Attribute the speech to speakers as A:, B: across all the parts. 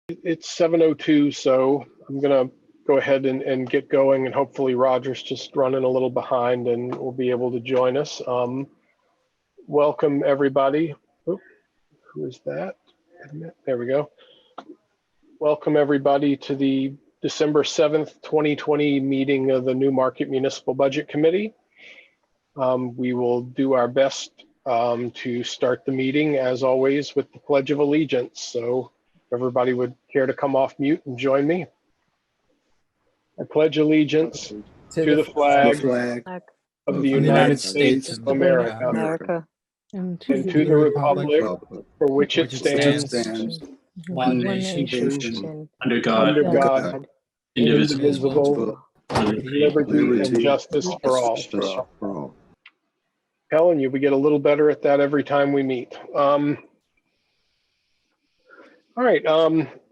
A: It's 7:02, so I'm gonna go ahead and get going, and hopefully Roger's just running a little behind and will be able to join us. Welcome everybody. Oop, who is that? There we go. Welcome everybody to the December 7th, 2020 meeting of the Newmarket Municipal Budget Committee. We will do our best to start the meeting, as always, with the Pledge of Allegiance. So if everybody would care to come off mute and join me. I pledge allegiance to the flag of the United States of America and to the republic for which it stands, one nation, under God, indivisible, with liberty and justice for all. Telling you, we get a little better at that every time we meet. All right,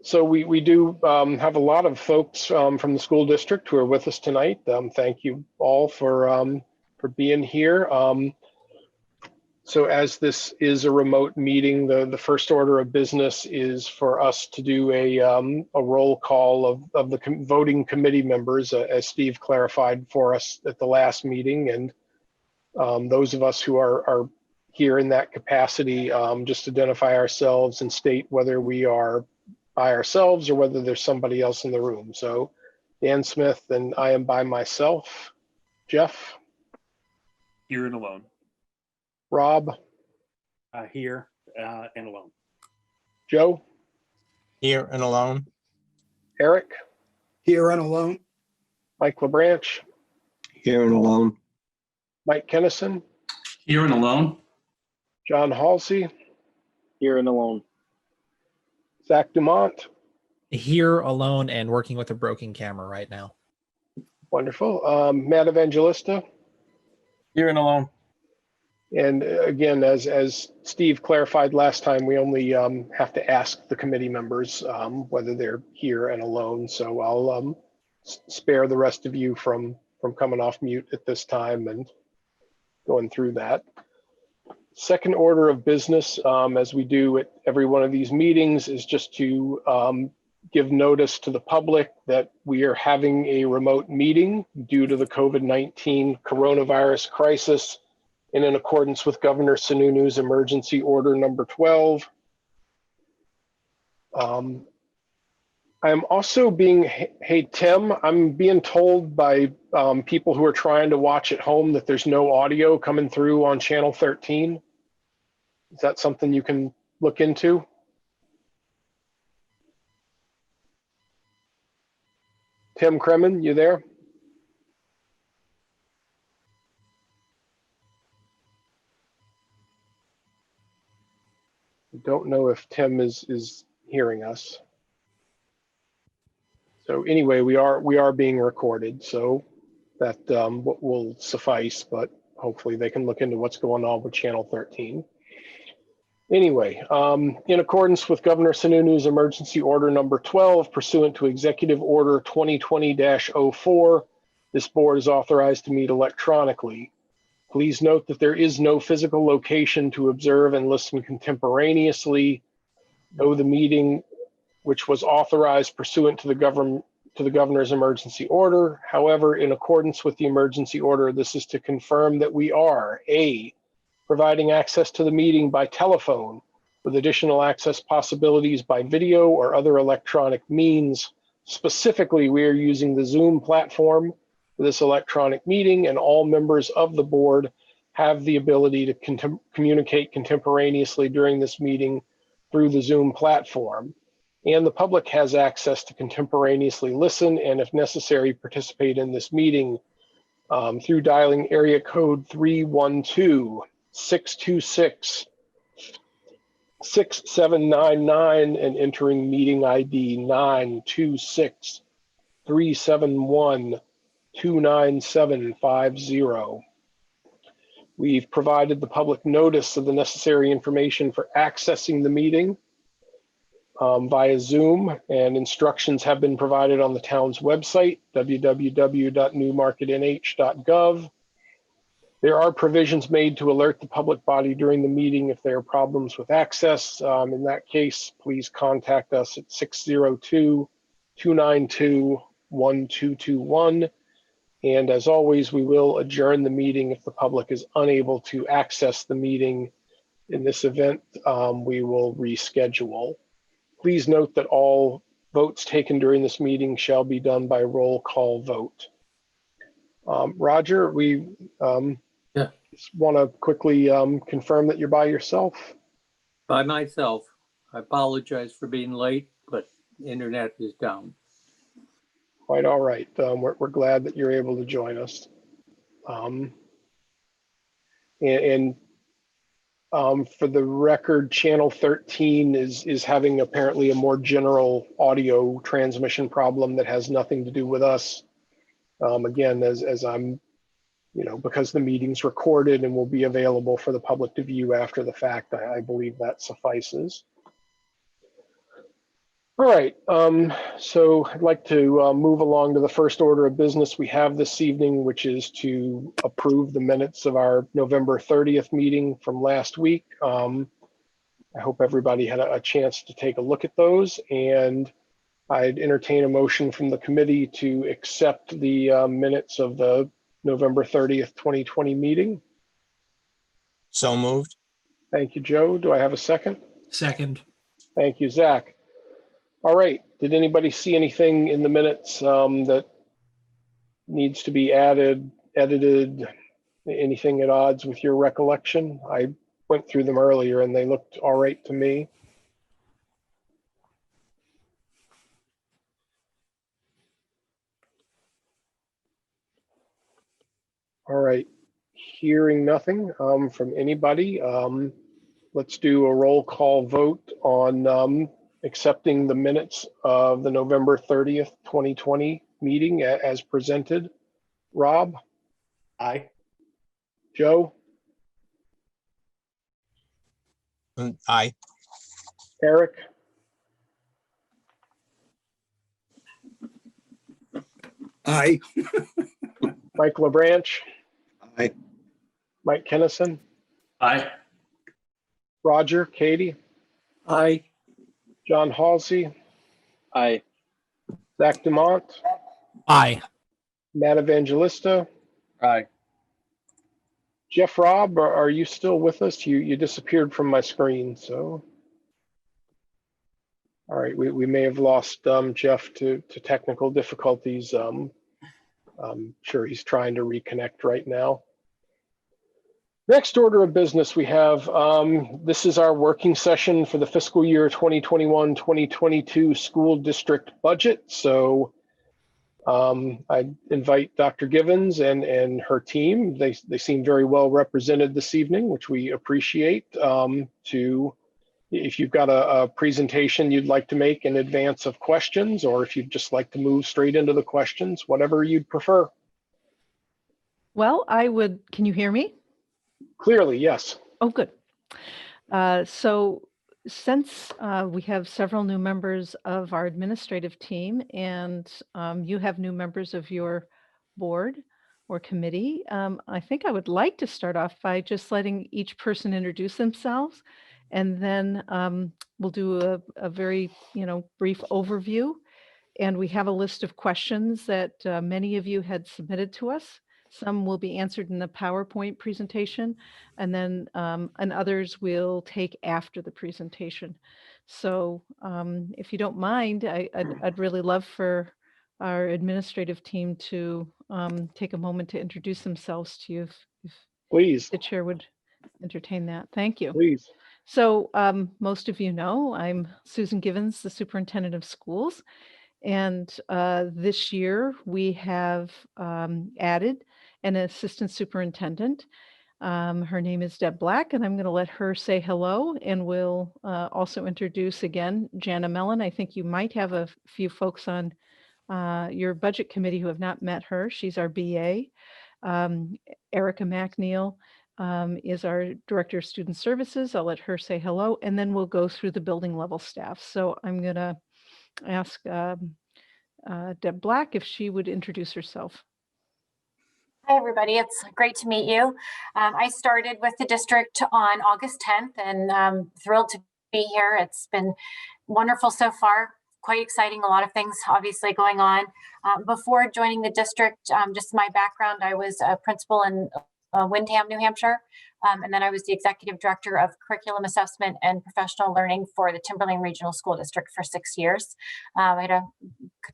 A: so we do have a lot of folks from the school district who are with us tonight. Thank you all for being here. So as this is a remote meeting, the first order of business is for us to do a roll call of the voting committee members, as Steve clarified for us at the last meeting. And those of us who are here in that capacity, just identify ourselves and state whether we are by ourselves or whether there's somebody else in the room. So Dan Smith, and I am by myself. Jeff?
B: Here and alone.
A: Rob?
B: Here and alone.
A: Joe?
C: Here and alone.
A: Eric?
D: Here and alone.
A: Mike LaBranch?
E: Here and alone.
A: Mike Kennison?
B: Here and alone.
A: John Halsey?
F: Here and alone.
A: Zach Dumont?
G: Here alone and working with a broken camera right now.
A: Wonderful. Matt Evangelista?
C: Here and alone.
A: And again, as Steve clarified last time, we only have to ask the committee members whether they're here and alone. So I'll spare the rest of you from coming off mute at this time and going through that. Second order of business, as we do at every one of these meetings, is just to give notice to the public that we are having a remote meeting due to the COVID-19 coronavirus crisis, and in accordance with Governor Sununu's emergency order number 12. I'm also being, hey Tim, I'm being told by people who are trying to watch at home that there's no audio coming through on channel 13. Is that something you can look into? Tim Kremen, you there? I don't know if Tim is hearing us. So anyway, we are being recorded, so that will suffice, but hopefully they can look into what's going on with channel 13. Anyway, in accordance with Governor Sununu's emergency order number 12, pursuant to Executive Order 2020-04, this board is authorized to meet electronically. Please note that there is no physical location to observe and listen contemporaneously. Though the meeting, which was authorized pursuant to the governor's emergency order. However, in accordance with the emergency order, this is to confirm that we are A, providing access to the meeting by telephone with additional access possibilities by video or other electronic means. Specifically, we are using the Zoom platform for this electronic meeting, and all members of the board have the ability to communicate contemporaneously during this meeting through the Zoom platform. And the public has access to contemporaneously listen and, if necessary, participate in this meeting through dialing area code 312-626-6799 and entering meeting ID 926-371-29750. We've provided the public notice of the necessary information for accessing the meeting via Zoom, and instructions have been provided on the town's website, www.newmarketnh.gov. There are provisions made to alert the public body during the meeting if there are problems with access. In that case, please contact us at 602-292-1221. And as always, we will adjourn the meeting if the public is unable to access the meeting. In this event, we will reschedule. Please note that all votes taken during this meeting shall be done by roll call vote. Roger, we just want to quickly confirm that you're by yourself.
H: By myself. I apologize for being late, but internet is down.
A: Quite all right. We're glad that you're able to join us. For the record, channel 13 is having apparently a more general audio transmission problem that has nothing to do with us. Again, as I'm, because the meeting's recorded and will be available for the public to view after the fact, I believe that suffices. All right, so I'd like to move along to the first order of business we have this evening, which is to approve the minutes of our November 30th meeting from last week. I hope everybody had a chance to take a look at those, and I'd entertain a motion from the committee to accept the minutes of the November 30th, 2020 meeting.
C: So moved.
A: Thank you, Joe. Do I have a second?
G: Second.
A: Thank you, Zach. All right, did anybody see anything in the minutes that needs to be added, edited, anything at odds with your recollection? I went through them earlier and they looked all right to me. All right, hearing nothing from anybody, let's do a roll call vote on accepting the minutes of the November 30th, 2020 meeting as presented. Rob?
B: Aye.
A: Joe?
C: Aye.
A: Eric?
D: Aye.
A: Mike LaBranch?
E: Aye.
A: Mike Kennison?
B: Aye.
A: Roger? Katie?
H: Aye.
A: John Halsey?
F: Aye.
A: Zach Dumont?
G: Aye.
A: Matt Evangelista?
F: Aye.
A: Jeff Robb, are you still with us? You disappeared from my screen, so. All right, we may have lost Jeff to technical difficulties. I'm sure he's trying to reconnect right now. Next order of business we have, this is our working session for the fiscal year 2021-2022 school district budget. So I invite Dr. Givens and her team. They seem very well represented this evening, which we appreciate. If you've got a presentation you'd like to make in advance of questions, or if you'd just like to move straight into the questions, whatever you'd prefer.
I: Well, can you hear me?
A: Clearly, yes.
I: Oh, good. So since we have several new members of our administrative team and you have new members of your board or committee, I think I would like to start off by just letting each person introduce themselves, and then we'll do a very brief overview. And we have a list of questions that many of you had submitted to us. Some will be answered in the PowerPoint presentation, and then and others we'll take after the presentation. So if you don't mind, I'd really love for our administrative team to take a moment to introduce themselves to you, if
A: Please.
I: the chair would entertain that. Thank you.
A: Please.
I: So most of you know, I'm Susan Givens, the Superintendent of Schools. And this year we have added an assistant superintendent. Her name is Deb Black, and I'm going to let her say hello, and we'll also introduce again Jana Mellon. I think you might have a few folks on your budget committee who have not met her. She's our BA. Erica McNeil is our Director of Student Services. I'll let her say hello, and then we'll go through the building level staff. So I'm going to ask Deb Black if she would introduce herself.
J: Hi, everybody. It's great to meet you. I started with the district on August 10th and I'm thrilled to be here. It's been wonderful so far, quite exciting, a lot of things obviously going on. Before joining the district, just my background, I was a principal in Windham, New Hampshire. And then I was the executive director of curriculum assessment and professional learning for the Timberlane Regional School District for 6 years.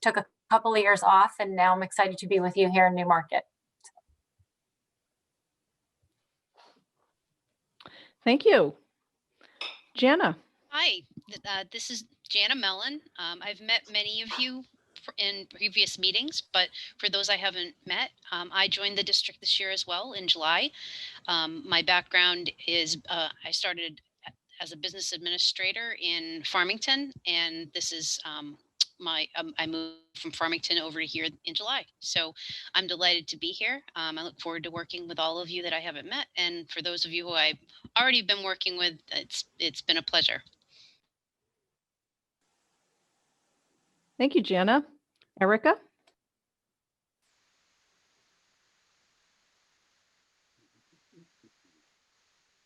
J: Took a couple of years off and now I'm excited to be with you here in Newmarket.
I: Thank you. Jana.
K: Hi, this is Jana Mellon. I've met many of you in previous meetings, but for those I haven't met, I joined the district this year as well in July. My background is I started as a business administrator in Farmington, and this is I moved from Farmington over to here in July. So I'm delighted to be here. I look forward to working with all of you that I haven't met. And for those of you who I've already been working with, it's been a pleasure.
I: Thank you, Jana. Erica.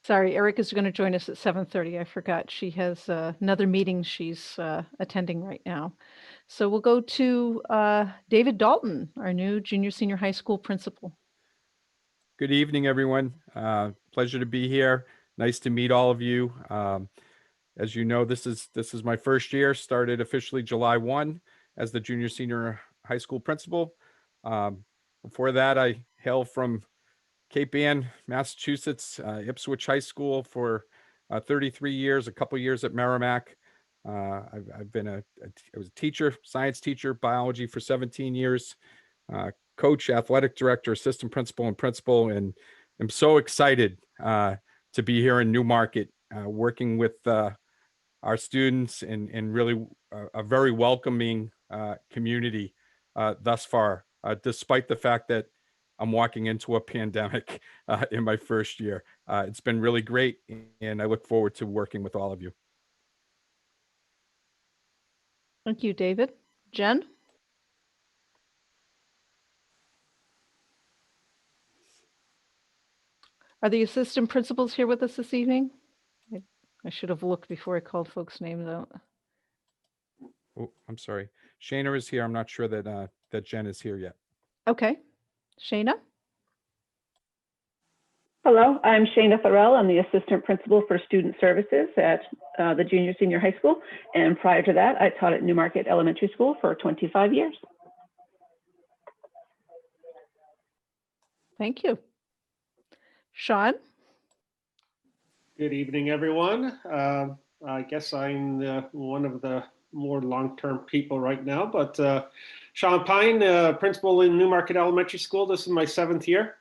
I: Sorry, Erica's going to join us at 7:30. I forgot she has another meeting she's attending right now. So we'll go to David Dalton, our new junior senior high school principal.
L: Good evening, everyone. Pleasure to be here. Nice to meet all of you. As you know, this is my first year. Started officially July 1 as the junior senior high school principal. Before that, I hail from Cape Ann, Massachusetts, Ipswich High School for 33 years, a couple years at Merrimack. I was a teacher, science teacher, biology for 17 years, coach, athletic director, assistant principal, and I'm so excited to be here in Newmarket, working with our students and really a very welcoming community thus far, despite the fact that I'm walking into a pandemic in my first year. It's been really great, and I look forward to working with all of you.
I: Thank you, David. Jen? Are the assistant principals here with us this evening? I should have looked before I called folks' names out.
L: Oh, I'm sorry. Shana is here. I'm not sure that that Jen is here yet.
I: Okay. Shana?
M: Hello, I'm Shana Farrell. I'm the assistant principal for student services at the junior senior high school. And prior to that, I taught at Newmarket Elementary School for 25 years.
I: Thank you. Sean?
B: Good evening, everyone. I guess I'm one of the more long-term people right now, but Sean Pine, principal in Newmarket Elementary School. This is my 7th year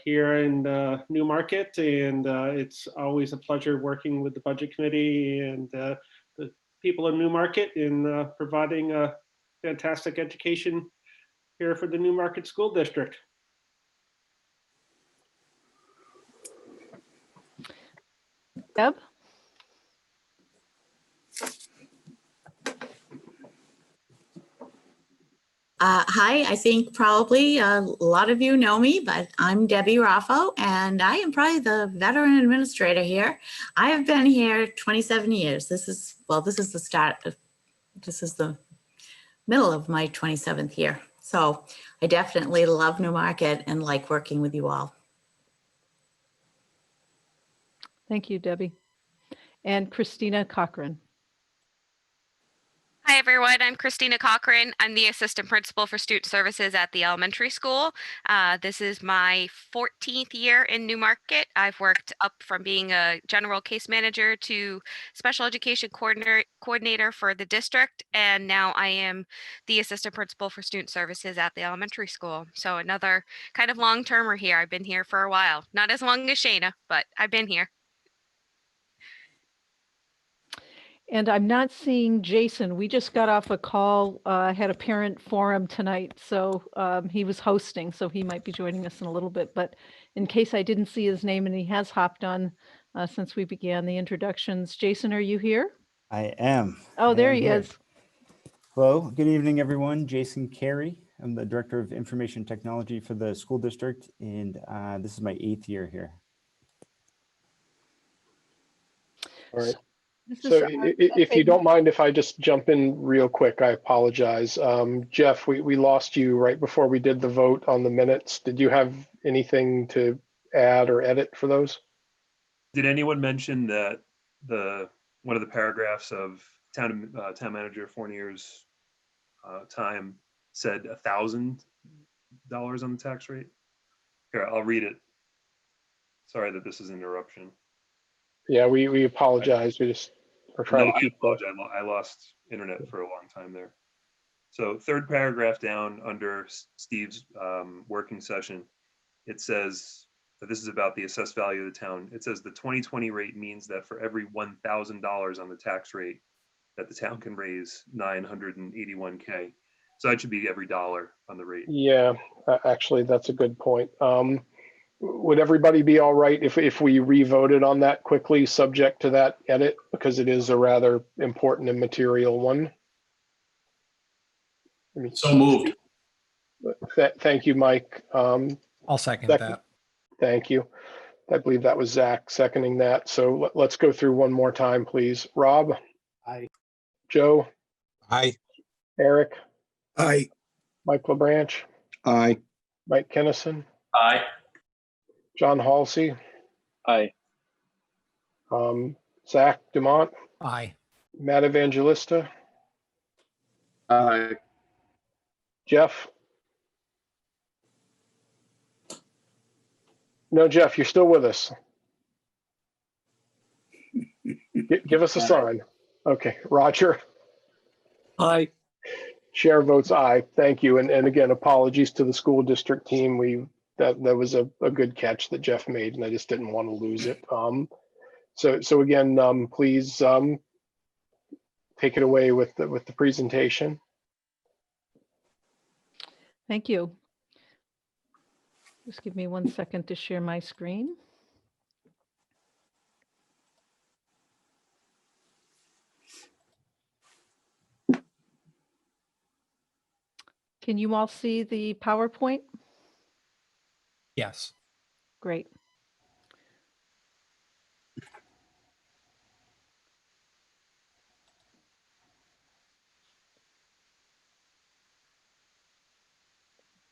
B: here in Newmarket, and it's always a pleasure working with the Budget Committee and the people in Newmarket in providing a fantastic education here for the Newmarket School District.
I: Deb?
N: Hi, I think probably a lot of you know me, but I'm Debbie Raffo, and I am probably the veteran administrator here. I have been here 27 years. This is the middle of my 27th year. So I definitely love Newmarket and like working with you all.
I: Thank you, Debbie. And Christina Cochran.
O: Hi, everyone. I'm Christina Cochran. I'm the assistant principal for student services at the elementary school. This is my 14th year in Newmarket. I've worked up from being a general case manager to special education coordinator for the district, and now I am the assistant principal for student services at the elementary school. So another kind of long-termer here. I've been here for a while. Not as long as Shana, but I've been here.
I: And I'm not seeing Jason. We just got off a call, had a parent forum tonight, so he was hosting, so he might be joining us in a little bit. But in case I didn't see his name, and he has hopped on since we began the introductions. Jason, are you here?
P: I am.
I: Oh, there he is.
P: Hello, good evening, everyone. Jason Carey, I'm the Director of Information Technology for the school district, and this is my 8th year here.
A: All right.
I: This
A: So
I: is
A: if you don't mind, if I just jump in real quick, I apologize. Jeff, we lost you right before we did the vote on the minutes. Did you have anything to add or edit for those?
Q: Did anyone mention that one of the paragraphs of town manager Fournier's time said $1,000 on the tax rate? Here, I'll read it. Sorry that this is an interruption.
A: Yeah, we apologize. We just are trying to keep.
Q: I lost internet for a long time there. So third paragraph down under Steve's working session, it says that this is about the assessed value of the town. It says the 2020 rate means that for every $1,000 on the tax rate that the town can raise $981K. So that should be every dollar on the rate.
A: Yeah, actually, that's a good point. Would everybody be all right if we re-voted on that quickly, subject to that edit, because it is a rather important and material one?
R: So moved.
A: Thank you, Mike.
G: I'll second that.
A: Thank you. I believe that was Zach seconding that. So let's go through one more time, please. Rob?
D: Aye.
A: Joe?
C: Aye.
A: Eric?
D: Aye.
A: Mike LaBranch?
E: Aye.
A: Mike Kennison?
R: Aye.
A: John Halsey?
F: Aye.
A: Zach Dumont?
G: Aye.
A: Matt Evangelista?
R: Aye.
A: Jeff? No, Jeff, you're still with us. Give us a sign. Okay, Roger?
H: Aye.
A: Chair votes aye. Thank you. And again, apologies to the school district team. That was a good catch that Jeff made, and I just didn't want to lose it. So again, please take it away with the presentation.
I: Thank you. Just give me 1 second to share my screen. Can you all see the PowerPoint?
G: Yes.
I: Great.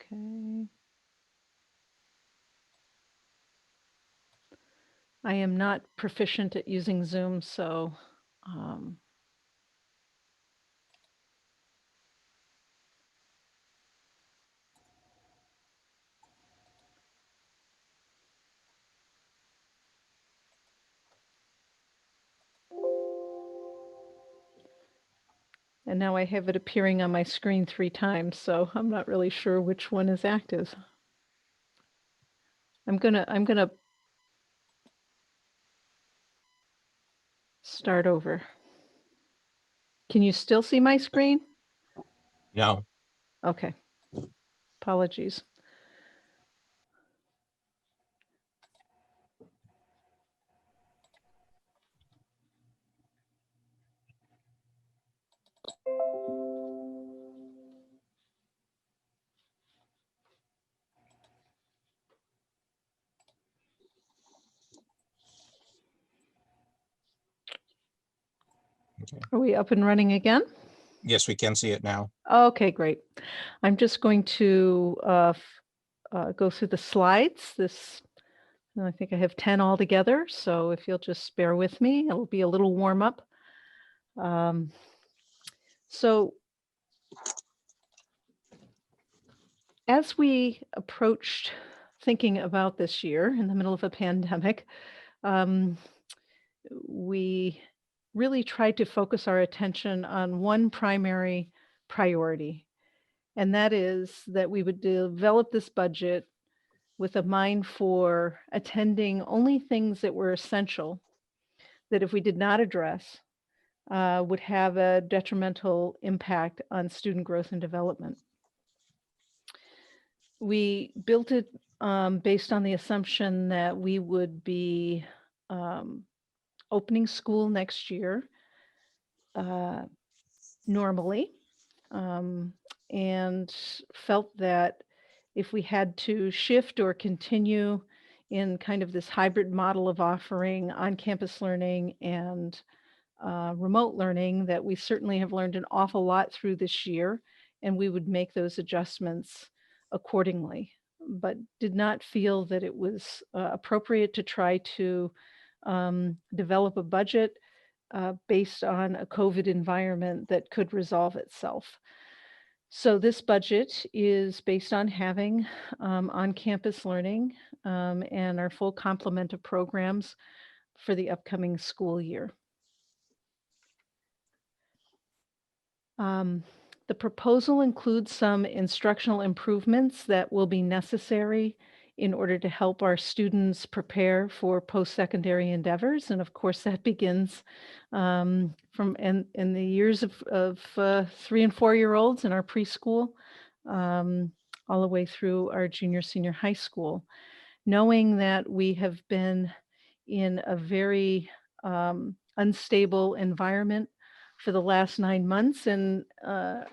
I: Okay. I am not proficient at using Zoom, so and now I have it appearing on my screen 3 times, so I'm not really sure which one is active. I'm gonna start over. Can you still see my screen?
C: No.
I: Okay. Apologies.
C: Okay.
I: Are we up and running again?
C: Yes, we can see it now.
I: Okay, great. I'm just going to go through the slides. I think I have 10 altogether, so if you'll just bear with me, it'll be a little warm up. So as we approached thinking about this year in the middle of a pandemic, we really tried to focus our attention on one primary priority, and that is that we would develop this budget with a mind for attending only things that were essential, that if we did not address, would have a detrimental impact on student growth and development. We built it based on the assumption that we would be opening school next year normally, and felt that if we had to shift or continue in kind of this hybrid model of offering on-campus learning and remote learning, that we certainly have learned an awful lot through this year, and we would make those adjustments accordingly, but did not feel that it was appropriate to try to develop a budget based on a COVID environment that could resolve itself. So this budget is based on having on-campus learning and our full complement of programs for the upcoming school year. The proposal includes some instructional improvements that will be necessary in order to help our students prepare for post-secondary endeavors. And of course, that begins from in the years of 3 and 4-year-olds in our preschool, all the way through our junior, senior high school. Knowing that we have been in a very unstable environment for the last 9 months, and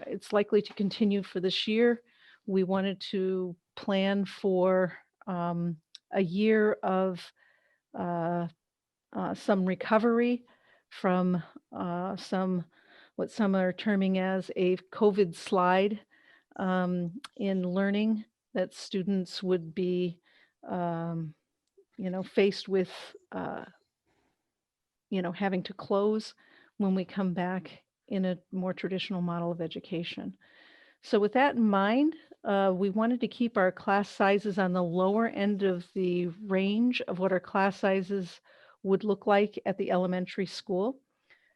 I: it's likely to continue for this year, we wanted to plan for a year of some recovery from what some are terming as a COVID slide in learning, that students would be faced with having to close when we come back in a more traditional model of education. So with that in mind, we wanted to keep our class sizes on the lower end of the range of what our class sizes would look like at the elementary school,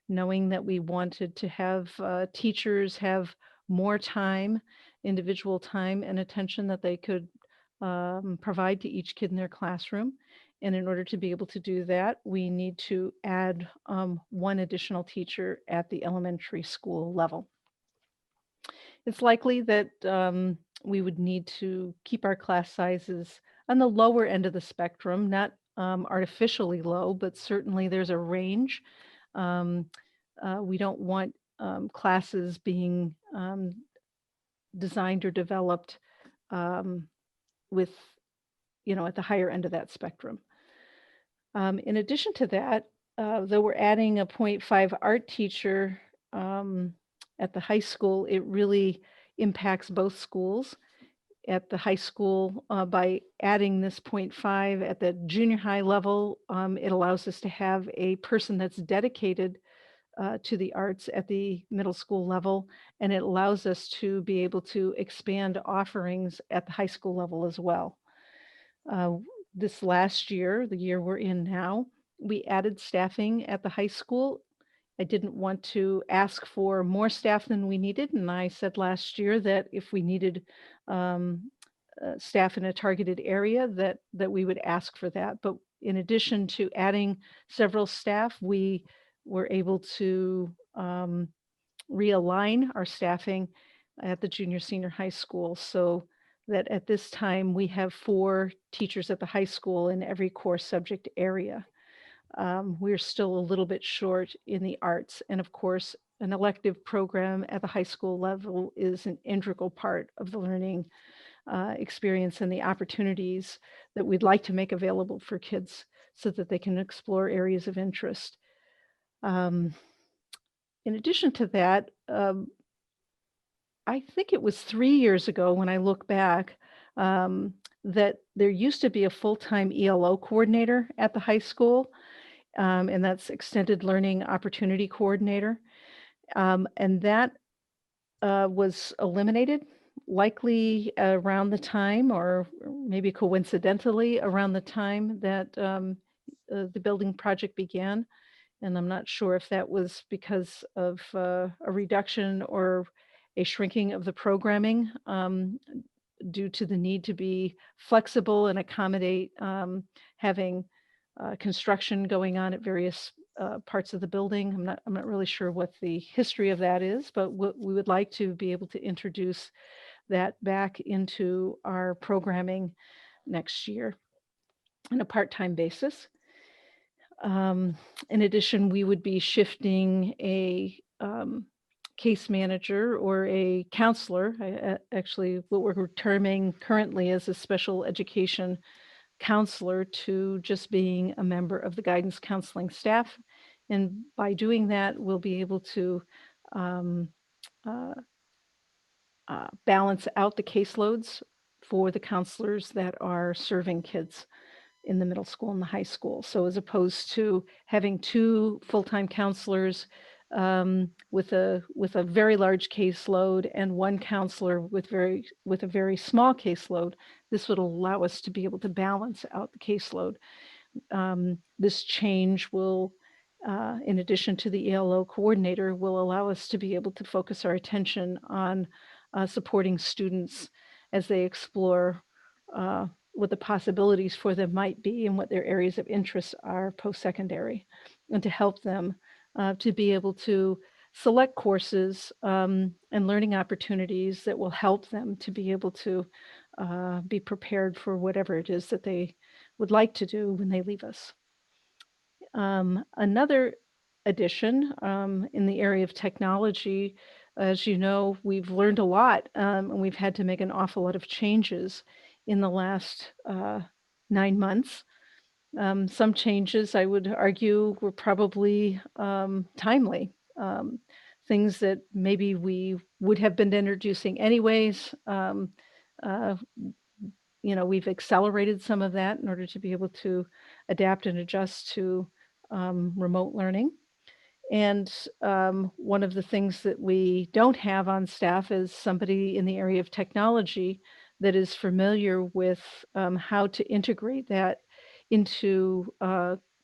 I: knowing that we wanted to have teachers have more time, individual time and attention that they could provide to each kid in their classroom. And in order to be able to do that, we need to add one additional teacher at the elementary school level. It's likely that we would need to keep our class sizes on the lower end of the spectrum, not artificially low, but certainly there's a range. We don't want classes being designed or developed with, at the higher end of that spectrum. In addition to that, though we're adding a 0.5 art teacher at the high school, it really impacts both schools. At the high school, by adding this 0.5 at the junior high level, it allows us to have a person that's dedicated to the arts at the middle school level, and it allows us to be able to expand offerings at the high school level as well. This last year, the year we're in now, we added staffing at the high school. I didn't want to ask for more staff than we needed, and I said last year that if we needed staff in a targeted area, that we would ask for that. But in addition to adding several staff, we were able to realign our staffing at the junior, senior high school, so that at this time we have 4 teachers at the high school in every core subject area. We're still a little bit short in the arts, and of course, an elective program at the high school level is an integral part of the learning experience and the opportunities that we'd like to make available for kids so that they can explore areas of interest. In addition to that, I think it was 3 years ago when I look back, that there used to be a full-time ELO coordinator at the high school, and that's Extended Learning Opportunity Coordinator. And that was eliminated, likely around the time, or maybe coincidentally around the time that the building project began. And I'm not sure if that was because of a reduction or a shrinking of the programming due to the need to be flexible and accommodate having construction going on at various parts of the building. I'm not really sure what the history of that is, but we would like to be able to introduce that back into our programming next year on a part-time basis. In addition, we would be shifting a case manager or a counselor, actually what we're terming currently as a special education counselor, to just being a member of the guidance counseling staff. And by doing that, we'll be able to balance out the caseloads for the counselors that are serving kids in the middle school and the high school. So as opposed to having two full-time counselors with a very large caseload and one counselor with a very small caseload, this would allow us to be able to balance out the caseload. This change will, in addition to the ELO coordinator, will allow us to be able to focus our attention on supporting students as they explore what the possibilities for them might be and what their areas of interest are post-secondary, and to help them to be able to select courses and learning opportunities that will help them to be able to be prepared for whatever it is that they would like to do when they leave us. Another addition in the area of technology, as you know, we've learned a lot and we've had to make an awful lot of changes in the last 9 months. Some changes, I would argue, were probably timely. Things that maybe we would have been introducing anyways. We've accelerated some of that in order to be able to adapt and adjust to remote learning. And one of the things that we don't have on staff is somebody in the area of technology that is familiar with how to integrate that into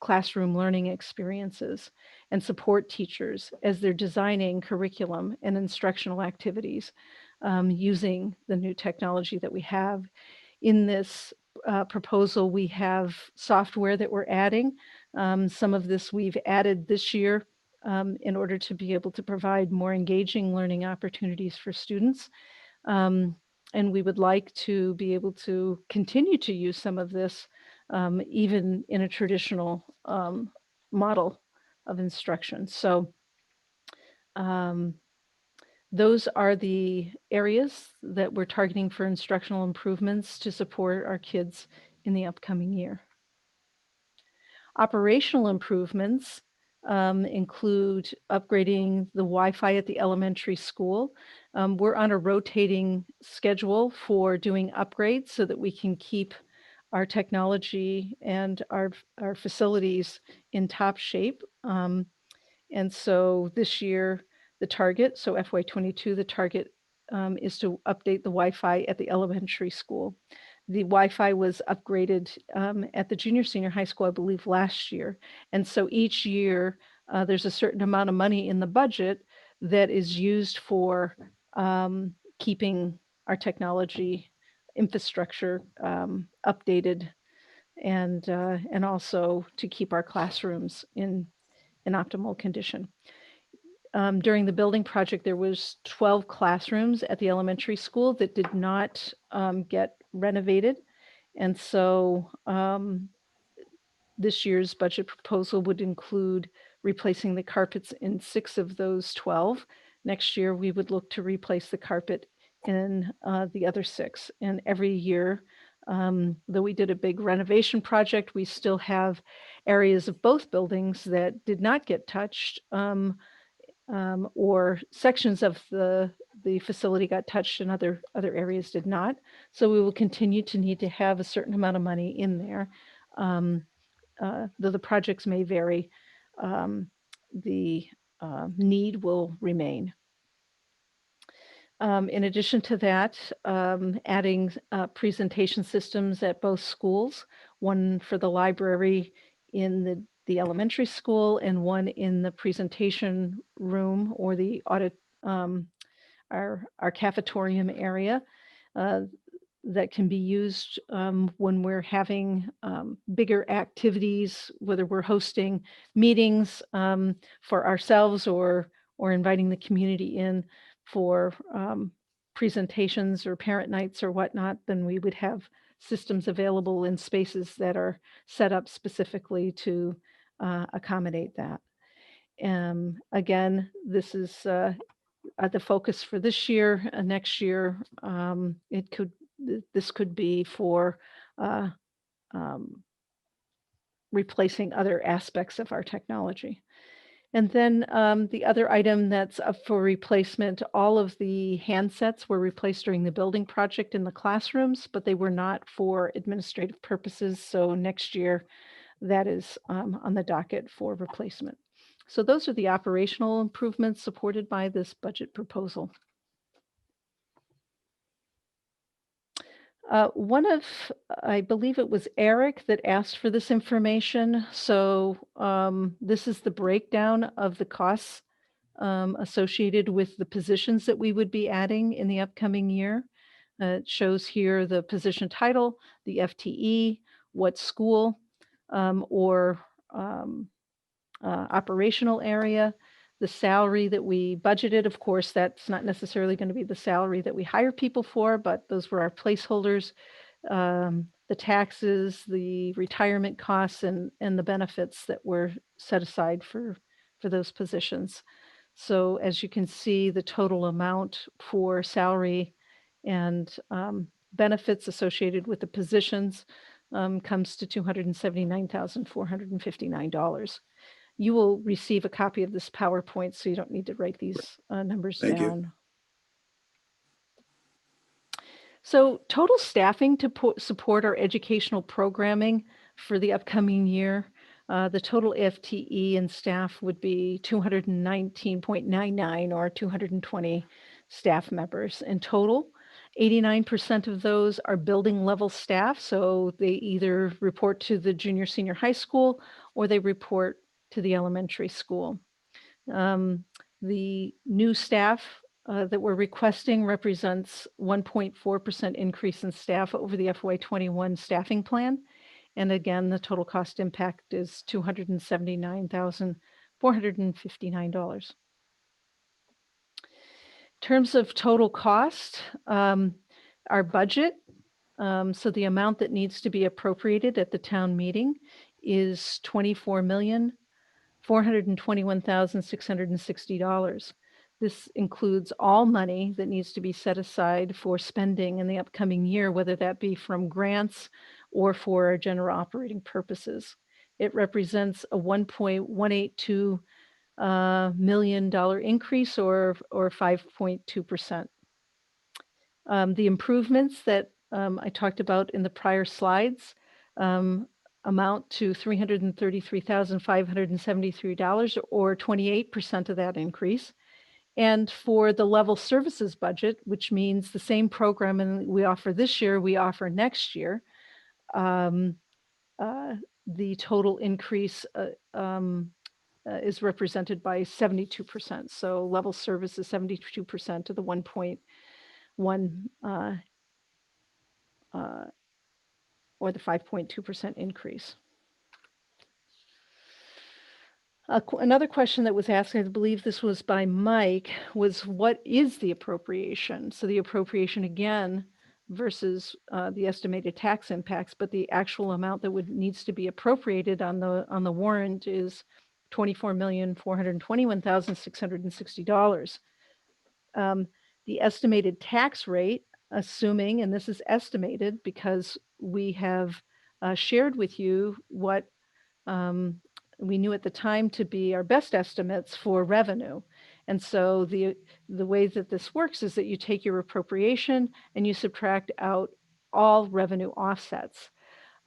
I: classroom learning experiences and support teachers as they're designing curriculum and instructional activities using the new technology that we have. In this proposal, we have software that we're adding. Some of this we've added this year in order to be able to provide more engaging learning opportunities for students. And we would like to be able to continue to use some of this even in a traditional model of instruction. So those are the areas that we're targeting for instructional improvements to support our kids in the upcoming year. Operational improvements include upgrading the Wi-Fi at the elementary school. We're on a rotating schedule for doing upgrades so that we can keep our technology and our facilities in top shape. And so this year, the target, so FY22, the target is to update the Wi-Fi at the elementary school. The Wi-Fi was upgraded at the junior senior high school, I believe, last year. And so each year, there's a certain amount of money in the budget that is used for keeping our technology infrastructure updated and also to keep our classrooms in optimal condition. During the building project, there was 12 classrooms at the elementary school that did not get renovated. And so this year's budget proposal would include replacing the carpets in 6 of those 12. Next year, we would look to replace the carpet in the other 6. And every year, though we did a big renovation project, we still have areas of both buildings that did not get touched, or sections of the facility got touched and other areas did not. So we will continue to need to have a certain amount of money in there. Though the projects may vary, the need will remain. In addition to that, adding presentation systems at both schools, one for the library in the elementary school and one in the presentation room or the audit, our cafetorium area that can be used when we're having bigger activities, whether we're hosting meetings for ourselves or inviting the community in for presentations or parent nights or whatnot. Then we would have systems available in spaces that are set up specifically to accommodate that. Again, this is the focus for this year. Next year, this could be for um, replacing other aspects of our technology. And then the other item that's up for replacement, all of the handsets were replaced during the building project in the classrooms, but they were not for administrative purposes. So next year, that is on the docket for replacement. So those are the operational improvements supported by this budget proposal. I believe it was Eric that asked for this information. So this is the breakdown of the costs associated with the positions that we would be adding in the upcoming year. It shows here the position title, the FTE, what school or operational area, the salary that we budgeted. Of course, that's not necessarily going to be the salary that we hire people for, but those were our placeholders, the taxes, the retirement costs, and the benefits that were set aside for those positions. So as you can see, the total amount for salary and benefits associated with the positions comes to $279,459. You will receive a copy of this PowerPoint, so you don't need to write these numbers
D: Thank you.
I: down. So total staffing to support our educational programming for the upcoming year, the total FTE and staff would be 219.99 or 220 staff members in total. 89% of those are building level staff, so they either report to the junior senior high school or they report to the elementary school. The new staff that we're requesting represents 1.4% increase in staff over the FY21 staffing plan. And again, the total cost impact is $279,459. In terms of total cost, our budget, so the amount that needs to be appropriated at the town meeting is $24,421,660. This includes all money that needs to be set aside for spending in the upcoming year, whether that be from grants or for general operating purposes. It represents a $1.182 million increase or 5.2%. The improvements that I talked about in the prior slides amount to $333,573 or 28% of that increase. And for the level services budget, which means the same programming we offer this year, we offer next year, the total increase is represented by 72%. So level service is 72% of the 1.1 or the 5.2% increase. Another question that was asked, I believe this was by Mike, was what is the appropriation? So the appropriation again versus the estimated tax impacts, but the actual amount that needs to be appropriated on the warrant is $24,421,660. The estimated tax rate, assuming, and this is estimated because we have shared with you what we knew at the time to be our best estimates for revenue. And so the way that this works is that you take your appropriation and you subtract out all revenue offsets.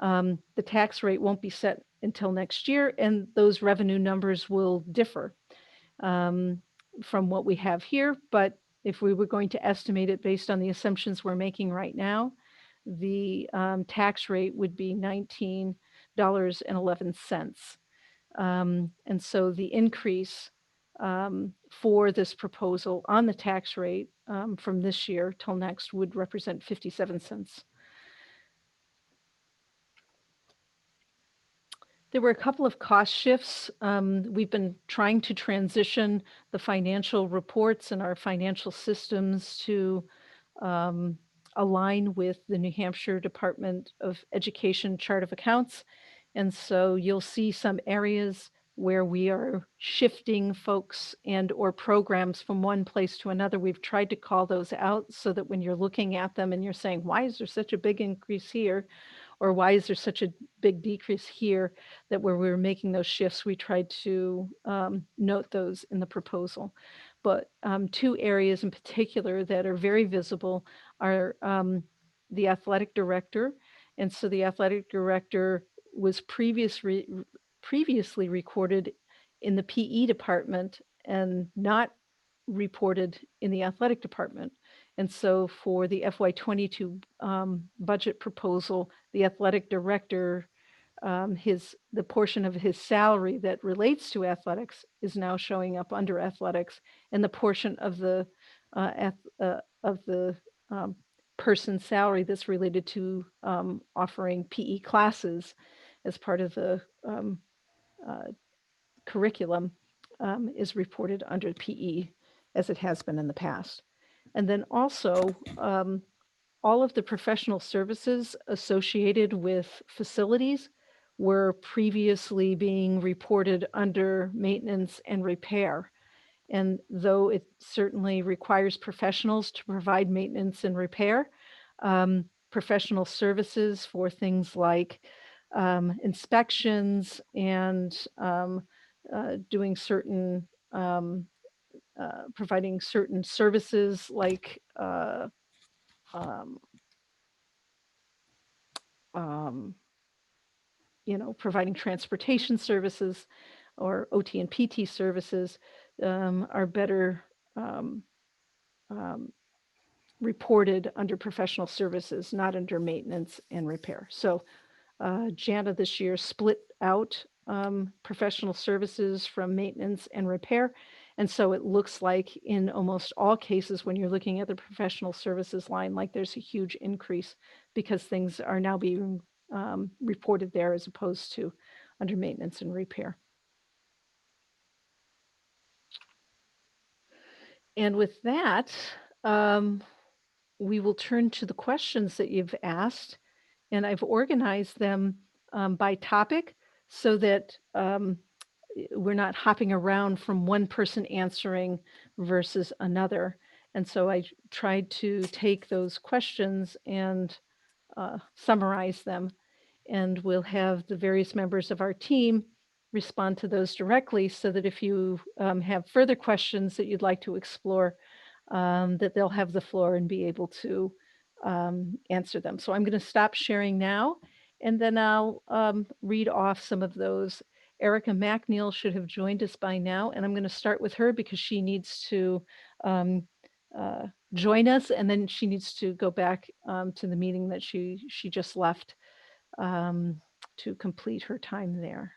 I: The tax rate won't be set until next year, and those revenue numbers will differ from what we have here. But if we were going to estimate it based on the assumptions we're making right now, the tax rate would be $19.11. And so the increase for this proposal on the tax rate from this year till next would represent 57 cents. There were a couple of cost shifts. We've been trying to transition the financial reports and our financial systems to align with the New Hampshire Department of Education Chart of Accounts. And so you'll see some areas where we are shifting folks and or programs from one place to another. We've tried to call those out so that when you're looking at them and you're saying, why is there such a big increase here? Or why is there such a big decrease here? That where we were making those shifts, we tried to note those in the proposal. But two areas in particular that are very visible are the athletic director. And so the athletic director was previously recorded in the PE department and not reported in the athletic department. And so for the FY22 budget proposal, the athletic director, the portion of his salary that relates to athletics is now showing up under athletics, and the portion of the person's salary that's related to offering PE classes as part of the curriculum is reported under PE, as it has been in the past. And then also all of the professional services associated with facilities were previously being reported under maintenance and repair. And though it certainly requires professionals to provide maintenance and repair, professional services for things like inspections and doing certain, providing certain services like providing transportation services or OT and PT services are better reported under professional services, not under maintenance and repair. So Jana this year split out professional services from maintenance and repair. And so it looks like in almost all cases, when you're looking at the professional services line, like there's a huge increase because things are now being reported there as opposed to under maintenance and repair. And with that, we will turn to the questions that you've asked, and I've organized them by topic so that we're not hopping around from one person answering versus another. And so I tried to take those questions and summarize them, and we'll have the various members of our team respond to those directly so that if you have further questions that you'd like to explore, that they'll have the floor and be able to answer them. So I'm going to stop sharing now, and then I'll read off some of those. Erica McNeil should have joined us by now, and I'm going to start with her because she needs to join us, and then she needs to go back to the meeting that she just left to complete her time there.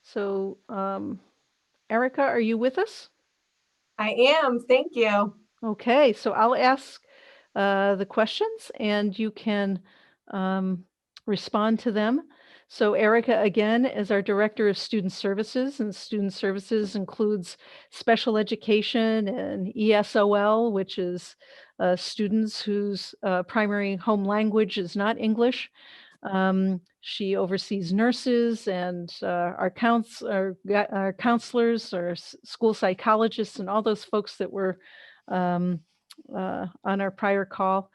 I: So Erica, are you with us?
R: I am, thank you.
I: Okay, so I'll ask the questions and you can respond to them. So Erica, again, is our Director of Student Services, and Student Services includes special education and ESOL, which is students whose primary home language is not English. She oversees nurses and our counselors, our school psychologists, and all those folks that were on our prior call.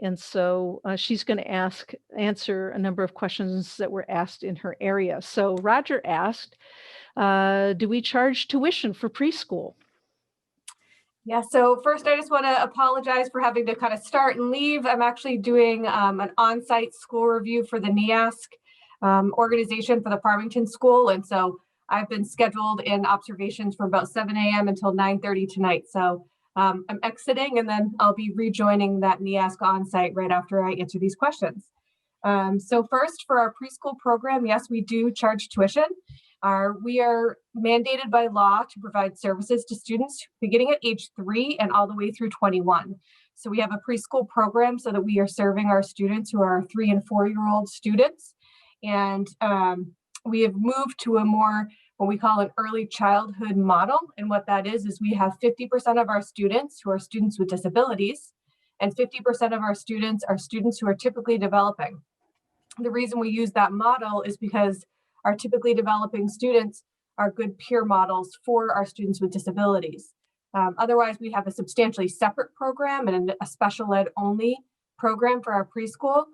I: And so she's going to answer a number of questions that were asked in her area. So Roger asked, do we charge tuition for preschool?
R: Yeah, so first I just want to apologize for having to kind of start and leave. I'm actually doing an on-site school review for the NEASC organization for the Farmington School. And so I've been scheduled in observations from about 7 a.m. until 9:30 tonight. So I'm exiting and then I'll be rejoining that NEASC on-site right after I answer these questions. So first, for our preschool program, yes, we do charge tuition. We are mandated by law to provide services to students beginning at age 3 and all the way through 21. So we have a preschool program so that we are serving our students who are 3- and 4-year-old students. And we have moved to a more, what we call an early childhood model. And what that is we have 50% of our students who are students with disabilities, and 50% of our students are students who are typically developing. The reason we use that model is because our typically developing students are good peer models for our students with disabilities. Otherwise, we have a substantially separate program and a special ed only program for our preschool.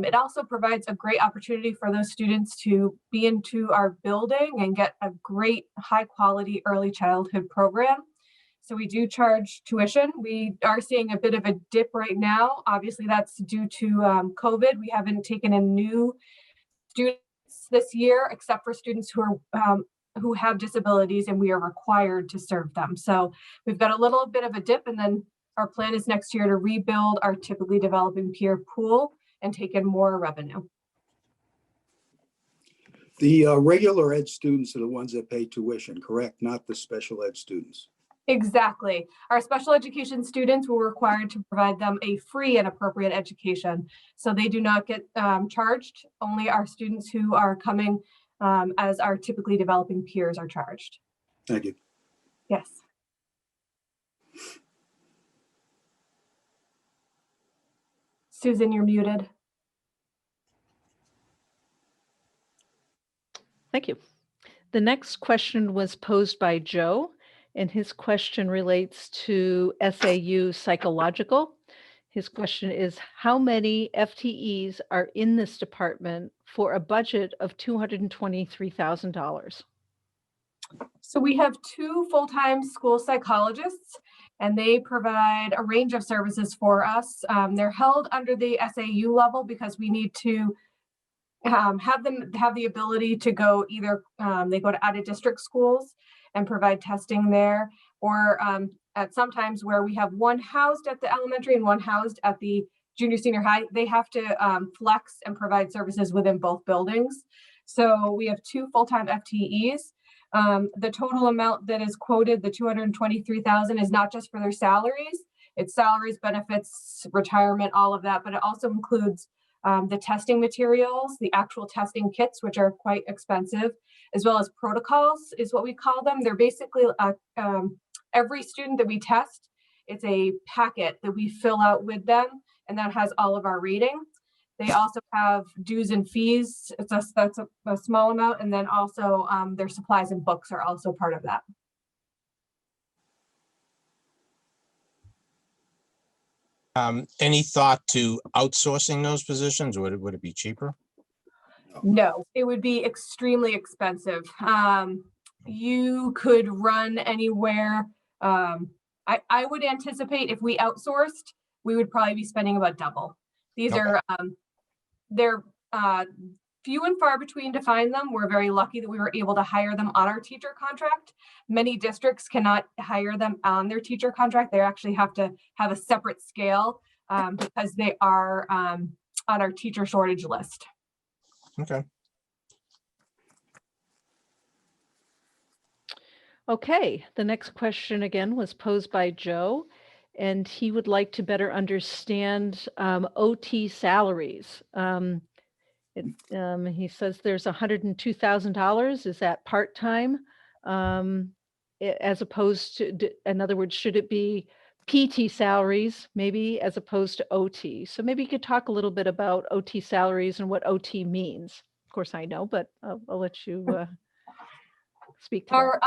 R: It also provides a great opportunity for those students to be into our building and get a great high quality early childhood program. So we do charge tuition. We are seeing a bit of a dip right now. Obviously that's due to COVID. We haven't taken in new students this year, except for students who have disabilities, and we are required to serve them. So we've got a little bit of a dip, and then our plan is next year to rebuild our typically developing peer pool and take in more revenue.
D: The regular ed students are the ones that pay tuition, correct? Not the special ed students.
R: Exactly. Our special education students were required to provide them a free and appropriate education. So they do not get charged. Only our students who are coming as our typically developing peers are charged.
D: Thank you.
R: Yes. Susan, you're muted.
I: Thank you. The next question was posed by Joe, and his question relates to SAU psychological. His question is, how many FTEs are in this department for a budget of $223,000?
R: So we have 2 full-time school psychologists, and they provide a range of services for us. They're held under the SAU level because we need to have them have the ability to go either, they go to out-of-district schools and provide testing there, or at sometimes where we have one housed at the elementary and one housed at the junior senior high, they have to flex and provide services within both buildings. So we have 2 full-time FTEs. The total amount that is quoted, the $223,000, is not just for their salaries. It's salaries, benefits, retirement, all of that, but it also includes the testing materials, the actual testing kits, which are quite expensive, as well as protocols is what we call them. They're basically every student that we test, it's a packet that we fill out with them, and that has all of our rating. They also have dues and fees. That's a small amount. And then also their supplies and books are also part of that.
C: Any thought to outsourcing those positions? Would it be cheaper?
R: No, it would be extremely expensive. You could run anywhere. I would anticipate if we outsourced, we would probably be spending about double. These are they're few and far between to find them. We're very lucky that we were able to hire them on our teacher contract. Many districts cannot hire them on their teacher contract. They actually have to have a separate scale because they are on our teacher shortage list.
C: Okay.
I: Okay, the next question again was posed by Joe, and he would like to better understand OT salaries. He says there's $102,000. Is that part-time? As opposed to, in other words, should it be PT salaries maybe as opposed to OT? So maybe you could talk a little bit about OT salaries and what OT means. Of course I know, but I'll let you speak to
R: our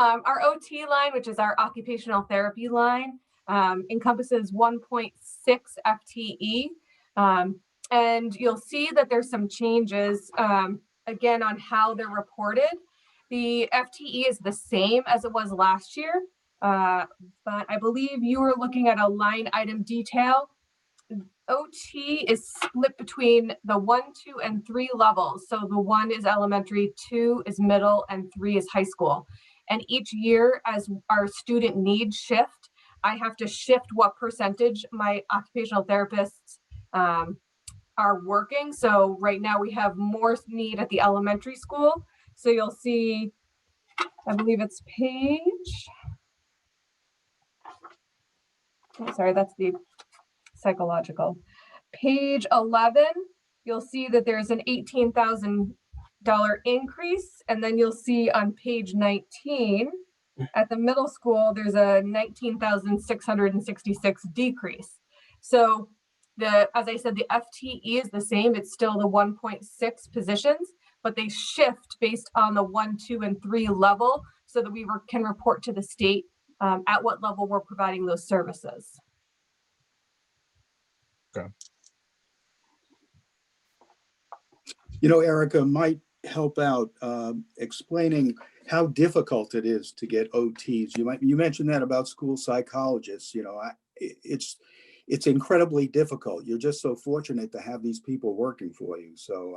R: OT line, which is our occupational therapy line, encompasses 1.6 FTE. And you'll see that there's some changes, again, on how they're reported. The FTE is the same as it was last year, but I believe you were looking at a line item detail. OT is split between the 1, 2, and 3 levels. So the 1 is elementary, 2 is middle, and 3 is high school. And each year, as our student needs shift, I have to shift what percentage my occupational therapists are working. So right now we have more need at the elementary school. So you'll see, I believe it's page, sorry, that's the psychological. Page 11, you'll see that there's an $18,000 increase. And then you'll see on page 19, at the middle school, there's a $19,666 decrease. So As I said, the FTE is the same. It's still the 1.6 positions, but they shift based on the 1, 2, and 3 level so that we can report to the state at what level we're providing those services.
C: Okay.
D: You know, Erica might help out explaining how difficult it is to get OTs. You mentioned that about school psychologists. You know, it's incredibly difficult. You're just so fortunate to have these people working for you. So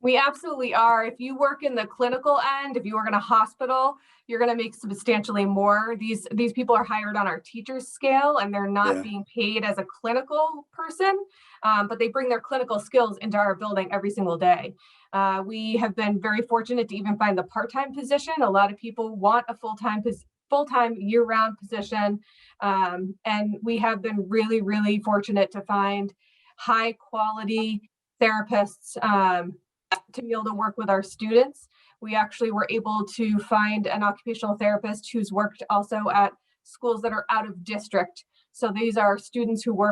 R: we absolutely are. If you work in the clinical end, if you work in a hospital, you're going to make substantially more. These people are hired on our teachers scale, and they're not being paid as a clinical person, but they bring their clinical skills into our building every single day. We have been very fortunate to even find the part-time position. A lot of people want a full-time year-round position, and we have been really, really fortunate to find high-quality therapists to be able to work with our students. We actually were able to find an occupational therapist who's worked also at schools that are out of district. So these are students who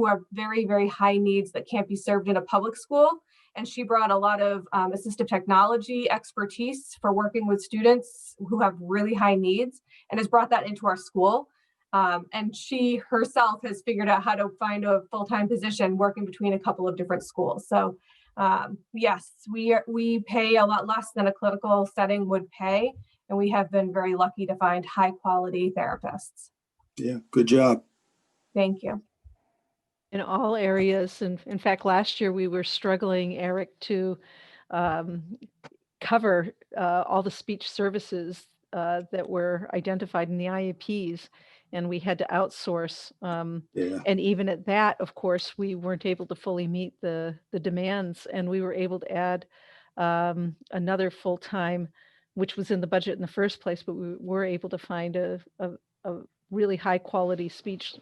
R: have very, very high needs that can't be served in a public school. And she brought a lot of assistive technology expertise for working with students who have really high needs and has brought that into our school. And she herself has figured out how to find a full-time position working between a couple of different schools. So yes, we pay a lot less than a clinical setting would pay, and we have been very lucky to find high quality therapists.
D: Yeah, good job.
R: Thank you.
I: In all areas. And in fact, last year we were struggling, Eric, to cover all the speech services that were identified in the IEPs. And we had to outsource. And even at that, of course, we weren't able to fully meet the demands. And we were able to add another full-time, which was in the budget in the first place, but we were able to find a really high quality speech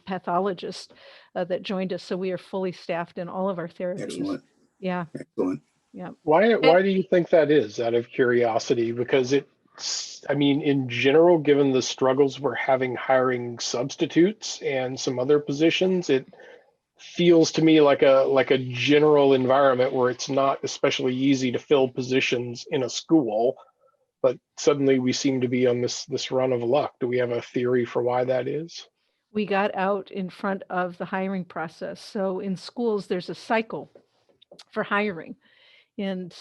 I: pathologist that joined us. So we are fully staffed in all of our therapies.
D: Excellent.
I: Yeah.
D: Excellent.
I: Yeah.
A: Why do you think that is, out of curiosity? Because I mean, in general, given the struggles we're having hiring substitutes and some other positions, it feels to me like a general environment where it's not especially easy to fill positions in a school, but suddenly we seem to be on this run of luck. Do we have a theory for why that is?
I: We got out in front of the hiring process. So in schools, there's a cycle for hiring. And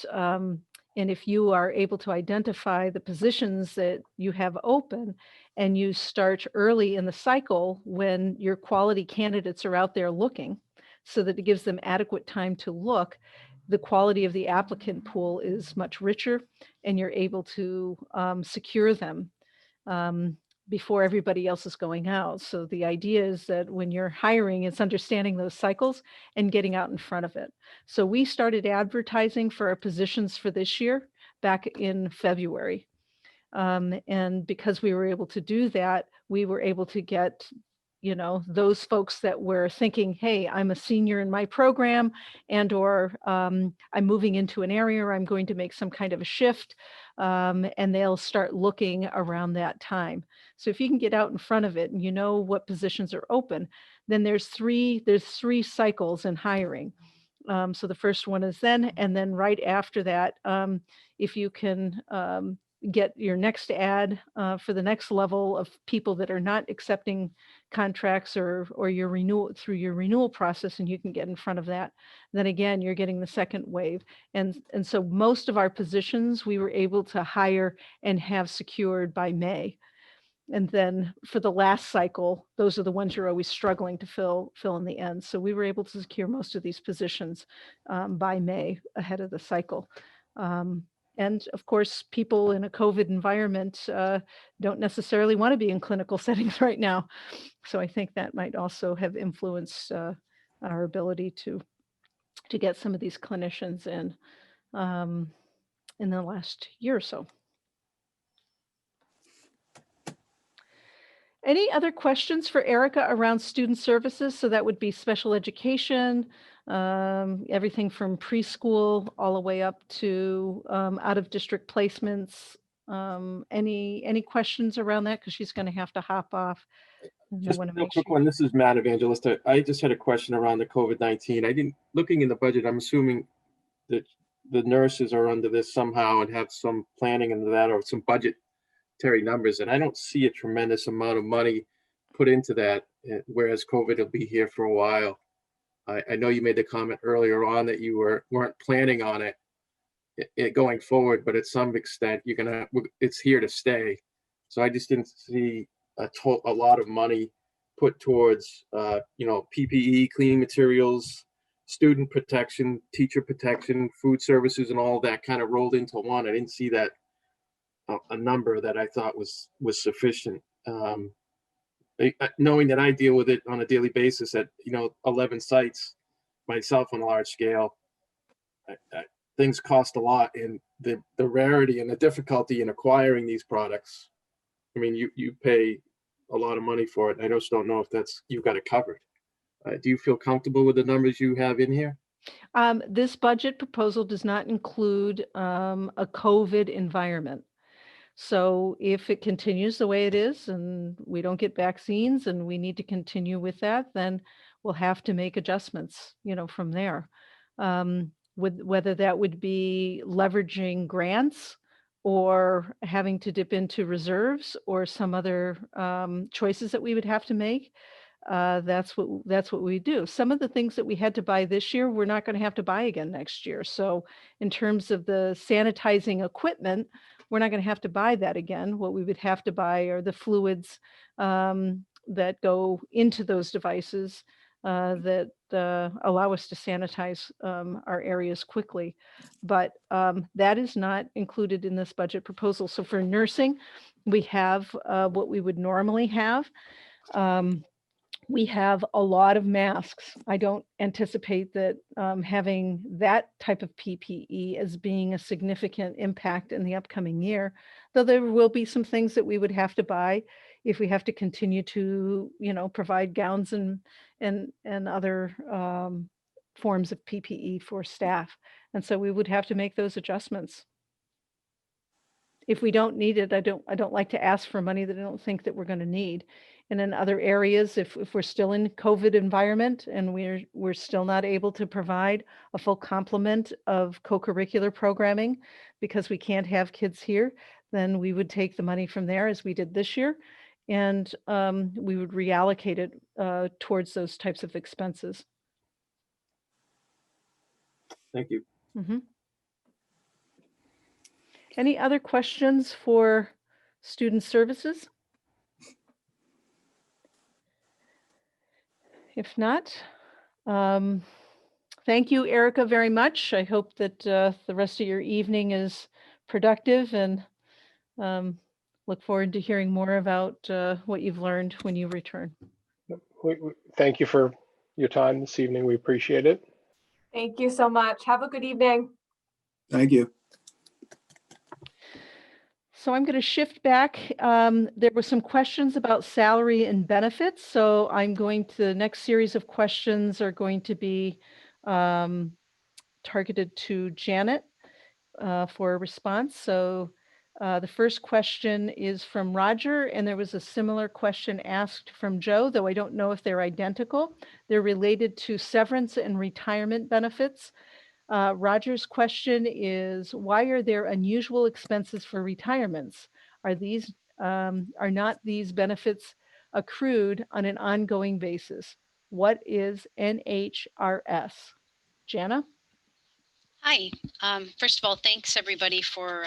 I: if you are able to identify the positions that you have open and you start early in the cycle when your quality candidates are out there looking, so that it gives them adequate time to look, the quality of the applicant pool is much richer, and you're able to secure them before everybody else is going out. So the idea is that when you're hiring, it's understanding those cycles and getting out in front of it. So we started advertising for our positions for this year back in February. And because we were able to do that, we were able to get, you know, those folks that were thinking, hey, I'm a senior in my program, or I'm moving into an area, or I'm going to make some kind of a shift, and they'll start looking around that time. So if you can get out in front of it and you know what positions are open, then there's three cycles in hiring. So the first one is then, and then right after that, if you can get your next ad for the next level of people that are not accepting contracts or your renewal process, and you can get in front of that, then again, you're getting the second wave. And so most of our positions we were able to hire and have secured by May. And then for the last cycle, those are the ones you're always struggling to fill in the end. So we were able to secure most of these positions by May ahead of the cycle. And of course, people in a COVID environment don't necessarily want to be in clinical settings right now. So I think that might also have influenced our ability to get some of these clinicians in the last year or so. Any other questions for Erica around student services? So that would be special education, everything from preschool all the way up to out of district placements. Any questions around that? Because she's going to have to hop off And I
S: Just
I: want to
S: a real
I: make
S: quick
I: sure.
S: one. This is Matt Evangelista. I just had a question around the COVID-19. I didn't, looking in the budget, I'm assuming that the nurses are under this somehow and have some planning into that or some budgetary numbers. And I don't see a tremendous amount of money put into that, whereas COVID will be here for a while. I know you made the comment earlier on that you weren't planning on it going forward, but at some extent it's here to stay. So I just didn't see a lot of money put towards PPE, cleaning materials, student protection, teacher protection, food services, and all that kind of rolled into one. I didn't see that a number that I thought was sufficient. Knowing that I deal with it on a daily basis at 11 sites myself on a large scale, things cost a lot, and the rarity and the difficulty in acquiring these products. I mean, you pay a lot of money for it. I just don't know if you've got it covered. Do you feel comfortable with the numbers you have in here?
I: This budget proposal does not include a COVID environment. So if it continues the way it is and we don't get vaccines and we need to continue with that, then we'll have to make adjustments, from there. Whether that would be leveraging grants or having to dip into reserves or some other choices that we would have to make. That's what we do. Some of the things that we had to buy this year, we're not going to have to buy again next year. So in terms of the sanitizing equipment, we're not going to have to buy that again. What we would have to buy are the fluids that go into those devices that allow us to sanitize our areas quickly. But that is not included in this budget proposal. So for nursing, we have what we would normally have. We have a lot of masks. I don't anticipate that having that type of PPE as being a significant impact in the upcoming year, though there will be some things that we would have to buy if we have to continue to, provide gowns and other forms of PPE for staff. And so we would have to make those adjustments. If we don't need it, I don't like to ask for money that I don't think that we're going to need. And in other areas, if we're still in COVID environment and we're still not able to provide a full complement of co-curricular programming because we can't have kids here, then we would take the money from there as we did this year, and we would reallocate it towards those types of expenses.
S: Thank you.
I: Mm-hmm. Any other questions for student services? If not, thank you, Erica, very much. I hope that the rest of your evening is productive, and look forward to hearing more about what you've learned when you return.
A: Thank you for your time this evening. We appreciate it.
R: Thank you so much. Have a good evening.
D: Thank you.
I: So I'm going to shift back. There were some questions about salary and benefits. So the next series of questions are going to be targeted to Janet for a response. So the first question is from Roger, and there was a similar question asked from Joe, though I don't know if they're identical. They're related to severance and retirement benefits. Roger's question is, why are there unusual expenses for retirements? Are not these benefits accrued on an ongoing basis? What is NHRS? Jana?
K: Hi. First of all, thanks everybody for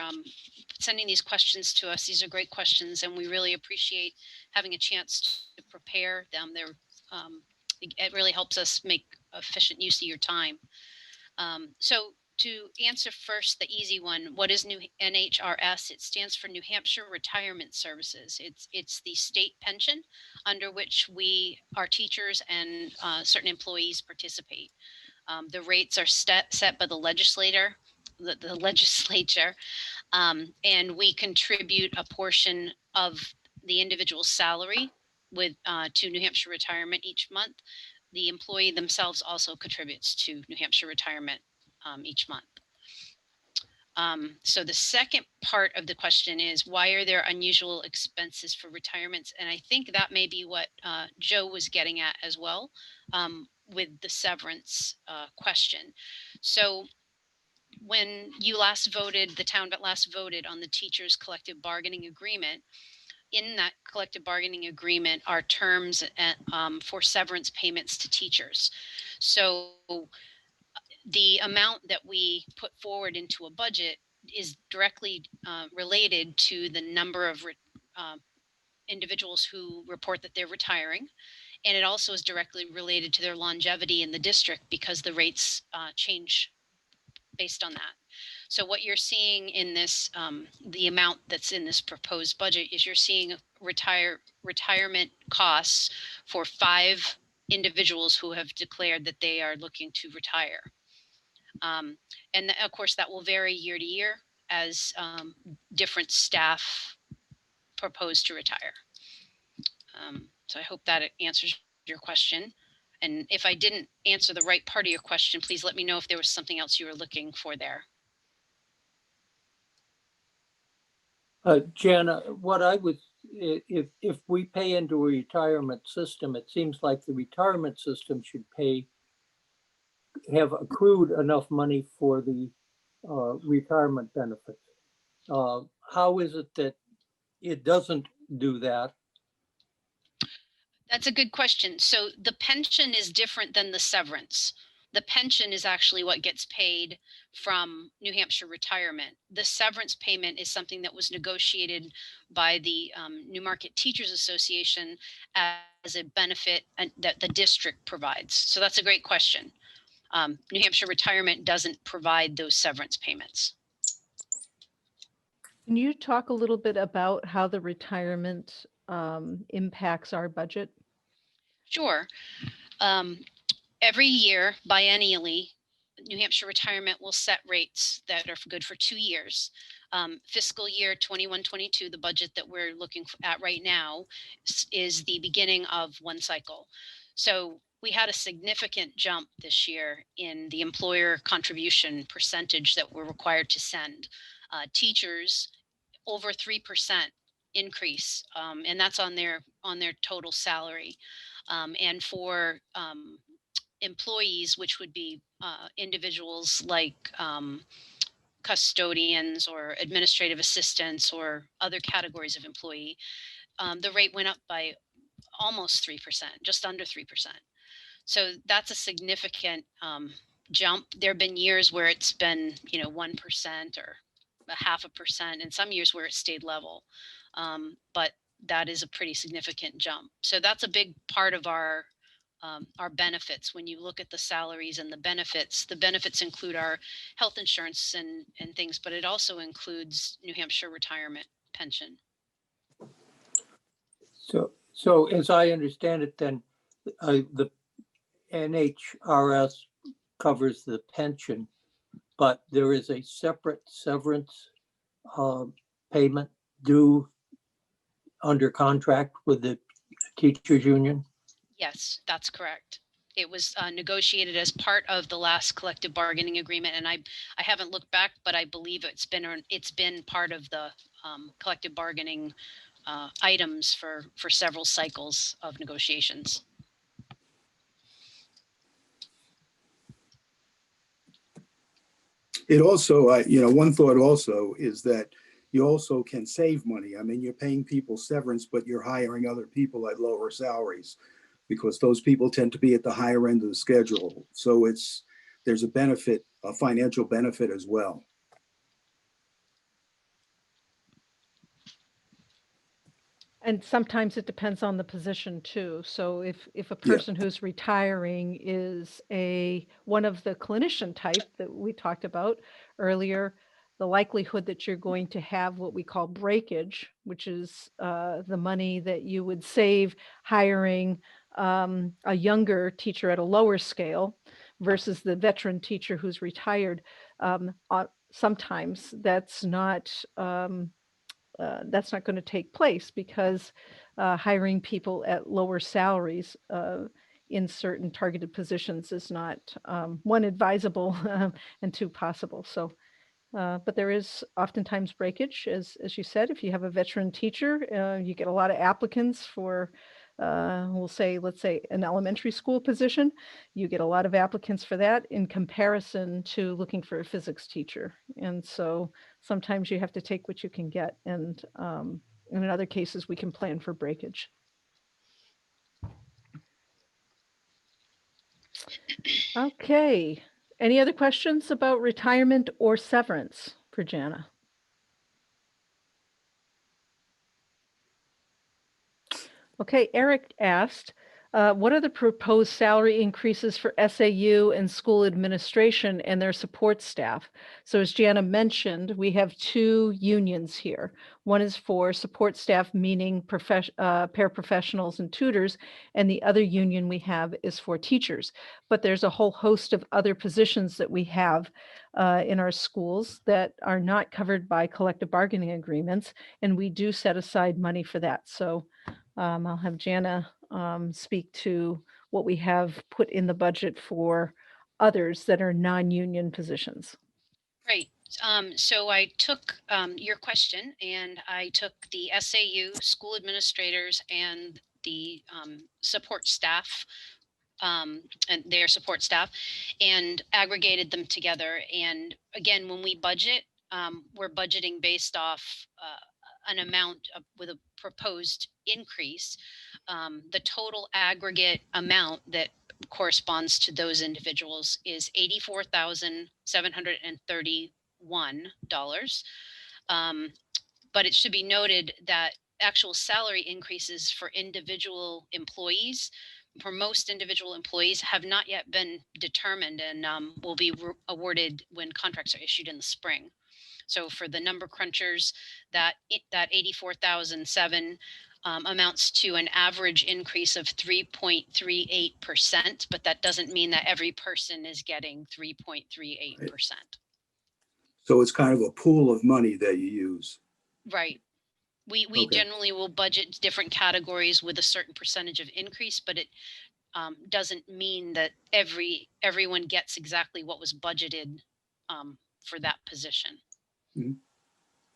K: sending these questions to us. These are great questions, and we really appreciate having a chance to prepare them. It really helps us make efficient use of your time. So to answer first, the easy one, what is NHRS? It stands for New Hampshire Retirement Services. It's the state pension under which our teachers and certain employees participate. The rates are set by the legislature, and we contribute a portion of the individual's salary to New Hampshire Retirement each month. The employee themselves also contributes to New Hampshire Retirement each month. So the second part of the question is, why are there unusual expenses for retirements? And I think that may be what Joe was getting at as well, with the severance question. So when you last voted, the town last voted on the teachers' collective bargaining agreement, in that collective bargaining agreement are terms for severance payments to teachers. So the amount that we put forward into a budget is directly related to the number of individuals who report that they're retiring. And it also is directly related to their longevity in the district because the rates change based on that. So what you're seeing in this, the amount that's in this proposed budget is you're seeing retirement costs for 5 individuals who have declared that they are looking to retire. And of course, that will vary year to year as different staff propose to retire. So I hope that answers your question. And if I didn't answer the right part of your question, please let me know if there was something else you were looking for there.
H: Jana, what I would, if we pay into a retirement system, it seems like the retirement system should have accrued enough money for the retirement benefits. How is it that it doesn't do that?
K: That's a good question. So the pension is different than the severance. The pension is actually what gets paid from New Hampshire Retirement. The severance payment is something that was negotiated by the Newmarket Teachers Association as a benefit that the district provides. So that's a great question. New Hampshire Retirement doesn't provide those severance payments.
I: Can you talk a little bit about how the retirement impacts our budget?
K: Sure. Every year, biennially, New Hampshire Retirement will set rates that are good for 2 years. Fiscal year 21-22, the budget that we're looking at right now, is the beginning of one cycle. So we had a significant jump this year in the employer contribution percentage that we're required to send. Teachers, over 3% increase, and that's on their total salary. And for employees, which would be individuals like custodians or administrative assistants or other categories of employee, the rate went up by almost 3%, just under 3%. So that's a significant jump. There have been years where it's been, 1% or 0.5%, and some years where it stayed level. But that is a pretty significant jump. So that's a big part of our benefits. When you look at the salaries and the benefits include our health insurance and things, but it also includes New Hampshire retirement pension.
H: So as I understand it, then the NHRS covers the pension, but there is a separate severance payment due under contract with the teachers union?
K: Yes, that's correct. It was negotiated as part of the last collective bargaining agreement, and I haven't looked back, but I believe it's been part of the collective bargaining items for several cycles of negotiations.
D: It also, one thought also is that you also can save money. I mean, you're paying people severance, but you're hiring other people at lower salaries because those people tend to be at the higher end of the schedule. So there's a benefit, a financial benefit as well.
I: And sometimes it depends on the position too. So if a person who's retiring is one of the clinician type that we talked about earlier, the likelihood that you're going to have what we call breakage, which is the money that you would save hiring a younger teacher at a lower scale versus the veteran teacher who's retired. Sometimes that's not going to take place because hiring people at lower salaries in certain targeted positions is not, one, advisable and two, possible. So But there is oftentimes breakage, as you said. If you have a veteran teacher, you get a lot of applicants for, let's say an elementary school position. You get a lot of applicants for that in comparison to looking for a physics teacher. And so sometimes you have to take what you can get. And in other cases, we can plan for breakage. Okay. Any other questions about retirement or severance for Jana? Okay, Eric asked, what are the proposed salary increases for SAU and school administration and their support staff? So as Jana mentioned, we have two unions here. One is for support staff, meaning paraprofessionals and tutors, and the other union we have is for teachers. But there's a whole host of other positions that we have in our schools that are not covered by collective bargaining agreements, and we do set aside money for that. So I'll have Jana speak to what we have put in the budget for others that are non-union positions.
K: Great. So I took your question and I took the SAU school administrators and the support staff and their support staff and aggregated them together. And again, when we budget, we're budgeting based off an amount with a proposed increase. The total aggregate amount that corresponds to those individuals is $84,731. But it should be noted that actual salary increases for individual employees, for most individual employees, have not yet been determined and will be awarded when contracts are issued in the spring. So for the number crunchers, that 84,007 amounts to an average increase of 3.38%, but that doesn't mean that every person is getting 3.38%.
D: So it's kind of a pool of money that you use.
K: Right. We
D: Okay.
K: generally will budget different categories with a certain percentage of increase, but it doesn't mean that everyone gets exactly what was budgeted for that position.
D: Mhm.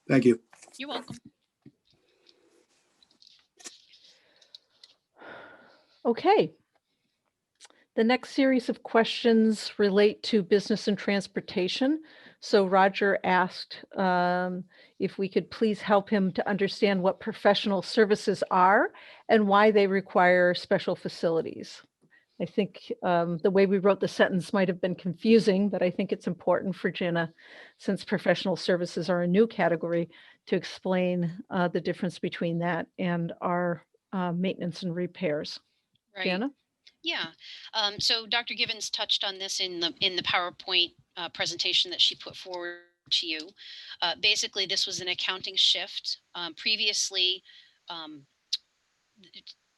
D: Thank you.
K: You're welcome.
I: Okay. The next series of questions relate to business and transportation. So Roger asked if we could please help him to understand what professional services are and why they require special facilities. I think the way we wrote the sentence might have been confusing, but I think it's important for Jana, since professional services are a new category, to explain the difference between that and our maintenance and repairs.
K: Right.
I: Jana?
K: Yeah. So Dr. Givens touched on this in the PowerPoint presentation that she put forward to you. Basically, this was an accounting shift. Previously,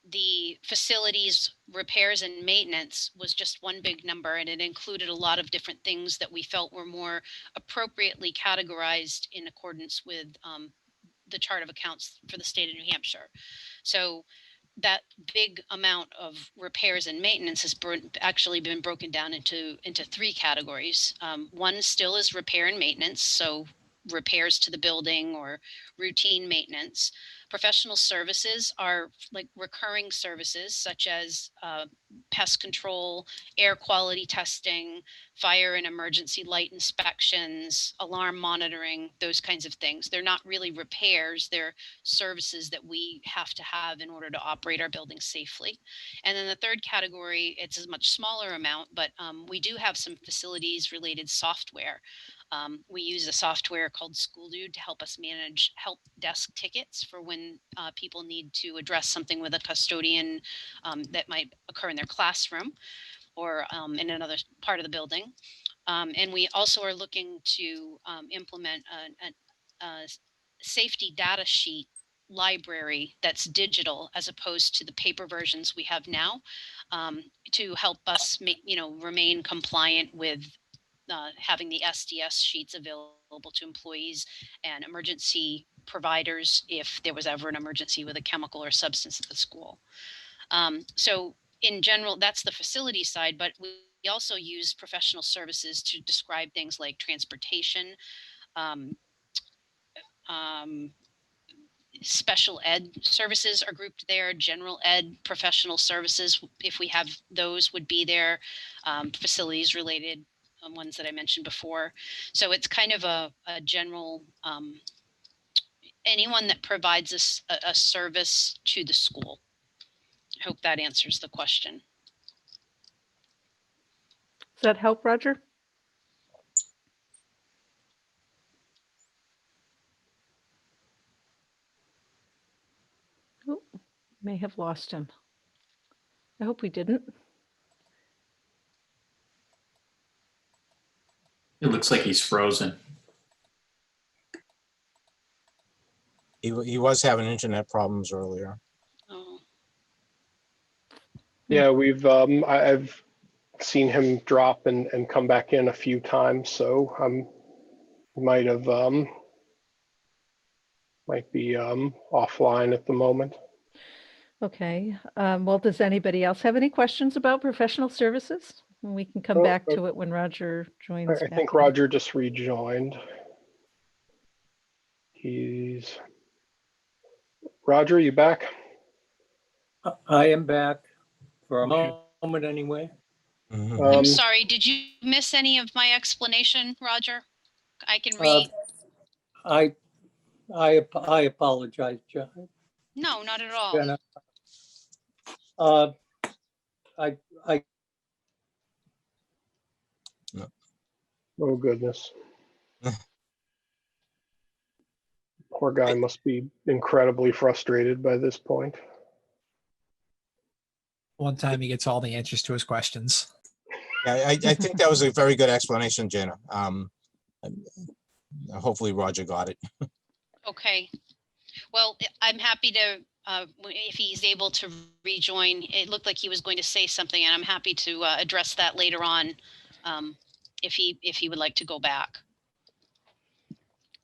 K: the facilities repairs and maintenance was just one big number, and it included a lot of different things that we felt were more appropriately categorized in accordance with the chart of accounts for the state of New Hampshire. So that big amount of repairs and maintenance has actually been broken down into three categories. One still is repair and maintenance, so repairs to the building or routine maintenance. Professional services are like recurring services such as pest control, air quality testing, fire and emergency light inspections, alarm monitoring, those kinds of things. They're not really repairs, they're services that we have to have in order to operate our buildings safely. And then the third category, it's a much smaller amount, but we do have some facilities related software. We use a software called SchoolDude to help us manage help desk tickets for when people need to address something with a custodian that might occur in their classroom or in another part of the building. And we also are looking to implement a safety data sheet library that's digital as opposed to the paper versions we have now, to help us remain compliant with having the SDS sheets available to employees and emergency providers if there was ever an emergency with a chemical or substance at the school. So in general, that's the facility side, but we also use professional services to describe things like transportation, um, special ed services are grouped there, general ed, professional services, if we have those, would be there, facilities related ones that I mentioned before. So it's kind of a general, anyone that provides us a service to the school. I hope that answers the question.
I: Does that help, Roger? Oh, may have lost him. I hope we didn't.
T: It looks like he's frozen.
C: He was having internet problems earlier.
K: Oh.
A: Yeah, I've seen him drop and come back in a few times, so might be offline at the moment.
I: Okay. Well, does anybody else have any questions about professional services? We can come back to it when Roger joins.
A: I think Roger just rejoined. Roger, you back?
H: I am back for a moment anyway.
K: I'm sorry, did you miss any of my explanation, Roger? I can read.
H: I apologize, John.
K: No, not at all.
H: Jenna.
A: Oh, goodness. Poor guy must be incredibly frustrated by this point.
G: One time he gets all the answers to his questions.
C: Yeah, I think that was a very good explanation, Jana. Hopefully Roger got it.
K: Okay. Well, I'm happy to, if he's able to rejoin. It looked like he was going to say something, and I'm happy to address that later on if he would like to go back.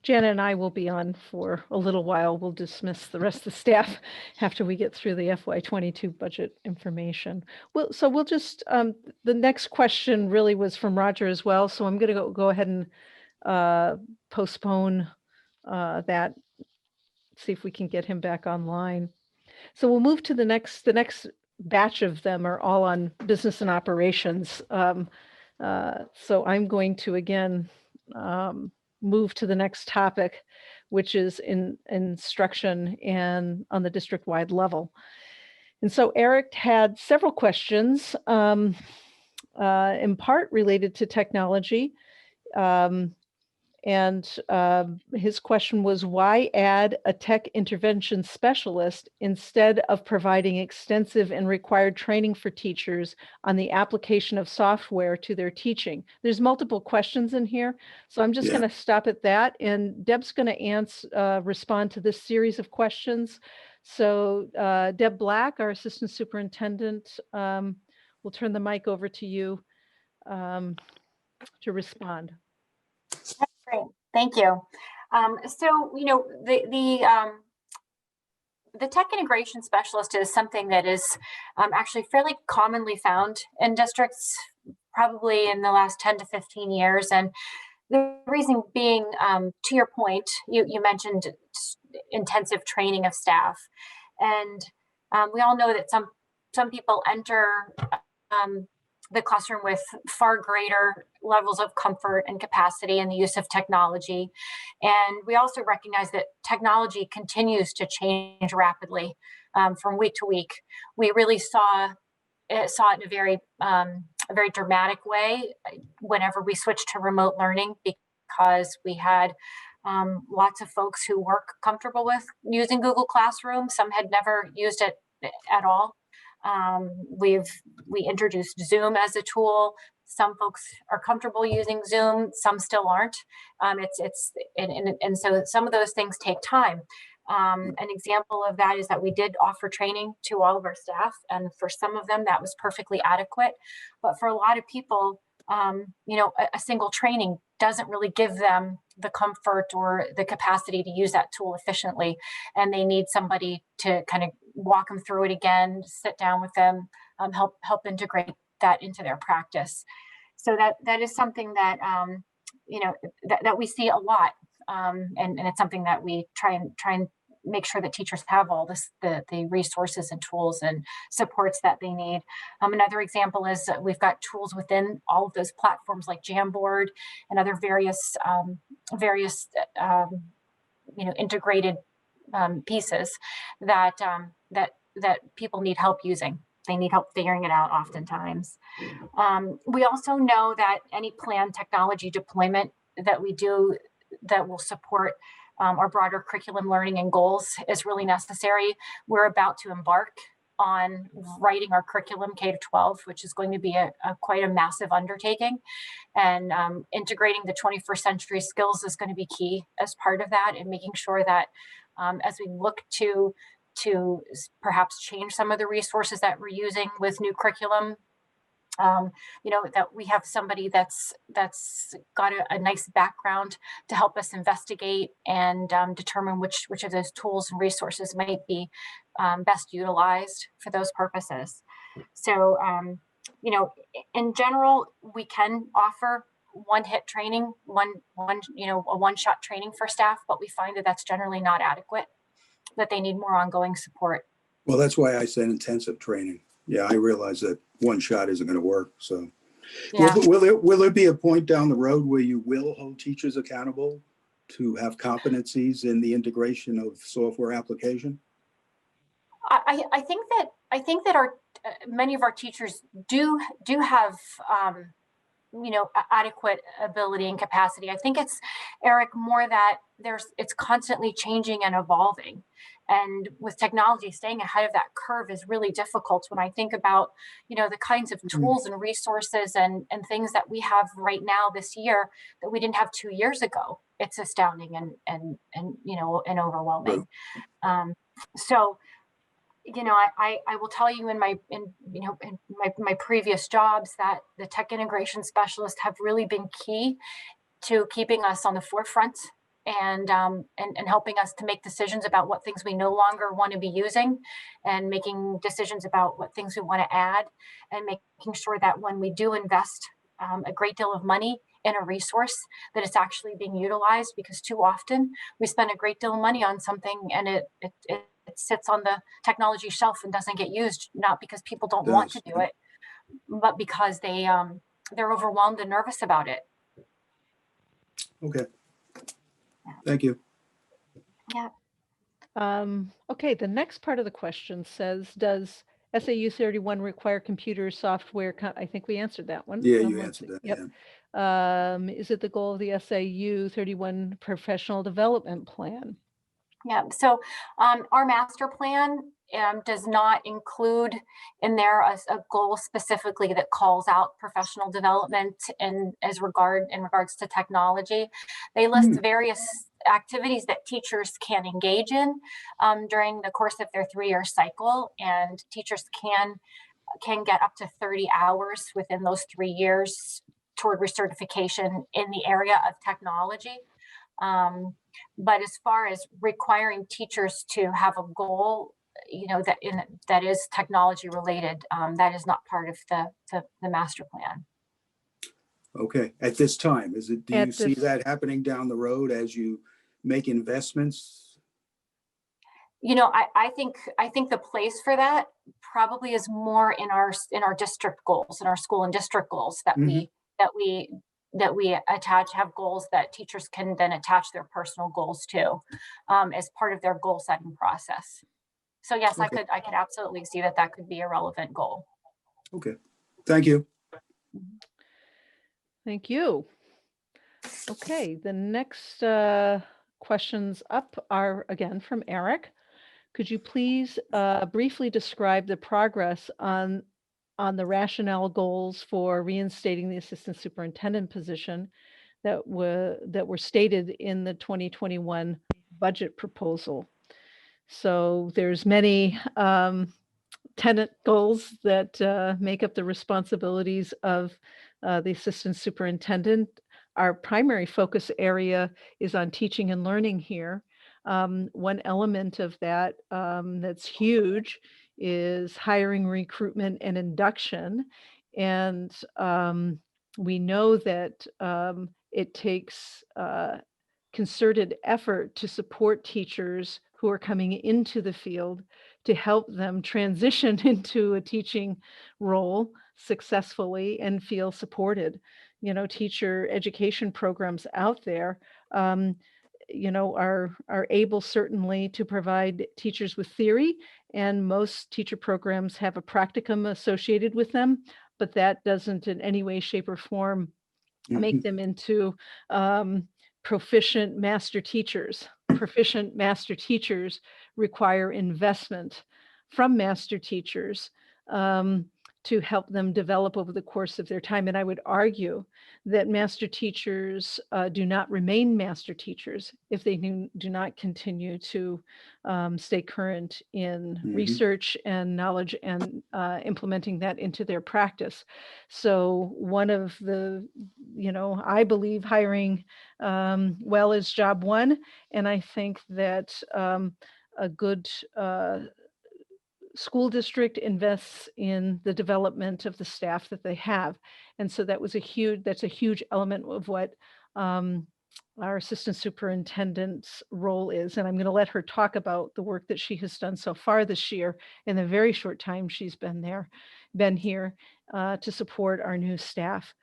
I: Jana and I will be on for a little while. We'll dismiss the rest of the staff after we get through the FY22 budget information. Well, so we'll just, the next question really was from Roger as well. So I'm going to go ahead and postpone that, see if we can get him back online. So we'll move to the next batch of them are all on business and operations. So I'm going to again, move to the next topic, which is in instruction and on the district-wide level. And so Eric had several questions, in part related to technology. His question was, why add a tech intervention specialist instead of providing extensive and required training for teachers on the application of software to their teaching? There's multiple questions in here, so I'm just going to stop at that. And Deb's going to respond to this series of questions. So Deb Black, our assistant superintendent, will turn the mic over to you to respond.
J: Great, thank you. So, you know, the tech integration specialist is something that is actually fairly commonly found in districts, probably in the last 10 to 15 years. And the reason being, to your point, you mentioned intensive training of staff. And we all know that some people enter the classroom with far greater levels of comfort and capacity in the use of technology. And we also recognize that technology continues to change rapidly from week to week. We really saw it in a very dramatic way whenever we switched to remote learning, because we had lots of folks who were comfortable with using Google Classroom. Some had never used it at all. We introduced Zoom as a tool. Some folks are comfortable using Zoom, some still aren't. And so some of those things take time. An example of that is that we did offer training to all of our staff, and for some of them that was perfectly adequate. But for a lot of people, you know, a single training doesn't really give them the comfort or the capacity to use that tool efficiently, and they need somebody to kind of walk them through it again, sit down with them, help integrate that into their practice. So that is something that that we see a lot. And it's something that we try and make sure that teachers have all the resources and tools and supports that they need. Another example is we've got tools within all of those platforms like Jamboard and other various integrated pieces that people need help using. They need help figuring it out oftentimes. We also know that any planned technology deployment that we do that will support our broader curriculum learning and goals is really necessary. We're about to embark on writing our curriculum K-12, which is going to be quite a massive undertaking. And integrating the 21st century skills is going to be key as part of that, and making sure that as we look to perhaps change some of the resources that we're using with new curriculum, that we have somebody that's got a nice background to help us investigate and determine which of those tools and resources might be best utilized for those purposes. So, in general, we can offer one-hit training, a one-shot training for staff, but we find that that's generally not adequate, that they need more ongoing support.
D: Well, that's why I said intensive training. Yeah, I realize that one shot isn't going to work. So
J: yeah.
D: will there be a point down the road where you will hold teachers accountable to have competencies in the integration of software application?
J: I think that our many of our teachers do have adequate ability and capacity. I think it's, Eric, more that it's constantly changing and evolving. And with technology, staying ahead of that curve is really difficult. When I think about, the kinds of tools and resources and things that we have right now this year that we didn't have 2 years ago, it's astounding and overwhelming. So, I will tell you in my previous jobs that the tech integration specialists have really been key to keeping us on the forefront and helping us to make decisions about what things we no longer want to be using, and making decisions about what things we want to add, and making sure that when we do invest a great deal of money in a resource, that it's actually being utilized, because too often we spend a great deal of money on something and it sits on the technology shelf and doesn't get used, not because people don't want to do it, but because they're overwhelmed and nervous about it.
D: Okay. Thank you.
J: Yeah.
I: Okay, the next part of the question says, does SAU 31 require computer software? I think we answered that one.
D: Yeah, you answered that.
I: Yep.
D: Yeah.
I: Is it the goal of the SAU 31 professional development plan?
J: Yeah, so our master plan does not include in there a goal specifically that calls out professional development in regards to technology. They list various activities that teachers can engage in during the course of their 3-year cycle, and teachers can get up to 30 hours within those 3 years toward recertification in the area of technology. But as far as requiring teachers to have a goal, that is technology related, that is not part of the master plan.
D: Okay. At this time, do you see that happening down the road as you make investments?
J: I think the place for that probably is more in our district goals, in our school and district goals that we have goals that teachers can then attach their personal goals to as part of their goal setting process. So yes, okay. I could absolutely see that could be a relevant goal.
D: Okay, thank you.
I: Thank you. Okay, the next questions up are again from Eric. Could you please briefly describe the progress on the rationale goals for reinstating the assistant superintendent position that were stated in the 2021 budget proposal? So there's many tenant goals that make up the responsibilities of the assistant superintendent. Our primary focus area is on teaching and learning here. One element of that that's huge is hiring, recruitment, and induction. And we know that it takes concerted effort to support teachers who are coming into the field to help them transition into a teaching role successfully and feel supported. You know, teacher education programs out there, you know, are able certainly to provide teachers with theory, and most teacher programs have a practicum associated with them, but that doesn't in any way, shape, or form make them into proficient master teachers. Proficient master teachers require investment from master teachers to help them develop over the course of their time. And I would argue that master teachers do not remain master teachers if they do not continue to stay current in research and knowledge and implementing that into their practice. So one of the, you know, I believe hiring well is job one. And I think that a good school district invests in the development of the staff that they have. And so that's a huge element of what our assistant superintendent's role is. And I'm going to let her talk about the work that she has done so far this year in the very short time she's been here to support our new staff.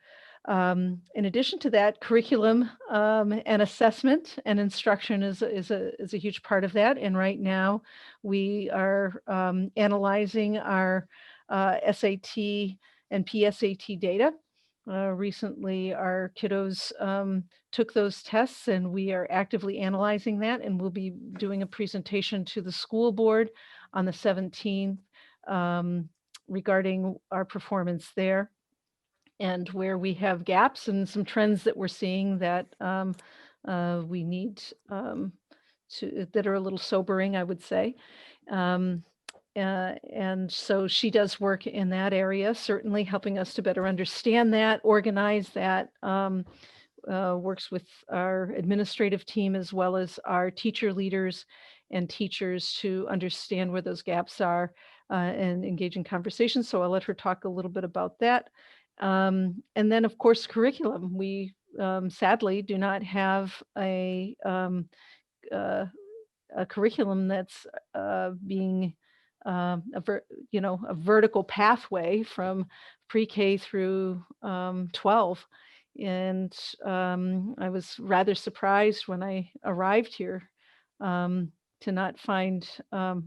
I: In addition to that, curriculum and assessment and instruction is a huge part of that. And right now we are analyzing our SAT and PSAT data. Recently, our kiddos took those tests, and we are actively analyzing that, and we'll be doing a presentation to the school board on the 17th regarding our performance there, and where we have gaps and some trends that we're seeing that we need that are a little sobering, I would say. And so she does work in that area, certainly helping us to better understand that, organize that, works with our administrative team as well as our teacher leaders and teachers to understand where those gaps are and engage in conversations. So I'll let her talk a little bit about that. And then, of course, curriculum. We sadly do not have a curriculum that's being a vertical pathway from pre-K through 12. And I was rather surprised when I arrived here to not find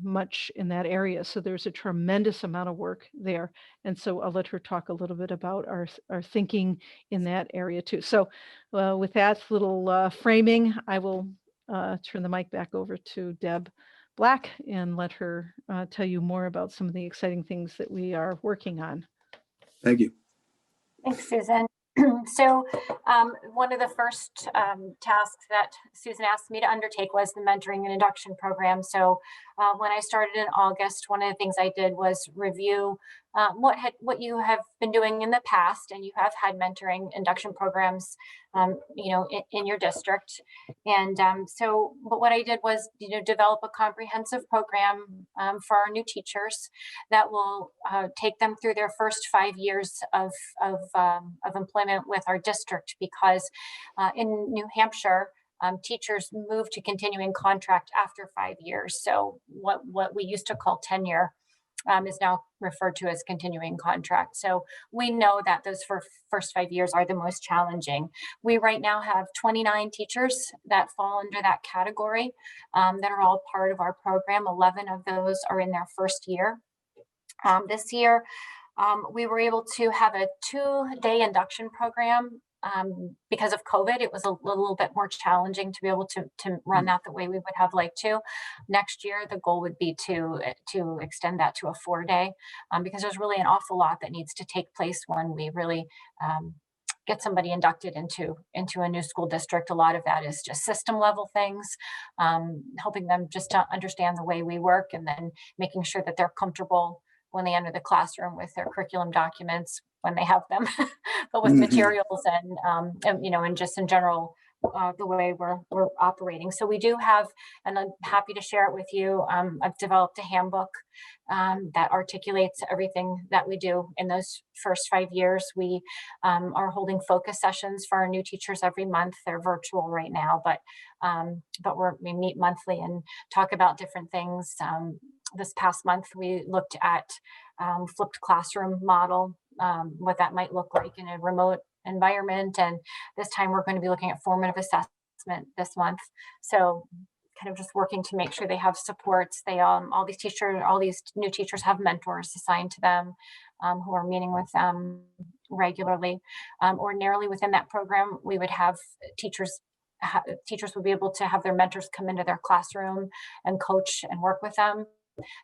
I: much in that area. So there's a tremendous amount of work there. And so I'll let her talk a little bit about our thinking in that area too. So with that little framing, I will turn the mic back over to Deb Black and let her tell you more about some of the exciting things that we are working on.
D: Thank you.
J: Thanks, Susan. So one of the first tasks that Susan asked me to undertake was the mentoring and induction program. So when I started in August, one of the things I did was review what you have been doing in the past, and you have had mentoring induction programs, in your district. And but what I did was, develop a comprehensive program for our new teachers that will take them through their first 5 years of employment with our district, because in New Hampshire, teachers move to continuing contract after 5 years. So what we used to call tenure is now referred to as continuing contract. So we know that those first 5 years are the most challenging. We right now have 29 teachers that fall under that category that are all part of our program. 11 of those are in their first year. This year, we were able to have a 2-day induction program. Because of COVID, it was a little bit more challenging to be able to run that the way we would have liked to. Next year, the goal would be to extend that to a 4-day, because there's really an awful lot that needs to take place when we really get somebody inducted into a new school district. A lot of that is just system level things, helping them just to understand the way we work, and then making sure that they're comfortable when they enter the classroom with their curriculum documents, when they have them, but with materials and just in general the way we're operating. So we do have, and I'm happy to share it with you. I've developed a handbook that articulates everything that we do in those first 5 years. We are holding focus sessions for our new teachers every month. They're virtual right now, but we meet monthly and talk about different things. This past month, we looked at flipped classroom model, what that might look like in a remote environment. And this time we're going to be looking at formative assessment this month. So kind of just working to make sure they have supports. They all these new teachers have mentors assigned to them who are meeting with them regularly. Ordinarily within that program, we would have teachers would be able to have their mentors come into their classroom and coach and work with them.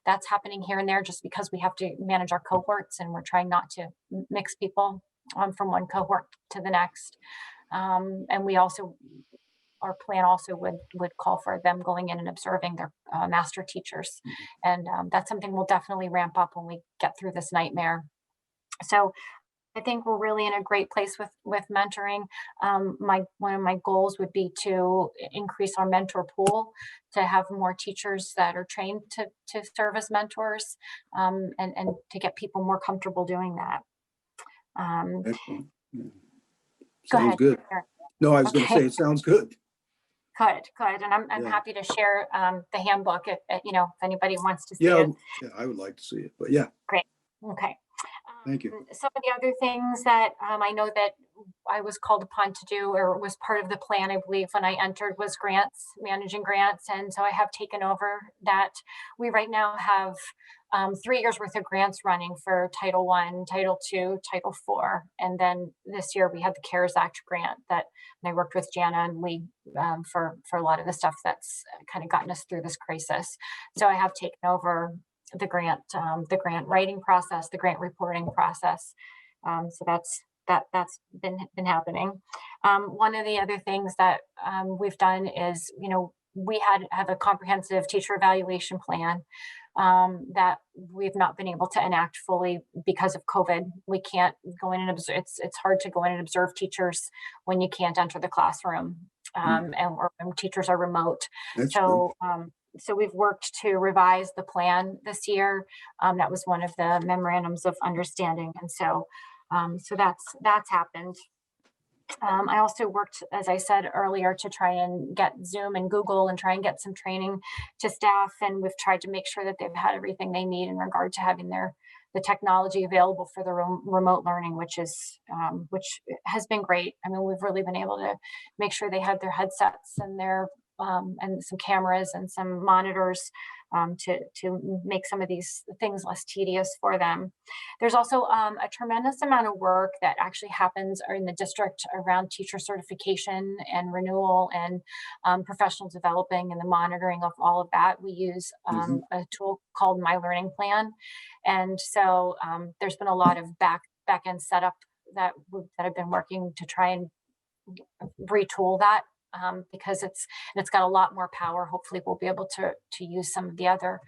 J: That's happening here and there just because we have to manage our cohorts, and we're trying not to mix people from one cohort to the next. And we also, our plan also would call for them going in and observing their master teachers. And that's something we'll definitely ramp up when we get through this nightmare. So I think we're really in a great place with mentoring. One of my goals would be to increase our mentor pool, to have more teachers that are trained to serve as mentors, and to get people more comfortable doing that.
D: Excellent. Yeah.
J: Go
D: Sounds
J: ahead.
D: good. No, I was going to say it sounds good.
J: Good. And I'm
D: Yeah.
J: happy to share the handbook if anybody wants to see it.
D: Yeah, I would like to see it, but yeah.
J: Great. Okay.
D: Thank you.
J: Some of the other things that I know that I was called upon to do, or was part of the plan, I believe, when I entered, was managing grants. And so I have taken over that. We right now have 3 years worth of grants running for Title I, Title II, Title IV. And then this year we had the CARES Act grant that I worked with Jana and Lee for a lot of the stuff that's kind of gotten us through this crisis. So I have taken over the grant writing process, the grant reporting process. So that's been happening. One of the other things that we've done is, we have a comprehensive teacher evaluation plan that we've not been able to enact fully because of COVID. We can't go in and observe. It's hard to go in and observe teachers when you can't enter the classroom, and teachers are remote. So we've worked to revise the plan this year. That was one of the memorandums of understanding, and so that's happened. I also worked, as I said earlier, to try and get Zoom and Google and try and get some training to staff, and we've tried to make sure that they've had everything they need in regard to having the technology available for the remote learning, which has been great. I mean, we've really been able to make sure they had their headsets and their and some cameras and some monitors to make some of these things less tedious for them. There's also a tremendous amount of work that actually happens in the district around teacher certification and renewal and professional developing and the monitoring of all of that. We use a tool called My Learning Plan. And so there's been a lot of back end setup that I've been working to try and retool that. Because it's got a lot more power. Hopefully we'll be able to use some of the other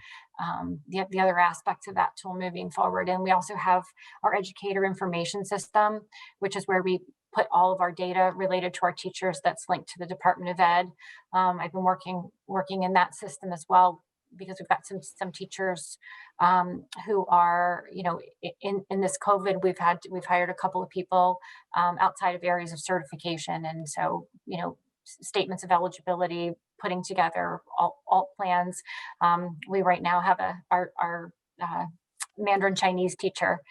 J: aspects of that tool moving forward. And we also have our Educator information system, which is where we put all of our data related to our teachers that's linked to the Department of Ed. I've been working in that system as well, because we've got some teachers who are, in this COVID, we've hired a couple of people outside of areas of certification. And so, statements of eligibility, putting together alt plans. We right now have our Mandarin Chinese teacher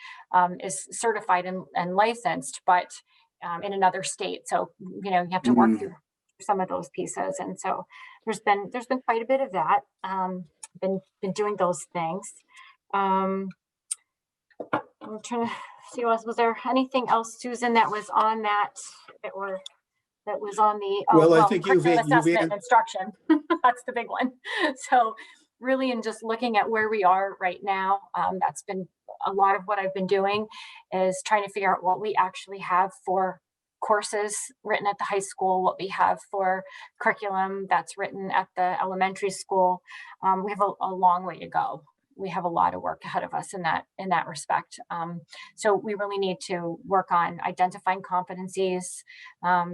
J: is certified and licensed, but in another state. So, you have to work through some of those pieces. And so there's been quite a bit of that. Been doing those things. I'm trying to see was there anything else, Susan, that was on that was on the
D: I think
J: curriculum assessment and instruction. That's the big one. So really, in just looking at where we are right now, that's been a lot of what I've been doing, is trying to figure out what we actually have for courses written at the high school, what we have for curriculum that's written at the elementary school. We have a long way to go. we have a lot of work ahead of us in that respect. So we really need to work on identifying competencies,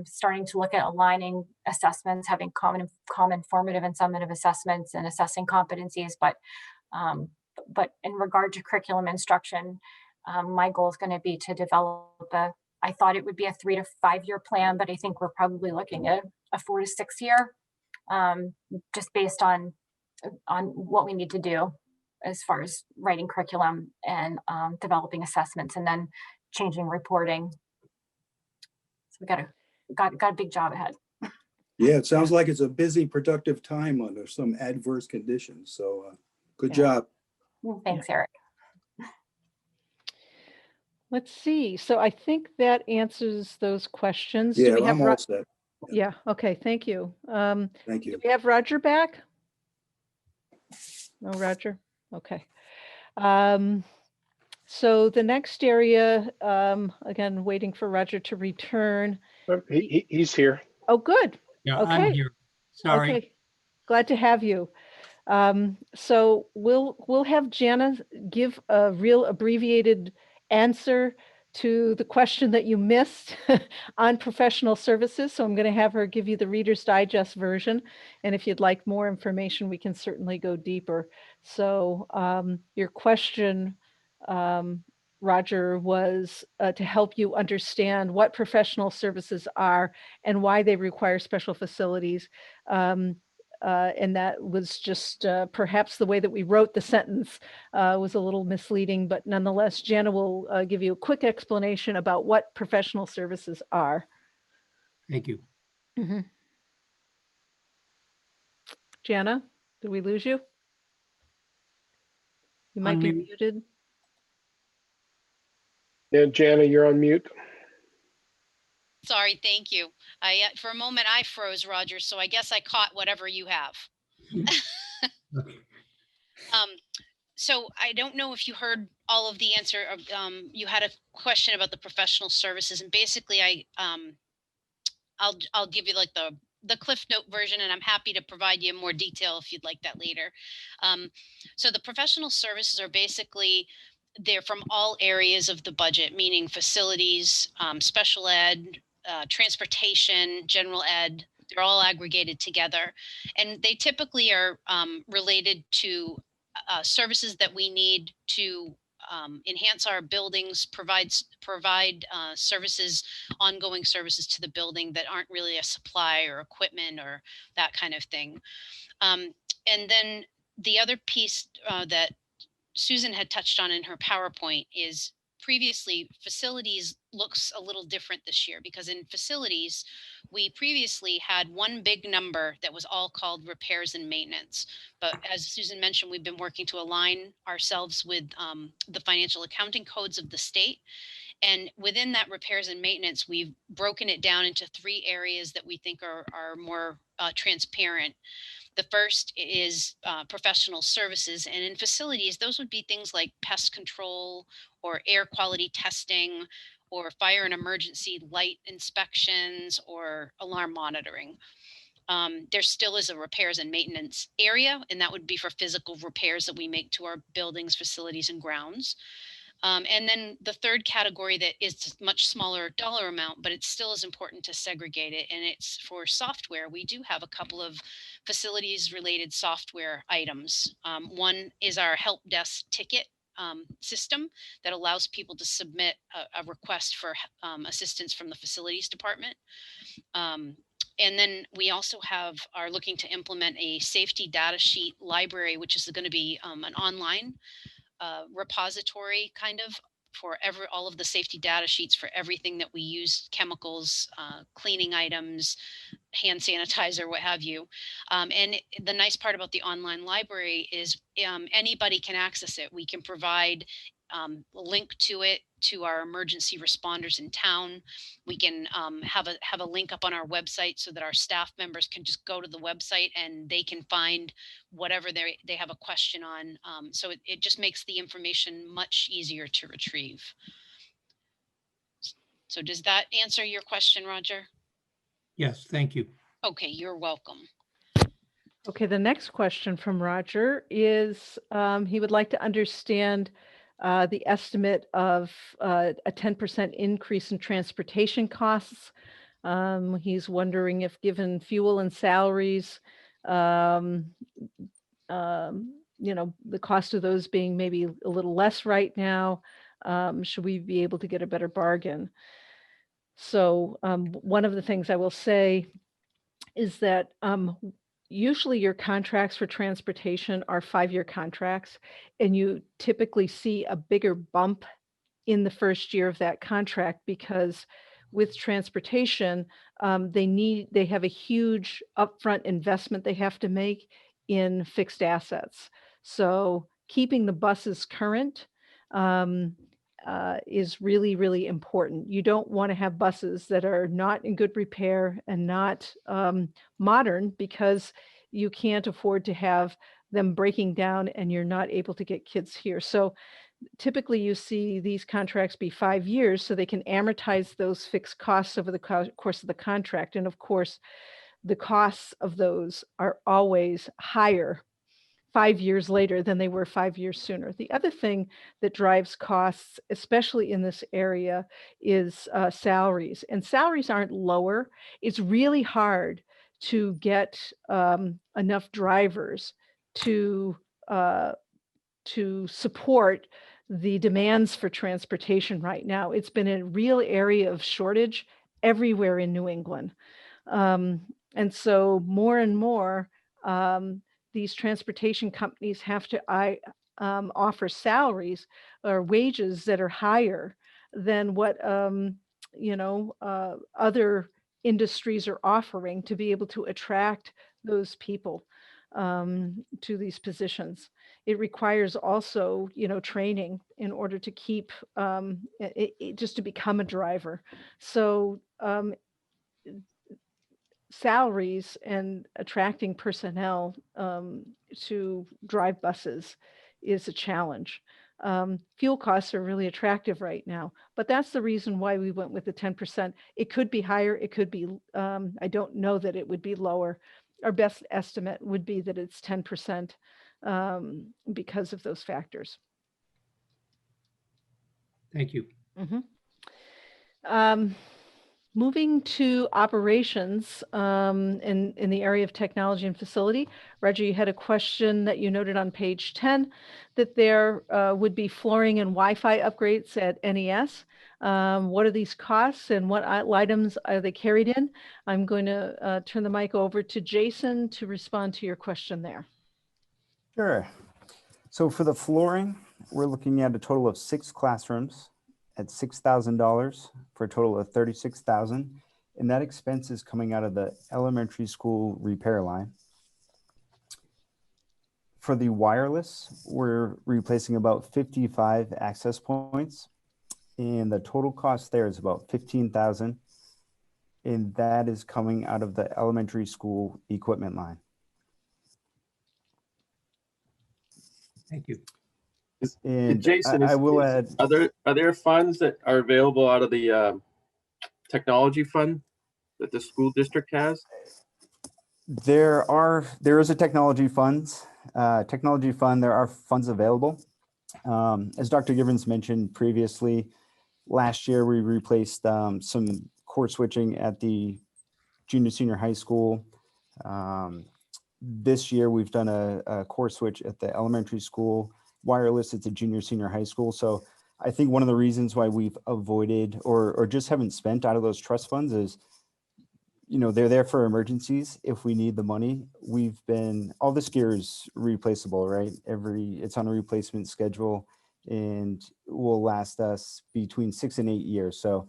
J: starting to look at aligning assessments, having common formative and summative assessments, and assessing competencies. But in regard to curriculum instruction, my goal is going to be to develop I thought it would be a 3 to 5 year plan, but I think we're probably looking at a 4 to 6 year, just based on what we need to do as far as writing curriculum and developing assessments, and then changing reporting. So we got a big job ahead.
D: Yeah, it sounds like it's a busy, productive time under some adverse conditions. So good job.
J: Thanks, Eric.
I: Let's see. So I think that answers those questions.
D: Yeah,
I: Do we have
D: I'm all set.
I: Yeah. Okay. Thank you.
D: Thank you.
I: Do we have Roger back? No, Roger. Okay. So the next area, again, waiting for Roger to return.
A: He's here.
I: Oh, good.
U: Yeah,
I: Okay.
U: I'm here. Sorry.
I: Okay. Glad to have you. So we'll have Jana give a real abbreviated answer to the question that you missed on professional services. So I'm going to have her give you the Reader's Digest version. And if you'd like more information, we can certainly go deeper. So your question, Roger, was to help you understand what professional services are and why they require special facilities. And that was just perhaps the way that we wrote the sentence was a little misleading, but nonetheless, Jana will give you a quick explanation about what professional services are.
U: Thank you.
I: Mm-hmm. Jana, did we lose you? You might be muted.
A: Yeah, Jana, you're on mute.
K: Sorry, thank you. For a moment I froze, Roger, so I guess I caught whatever you have. So I don't know if you heard all of the answer. You had a question about the professional services, and basically I'll give you like the Cliff Note version, and I'm happy to provide you more detail if you'd like that later. So the professional services are basically, they're from all areas of the budget, meaning facilities, special ed, transportation, general ed. They're all aggregated together, and they typically are related to services that we need to enhance our buildings, provide services, ongoing services to the building that aren't really a supply or equipment or that kind of thing. And then the other piece that Susan had touched on in her PowerPoint is previously facilities looks a little different this year, because in facilities, we previously had one big number that was all called repairs and maintenance. But as Susan mentioned, we've been working to align ourselves with the financial accounting codes of the state. And within that repairs and maintenance, we've broken it down into 3 areas that we think are more transparent. The first is professional services, and in facilities, those would be things like pest control or air quality testing or fire and emergency light inspections or alarm monitoring. There still is a repairs and maintenance area, and that would be for physical repairs that we make to our buildings, facilities, and grounds. And then the third category that is much smaller dollar amount, but it still is important to segregate it. And it's for software. We do have a couple of facilities related software items. One is our help desk ticket system that allows people to submit a request for assistance from the facilities department. And then we also are looking to implement a safety data sheet library, which is going to be an online repository kind of for all of the safety data sheets for everything that we use, chemicals, cleaning items, hand sanitizer, what have you. And the nice part about the online library is anybody can access it. We can provide a link to it to our emergency responders in town. We can have a link up on our website so that our staff members can just go to the website and they can find whatever they have a question on. So it just makes the information much easier to retrieve. So does that answer your question, Roger?
U: Yes, thank you.
K: Okay, you're welcome.
I: Okay, the next question from Roger is he would like to understand the estimate of a 10% increase in transportation costs. He's wondering if, given fuel and salaries, the cost of those being maybe a little less right now, should we be able to get a better bargain? So one of the things I will say is that usually your contracts for transportation are 5-year contracts, and you typically see a bigger bump in the first year of that contract because with transportation, they have a huge upfront investment they have to make in fixed assets. So keeping the buses current is really, really important. You don't want to have buses that are not in good repair and not modern, because you can't afford to have them breaking down and you're not able to get kids here. So typically you see these contracts be 5 years so they can amortize those fixed costs over the course of the contract. And of course, the costs of those are always higher 5 years later than they were 5 years sooner. The other thing that drives costs, especially in this area, is salaries. And salaries aren't lower. It's really hard to get enough drivers to support the demands for transportation right now. It's been a real area of shortage everywhere in New England. And so more and more, these transportation companies have to offer salaries or wages that are higher than what other industries are offering to be able to attract those people to these positions. It requires also, training in order to keep just to become a driver. So salaries and attracting personnel to drive buses is a challenge. Fuel costs are really attractive right now, but that's the reason why we went with the 10%. It could be higher, it could be, I don't know that it would be lower. Our best estimate would be that it's 10% because of those factors.
U: Thank you.
I: Moving to operations in the area of technology and facility. Roger, you had a question that you noted on page 10 that there would be flooring and Wi-Fi upgrades at NES. What are these costs and what items are they carried in? I'm going to turn the mic over to Jason to respond to your question there.
P: Sure. So for the flooring, we're looking at a total of 6 classrooms at $6,000 for a total of $36,000. And that expense is coming out of the elementary school repair line. For the wireless, we're replacing about 55 access points. And the total cost there is about $15,000. And that is coming out of the elementary school equipment line.
U: Thank you.
P: And
S: Jason,
P: I will add,
S: are there funds that are available out of the technology fund that the school district has?
P: there is a technology fund. There are funds available. As Dr. Givens mentioned previously, last year we replaced some core switching at the junior senior high school. This year we've done a core switch at the elementary school, wireless at the junior senior high school. So I think one of the reasons why we've avoided or just haven't spent out of those trust funds is, they're there for emergencies if we need the money. All this gear is replaceable, right? It's on a replacement schedule and will last us between 6 and 8 years. So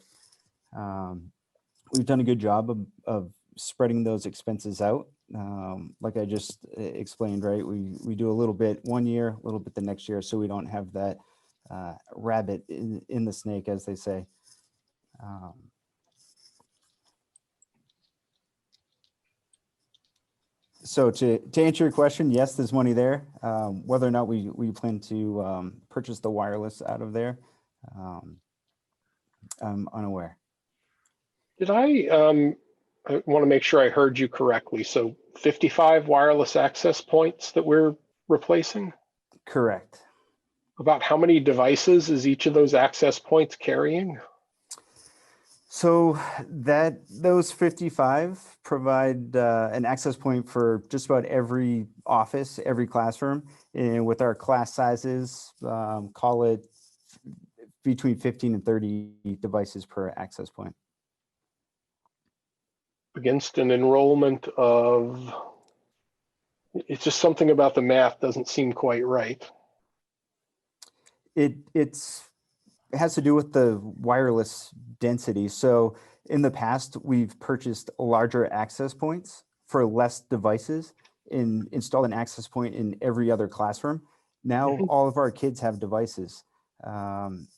P: we've done a good job of spreading those expenses out. Like I just explained, right? We do a little bit one year, a little bit the next year, so we don't have that rabbit in the snake, as they say. So to answer your question, yes, there's money there. Whether or not we plan to purchase the wireless out of there, I'm unaware.
A: Did I want to make sure I heard you correctly. So 55 wireless access points that we're replacing?
P: Correct.
A: About how many devices is each of those access points carrying?
P: So those 55 provide an access point for just about every office, every classroom. And with our class sizes, call it between 15 and 30 devices per access point.
A: Against an enrollment of, it's just something about the math doesn't seem quite right.
P: It has to do with the wireless density. So in the past, we've purchased larger access points for less devices and installed an access point in every other classroom. Now all of our kids have devices.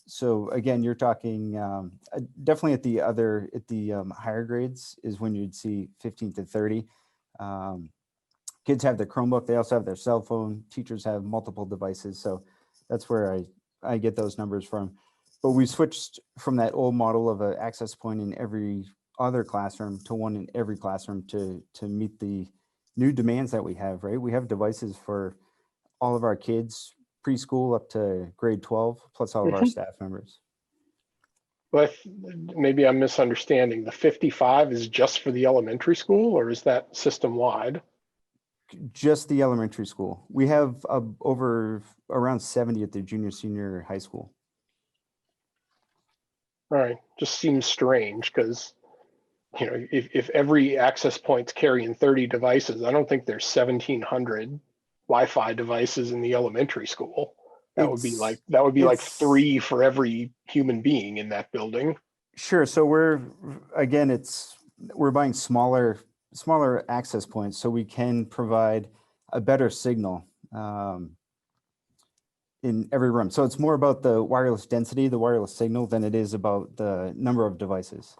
P: So again, you're talking definitely at the higher grades is when you'd see 15 to 30. Kids have their Chromebook, they also have their cell phone, teachers have multiple devices. So that's where I get those numbers from. But we switched from that old model of an access point in every other classroom to one in every classroom to meet the new demands that we have, right? We have devices for all of our kids, preschool up to grade 12, plus all of our staff members.
A: But maybe I'm misunderstanding. The 55 is just for the elementary school, or is that system-wide?
P: Just the elementary school. We have over around 70 at the junior, senior high school.
A: All right, just seems strange because, you know, if every access point's carrying 30 devices, I don't think there's 1,700 Wi-Fi devices in the elementary school. That would be like 3 for every human being in that building.
P: Sure. So we're buying smaller access points so we can provide a better signal in every room. So it's more about the wireless density, the wireless signal, than it is about the number of devices.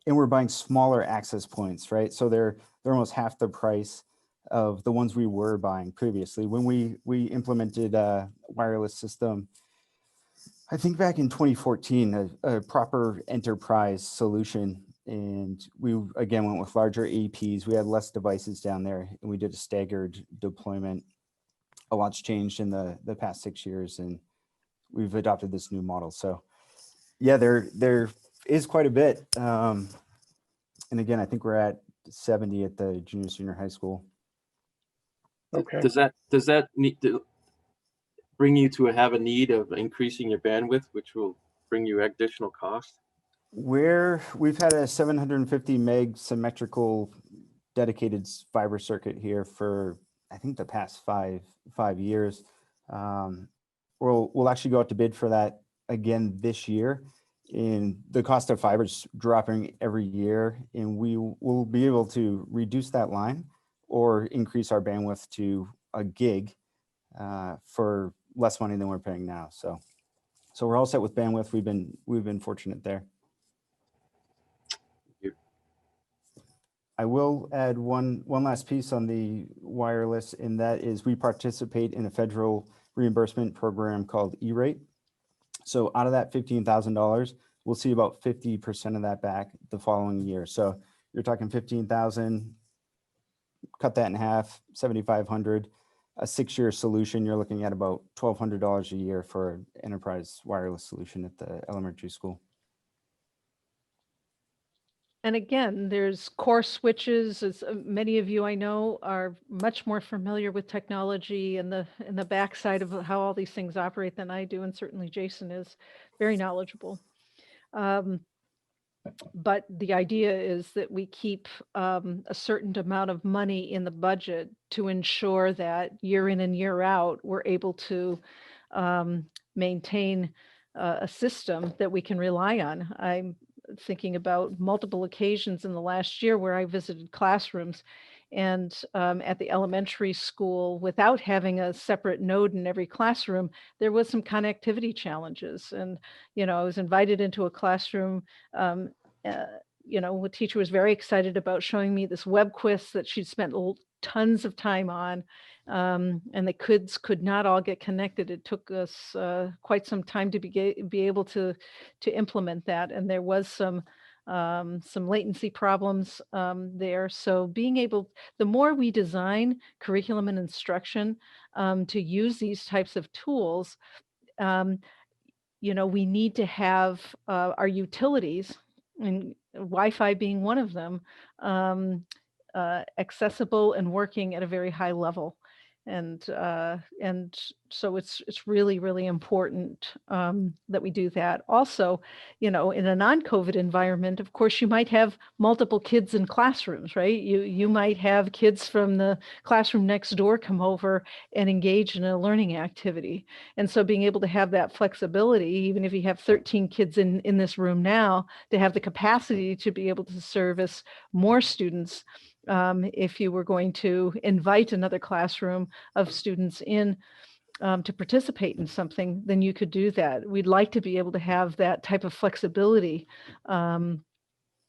P: And we're buying smaller access points, right? So they're almost half the price of the ones we were buying previously. When we implemented a wireless system, I think back in 2014, a proper enterprise solution. And we, again, went with larger APs. We had less devices down there and we did a staggered deployment. A lot's changed in the past 6 years and we've adopted this new model. So yeah, there is quite a bit. And again, I think we're at 70 at the junior, senior high school.
A: Okay.
S: Does that need to bring you to have a need of increasing your bandwidth, which will bring you additional cost?
P: We've had a 750 meg symmetrical dedicated fiber circuit here for, I think, the past five years. We'll actually go out to bid for that again this year. And the cost of fiber is dropping every year, and we will be able to reduce that line or increase our bandwidth to a gig for less money than we're paying now. So we're all set with bandwidth. We've been fortunate there. I will add one last piece on the wireless, and that is we participate in a federal reimbursement program called E-rate. So out of that $15,000, we'll see about 50% of that back the following year. So you're talking 15,000, cut that in half, 7,500. A 6-year solution, you're looking at about $1,200 a year for an enterprise wireless solution at the elementary school.
I: And again, there's core switches, as many of you I know are much more familiar with technology and the backside of how all these things operate than I do, and certainly Jason is very knowledgeable. But the idea is that we keep a certain amount of money in the budget to ensure that year in and year out, we're able to maintain a system that we can rely on. I'm thinking about multiple occasions in the last year where I visited classrooms and at the elementary school, without having a separate node in every classroom, there was some connectivity challenges. And, you know, I was invited into a classroom, you know, a teacher was very excited about showing me this web quiz that she'd spent tons of time on, and the kids could not all get connected. It took us quite some time to be able to implement that. And there was some some latency problems there. So being able, the more we design curriculum and instruction to use these types of tools, we need to have our utilities, and Wi-Fi being one of them, accessible and working at a very high level. And so it's really, really important that we do that. Also, in a non-COVID environment, of course, you might have multiple kids in classrooms, right? You might have kids from the classroom next door come over and engage in a learning activity. And so being able to have that flexibility, even if you have 13 kids in this room now, to have the capacity to be able to service more students. If you were going to invite another classroom of students in to participate in something, then you could do that. We'd like to be able to have that type of flexibility and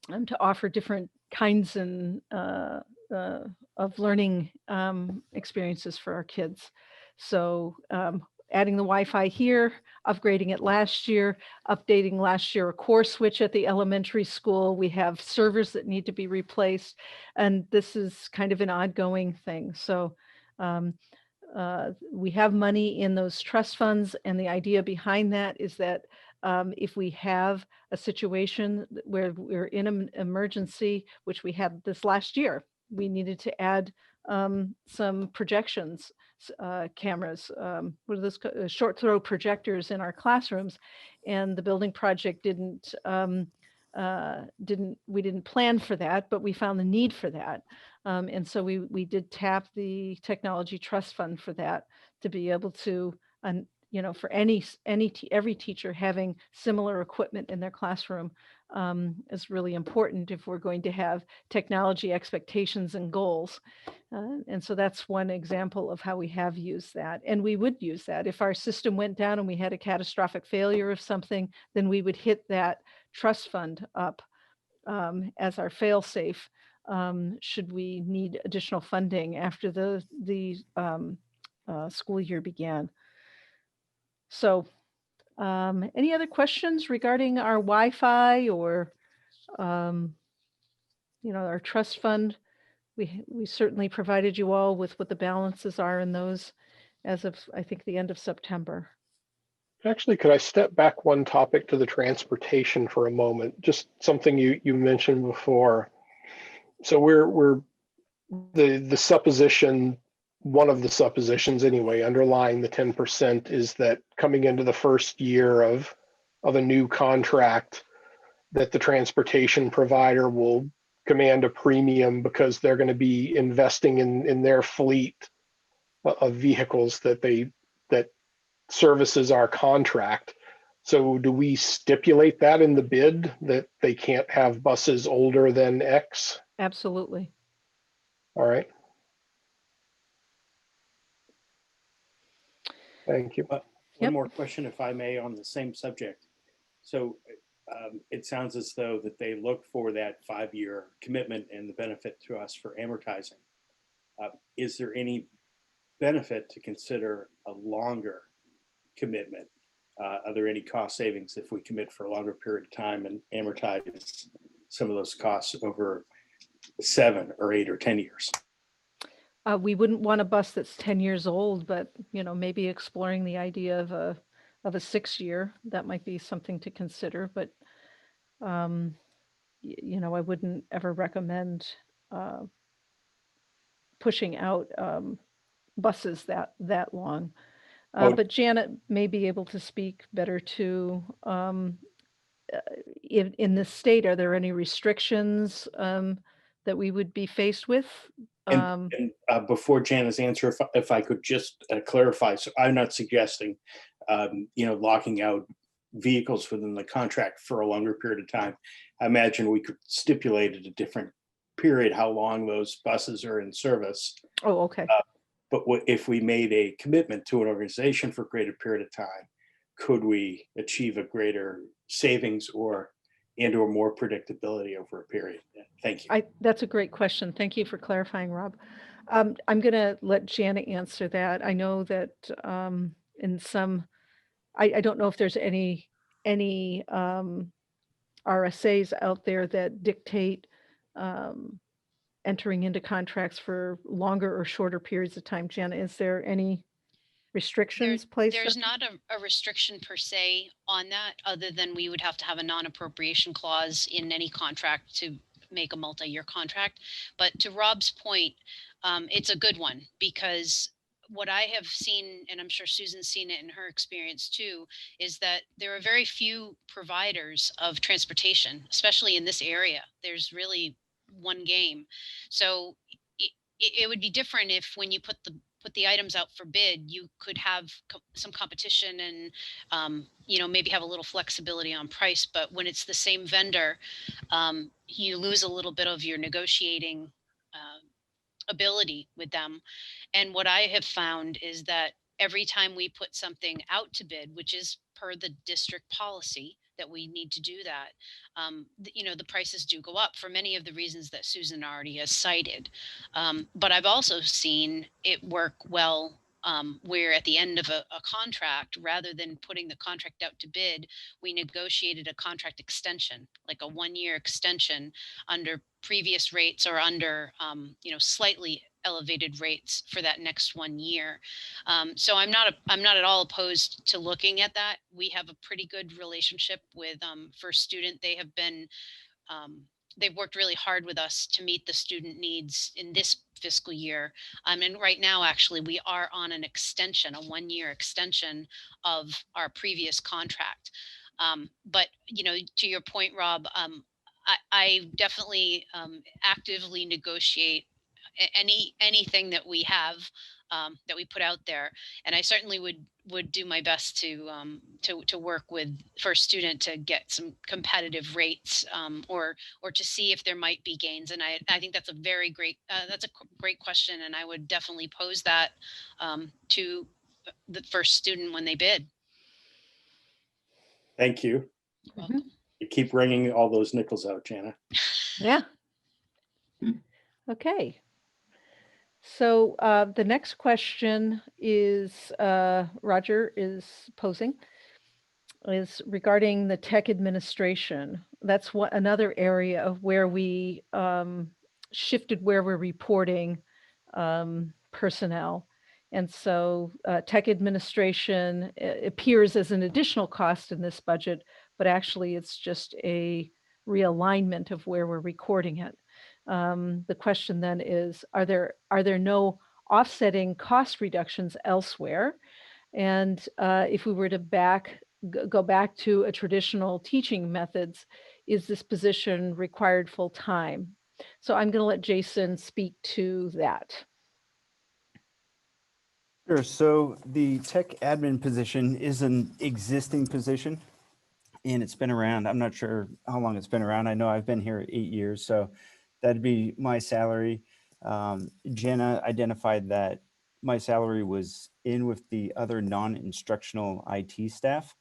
I: to offer different kinds of learning experiences for our kids. So adding the Wi-Fi here, upgrading it last year, updating last year a core switch at the elementary school. We have servers that need to be replaced, and this is kind of an ongoing thing. So we have money in those trust funds, and the idea behind that is that if we have a situation where we're in an emergency, which we had this last year, we needed to add some projections, cameras, what are those, short throw projectors in our classrooms, and the building project we didn't plan for that, but we found the need for that. And so we did tap the technology trust fund for that, to be able to, for every teacher having similar equipment in their classroom is really important if we're going to have technology expectations and goals. And so that's one example of how we have used that. And we would use that. If our system went down and we had a catastrophic failure of something, then we would hit that trust fund up as our fail-safe should we need additional funding after the school year began. So any other questions regarding our Wi-Fi or, our trust fund? We certainly provided you all with what the balances are in those as of, I think, the end of September.
A: Actually, could I step back one topic to the transportation for a moment? Just something you mentioned before. So we're the supposition, one of the suppositions anyway, underlying the 10% is that coming into the first year of a new contract, that the transportation provider will command a premium because they're going to be investing in their fleet of vehicles that services our contract. So do we stipulate that in the bid, that they can't have buses older than X?
I: Absolutely.
A: All right. Thank you.
L: One more question, if I may, on the same subject. So it sounds as though that they look for that 5-year commitment and the benefit to us for amortizing. Is there any benefit to consider a longer commitment? Are there any cost savings if we commit for a longer period of time and amortize some of those costs over 7 or 8 or 10 years?
I: We wouldn't want a bus that's 10 years old, but maybe exploring the idea of a 6-year, that might be something to consider. But I wouldn't ever recommend pushing out buses that long. But Janet may be able to speak better to, in this state, are there any restrictions that we would be faced with?
L: And before Jana's answer, if I could just clarify, so I'm not suggesting, locking out vehicles within the contract for a longer period of time. I imagine we could stipulate at a different period how long those buses are in service.
I: Oh, okay.
L: But if we made a commitment to an organization for a greater period of time, could we achieve a greater savings or more predictability over a period? Thank you.
I: That's a great question. Thank you for clarifying, Rob. I'm going to let Jana answer that. I know that in some, I don't know if there's any RSAs out there that dictate entering into contracts for longer or shorter periods of time. Jana, is there any restrictions placed?
K: There's not a restriction per se on that, other than we would have to have a non-appropriation clause in any contract to make a multi-year contract. But to Rob's point, it's a good one, because what I have seen, and I'm sure Susan's seen it in her experience too, is that there are very few providers of transportation, especially in this area. There's really one game. So it would be different if, when you put the items out for bid, you could have some competition and maybe have a little flexibility on price. But when it's the same vendor, you lose a little bit of your negotiating ability with them. And what I have found is that every time we put something out to bid, which is per the district policy that we need to do that, the prices do go up for many of the reasons that Susan already has cited. But I've also seen it work well where at the end of a contract, rather than putting the contract out to bid, we negotiated a contract extension, like a 1-year extension under previous rates, or under slightly elevated rates for that next 1 year. So I'm not at all opposed to looking at that. We have a pretty good relationship with First Student. They have been they've worked really hard with us to meet the student needs in this fiscal year. And right now, actually, we are on an extension, a 1-year extension of our previous contract. But, to your point, Rob, I definitely actively negotiate anything that we have, that we put out there, and I certainly would do my best to work with First Student to get some competitive rates, or to see if there might be gains. And I think that's a very great great question, and I would definitely pose that to the First Student when they bid.
L: Thank you. You keep ringing all those nickels out, Jana.
I: Yeah. Okay. So the next question is Roger is posing, is regarding the tech administration. That's another area of where we shifted where we're reporting personnel. And so tech administration appears as an additional cost in this budget, but actually it's just a realignment of where we're recording it. The question then is, are there no offsetting cost reductions elsewhere? And if we were to go back to a traditional teaching methods, is this position required full time? So I'm going to let Jason speak to that.
P: Sure. So the tech admin position is an existing position, and it's been around. I'm not sure how long it's been around. I know I've been here 8 years, so that'd be my salary. Jana identified that my salary was in with the other non-instructional IT staff.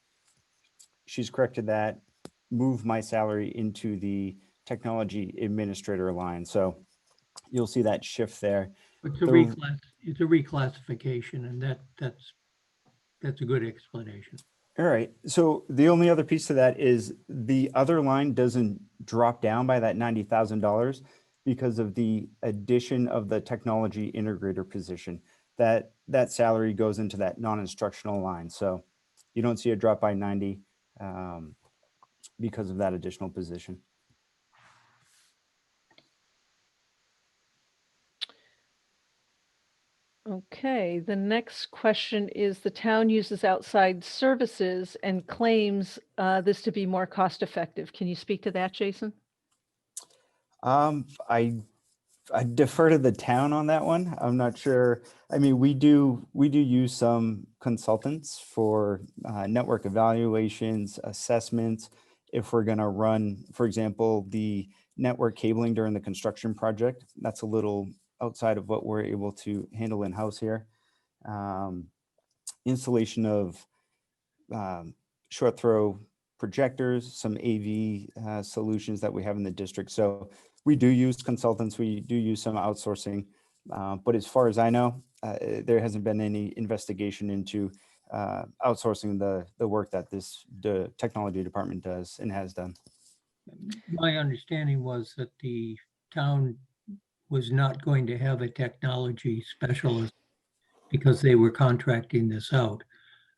P: She's corrected that, moved my salary into the technology administrator line. So you'll see that shift there.
U: It's a reclassification, and that's a good explanation.
P: All right. So the only other piece to that is the other line doesn't drop down by that $90,000 because of the addition of the technology integrator position. That salary goes into that non-instructional line. So you don't see a drop by 90 because of that additional position.
I: Okay, the next question is, the town uses outside services and claims this to be more cost effective. Can you speak to that, Jason?
P: I defer to the town on that one. I'm not sure. I mean, we do use some consultants for network evaluations, assessments. If we're going to run, for example, the network cabling during the construction project, that's a little outside of what we're able to handle in-house here. Installation of short throw projectors, some AV solutions that we have in the district. So we do use consultants, we do use some outsourcing, but as far as I know, there hasn't been any investigation into outsourcing the work that the technology department does and has done.
U: My understanding was that the town was not going to have a technology specialist because they were contracting this out.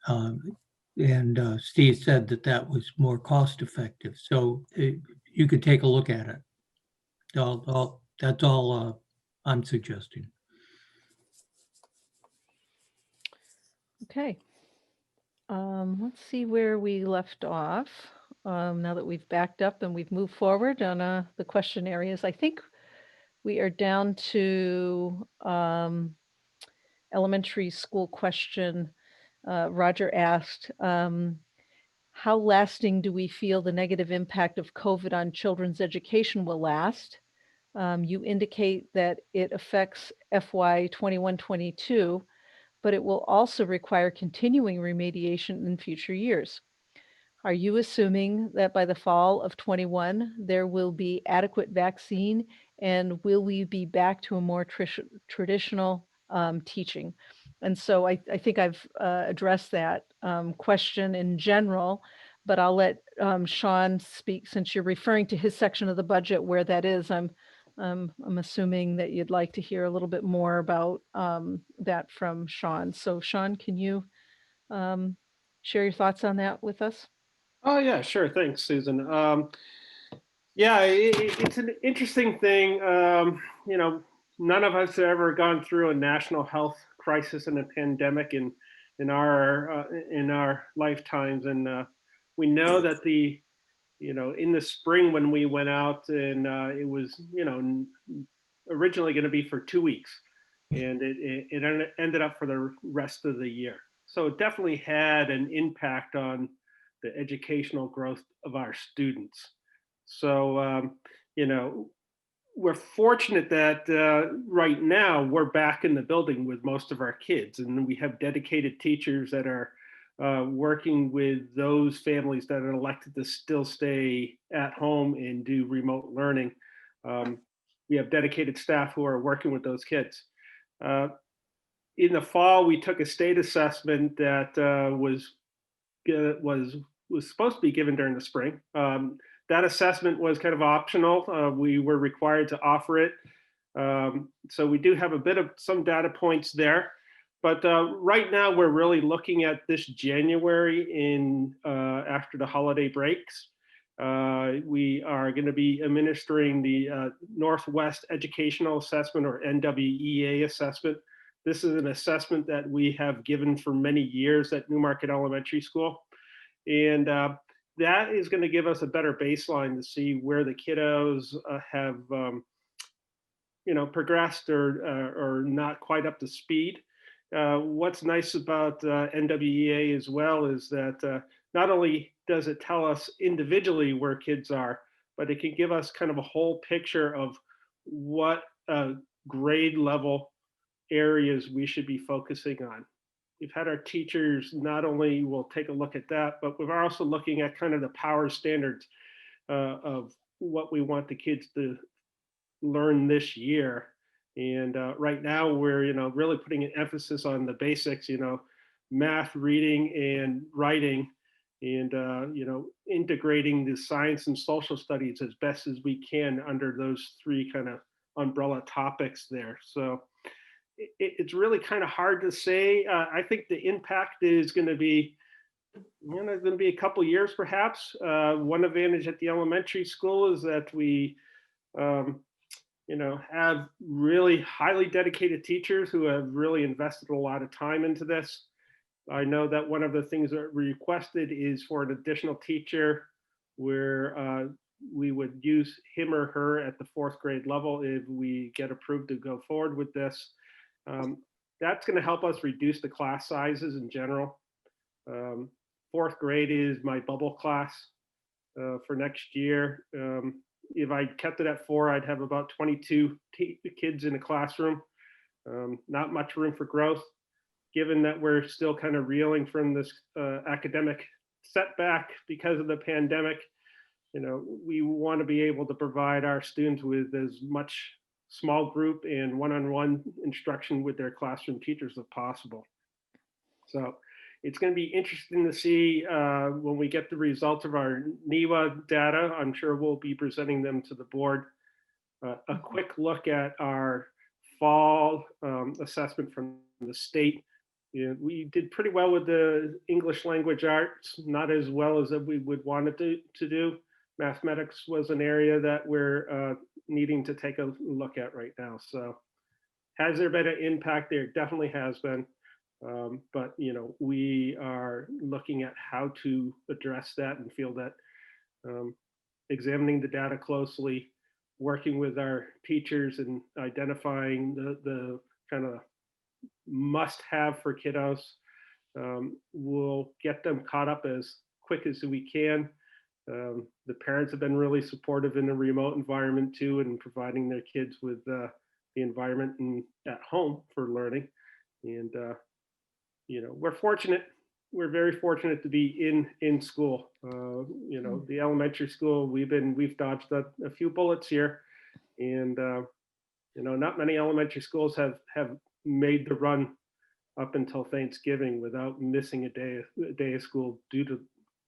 U: And Steve said that that was more cost effective. So you could take a look at it. That's all I'm suggesting.
I: Okay. Let's see where we left off. Now that we've backed up and we've moved forward on the question areas, I think we are down to elementary school question. Roger asked, how lasting do we feel the negative impact of COVID on children's education will last? You indicate that it affects FY 21-22, but it will also require continuing remediation in future years. Are you assuming that by the fall of 21, there will be adequate vaccine, and will we be back to a more traditional teaching? And so I think I've addressed that question in general, but I'll let Sean speak since you're referring to his section of the budget where that is. I'm assuming that you'd like to hear a little bit more about that from Sean. So Sean, can you share your thoughts on that with us?
B: Oh yeah, sure. Thanks, Susan. Yeah, it's an interesting thing. You know, none of us have ever gone through a national health crisis and a pandemic in our lifetimes, and we know that in the spring when we went out, and it was originally going to be for 2 weeks, and it ended up for the rest of the year. So it definitely had an impact on the educational growth of our students. So, we're fortunate that right now we're back in the building with most of our kids, and we have dedicated teachers that are working with those families that are elected to still stay at home and do remote learning. We have dedicated staff who are working with those kids. In the fall, we took a state assessment that was supposed to be given during the spring. That assessment was kind of optional. We were required to offer it. So we do have a bit of some data points there. But right now, we're really looking at this January after the holiday breaks. We are going to be administering the Northwest Educational Assessment, or NWEA assessment. This is an assessment that we have given for many years at Newmarket Elementary School. And that is going to give us a better baseline to see where the kiddos have progressed or not quite up to speed. What's nice about NWEA as well is that not only does it tell us individually where kids are, but it can give us kind of a whole picture of what grade level areas we should be focusing on. We've had our teachers not only will take a look at that, but we're also looking at kind of the power standards of what we want the kids to learn this year. And right now we're, really putting an emphasis on the basics, math, reading, and writing, and, integrating the science and social studies as best as we can under those three kind of umbrella topics there. So it's really kind of hard to say. I think the impact is going to be, a couple of years perhaps. One advantage at the elementary school is that we, have really highly dedicated teachers who have really invested a lot of time into this. I know that one of the things that we requested is for an additional teacher where we would use him or her at the 4th grade level if we get approved to go forward with this. That's going to help us reduce the class sizes in general. 4th grade is my bubble class for next year. If I kept it at 4, I'd have about 22 kids in a classroom. Not much room for growth, given that we're still kind of reeling from this academic setback because of the pandemic. We want to be able to provide our students with as much small group and one-on-one instruction with their classroom teachers if possible. So it's going to be interesting to see when we get the results of our NEWA data. I'm sure we'll be presenting them to the board. A quick look at our fall assessment from the state. We did pretty well with the English language arts, not as well as we would want it to do. Mathematics was an area that we're needing to take a look at right now. So has there been an impact? There definitely has been. But we are looking at how to address that and feel that examining the data closely, working with our teachers and identifying the kind of must-have for kiddos, we'll get them caught up as quick as we can. The parents have been really supportive in a remote environment too, and providing their kids with the environment and at home for learning. And we're fortunate. We're very fortunate to be in school. The elementary school, we've dodged a few bullets here, and not many elementary schools have made the run up until Thanksgiving without missing a day of school due to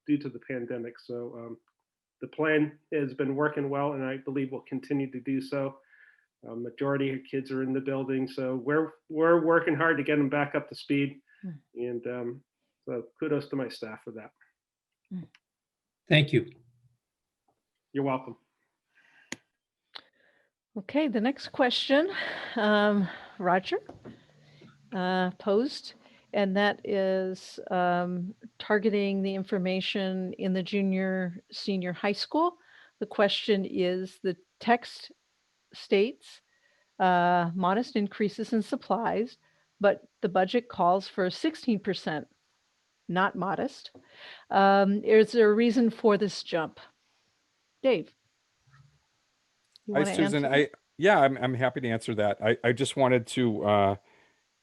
B: the pandemic. So the plan has been working well, and I believe will continue to do so. Majority of kids are in the building, so we're working hard to get them back up to speed. And so kudos to my staff for that.
U: Thank you.
B: You're welcome.
I: Okay, the next question, Roger posed, and that is targeting the information in the junior, senior high school. The question is, the text states modest increases in supplies, but the budget calls for 16%, not modest. Is there a reason for this jump? Dave?
M: Hi, Susan. I'm happy to answer that. I just wanted to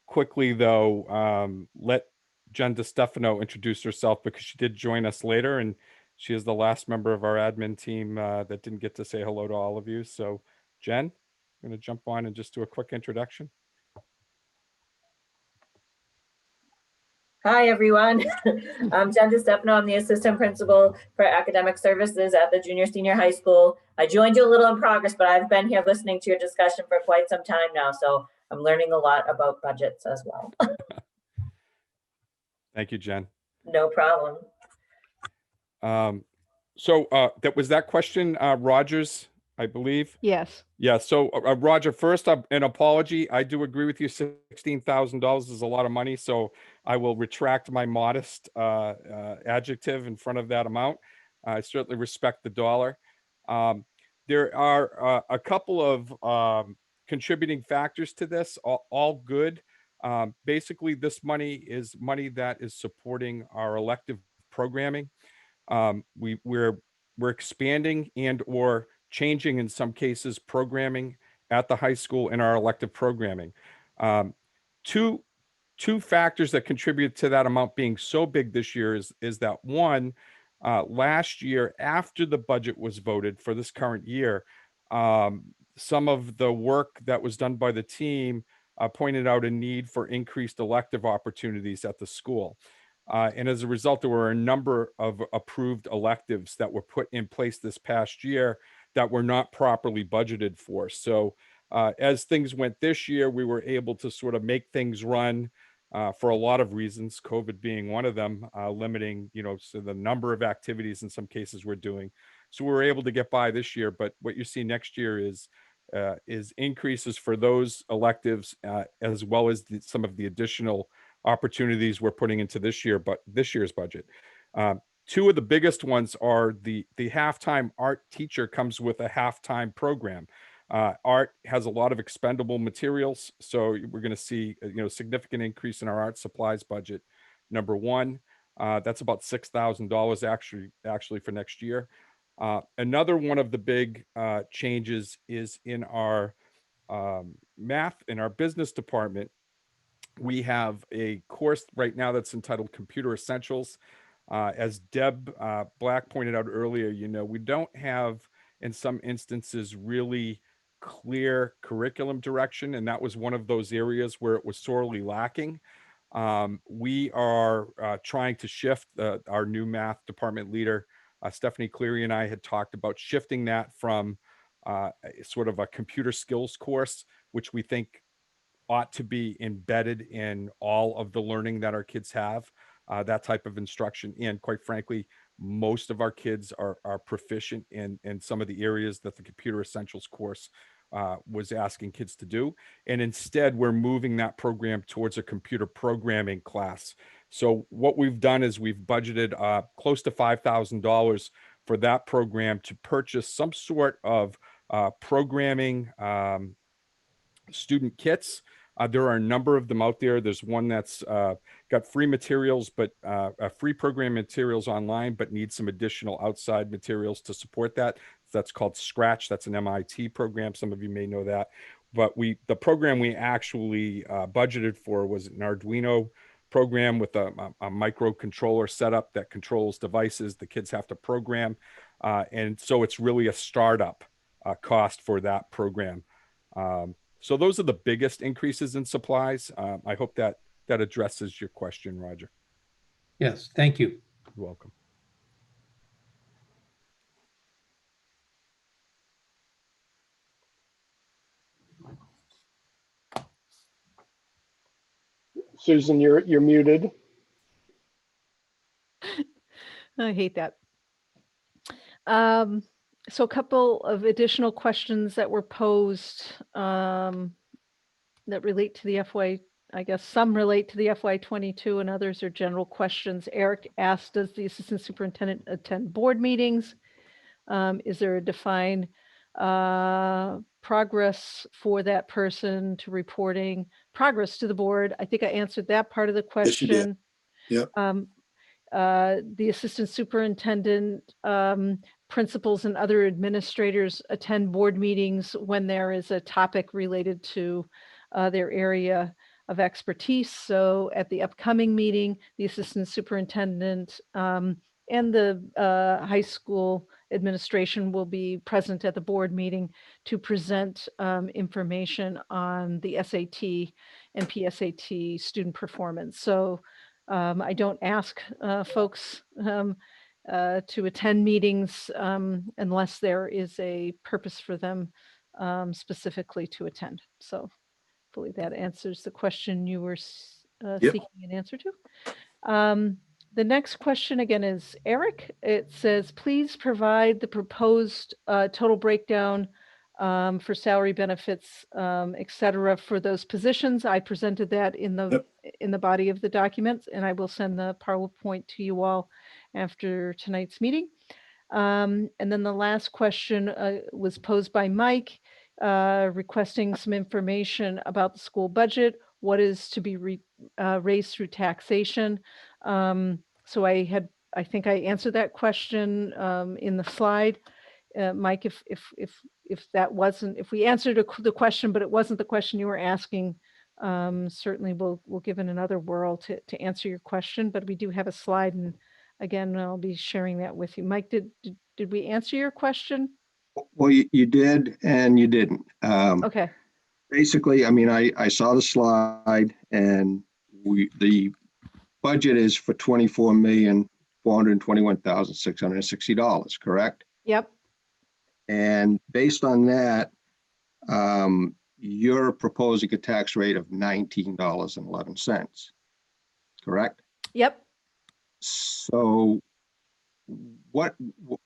M: quickly, though, let Jen DeStefano introduce herself, because she did join us later, and she is the last member of our admin team that didn't get to say hello to all of you. So, Jen, I'm going to jump on and just do a quick introduction.
V: Hi, everyone. I'm Jen DeStefano. I'm the assistant principal for academic services at the junior senior high school. I joined you a little in progress, but I've been here listening to your discussion for quite some time now. So I'm learning a lot about budgets as well.
M: Thank you, Jen.
V: No problem.
M: So that was that question, Rogers, I believe.
I: Yes.
M: Yeah. So Roger, first, an apology. I do agree with you. $16,000 is a lot of money, so I will retract my modest adjective in front of that amount. I certainly respect the dollar. There are a couple of contributing factors to this, all good. Basically, this money is money that is supporting our elective programming. We're expanding and or changing, in some cases, programming at the high school in our elective programming. Two factors that contribute to that amount being so big this year is that, one, last year, after the budget was voted for this current year, some of the work that was done by the team pointed out a need for increased elective opportunities at the school. And as a result, there were a number of approved electives that were put in place this past year that were not properly budgeted for. So as things went this year, we were able to sort of make things run for a lot of reasons, COVID being one of them, limiting, so the number of activities in some cases we're doing. So we were able to get by this year, but what you see next year is increases for those electives, as well as some of the additional opportunities we're putting into this year's budget. Two of the biggest ones are the halftime art teacher comes with a halftime program. Art has a lot of expendable materials, so we're going to see significant increase in our art supplies budget. Number one, that's about $6,000 actually for next year. Another one of the big changes is in our math, in our business department. We have a course right now that's entitled Computer Essentials. As Deb Black pointed out earlier, we don't have, in some instances, really clear curriculum direction, and that was one of those areas where it was sorely lacking. We are trying to shift our new math department leader, Stephanie Cleary, and I had talked about shifting that from sort of a computer skills course, which we think ought to be embedded in all of the learning that our kids have, that type of instruction. And quite frankly, most of our kids are proficient in some of the areas that the Computer Essentials course was asking kids to do. And instead, we're moving that program towards a computer programming class. So what we've done is we've budgeted close to $5,000 for that program to purchase some sort of programming student kits. There are a number of them out there. There's one that's got free materials, but free program materials online, but needs some additional outside materials to support that. That's called Scratch. That's an MIT program. Some of you may know that. But the program we actually budgeted for was an Arduino program with a microcontroller setup that controls devices the kids have to program. And so it's really a startup cost for that program. So those are the biggest increases in supplies. I hope that addresses your question, Roger.
U: Yes, thank you.
M: You're welcome.
A: Susan, you're muted.
I: I hate that. So a couple of additional questions that were posed that relate to the FY, I guess some relate to the FY22 and others are general questions. Eric asked, does the assistant superintendent attend board meetings? Is there a defined progress for that person to reporting progress to the board? I think I answered that part of the question.
D: Yes, you did.
I: The assistant superintendent, principals and other administrators attend board meetings when there is a topic related to their area of expertise. So at the upcoming meeting, the assistant superintendent and the high school administration will be present at the board meeting to present information on the SAT and PSAT student performance. So I don't ask folks to attend meetings unless there is a purpose for them specifically to attend. So hopefully that answers the question you were seeking an answer to. The next question again is Eric. It says, please provide the proposed total breakdown for salary benefits, et cetera, for those positions. I presented that in the body of the documents, and I will send the PowerPoint to you all after tonight's meeting. And then the last question was posed by Mike, requesting some information about the school budget, what is to be raised through taxation. So I think I answered that question in the slide. Mike, if that wasn't, if we answered the question, but it wasn't the question you were asking, certainly we'll give it another whirl to answer your question, but we do have a slide, and again, I'll be sharing that with you. Mike, did we answer your question?
E: Well, you did and you didn't.
I: Okay.
E: Basically, I mean, I saw the slide, and the budget is for $24,421,660, correct?
I: Yep.
E: And based on that, you're proposing a tax rate of $19.11, correct?
I: Yep.
E: So what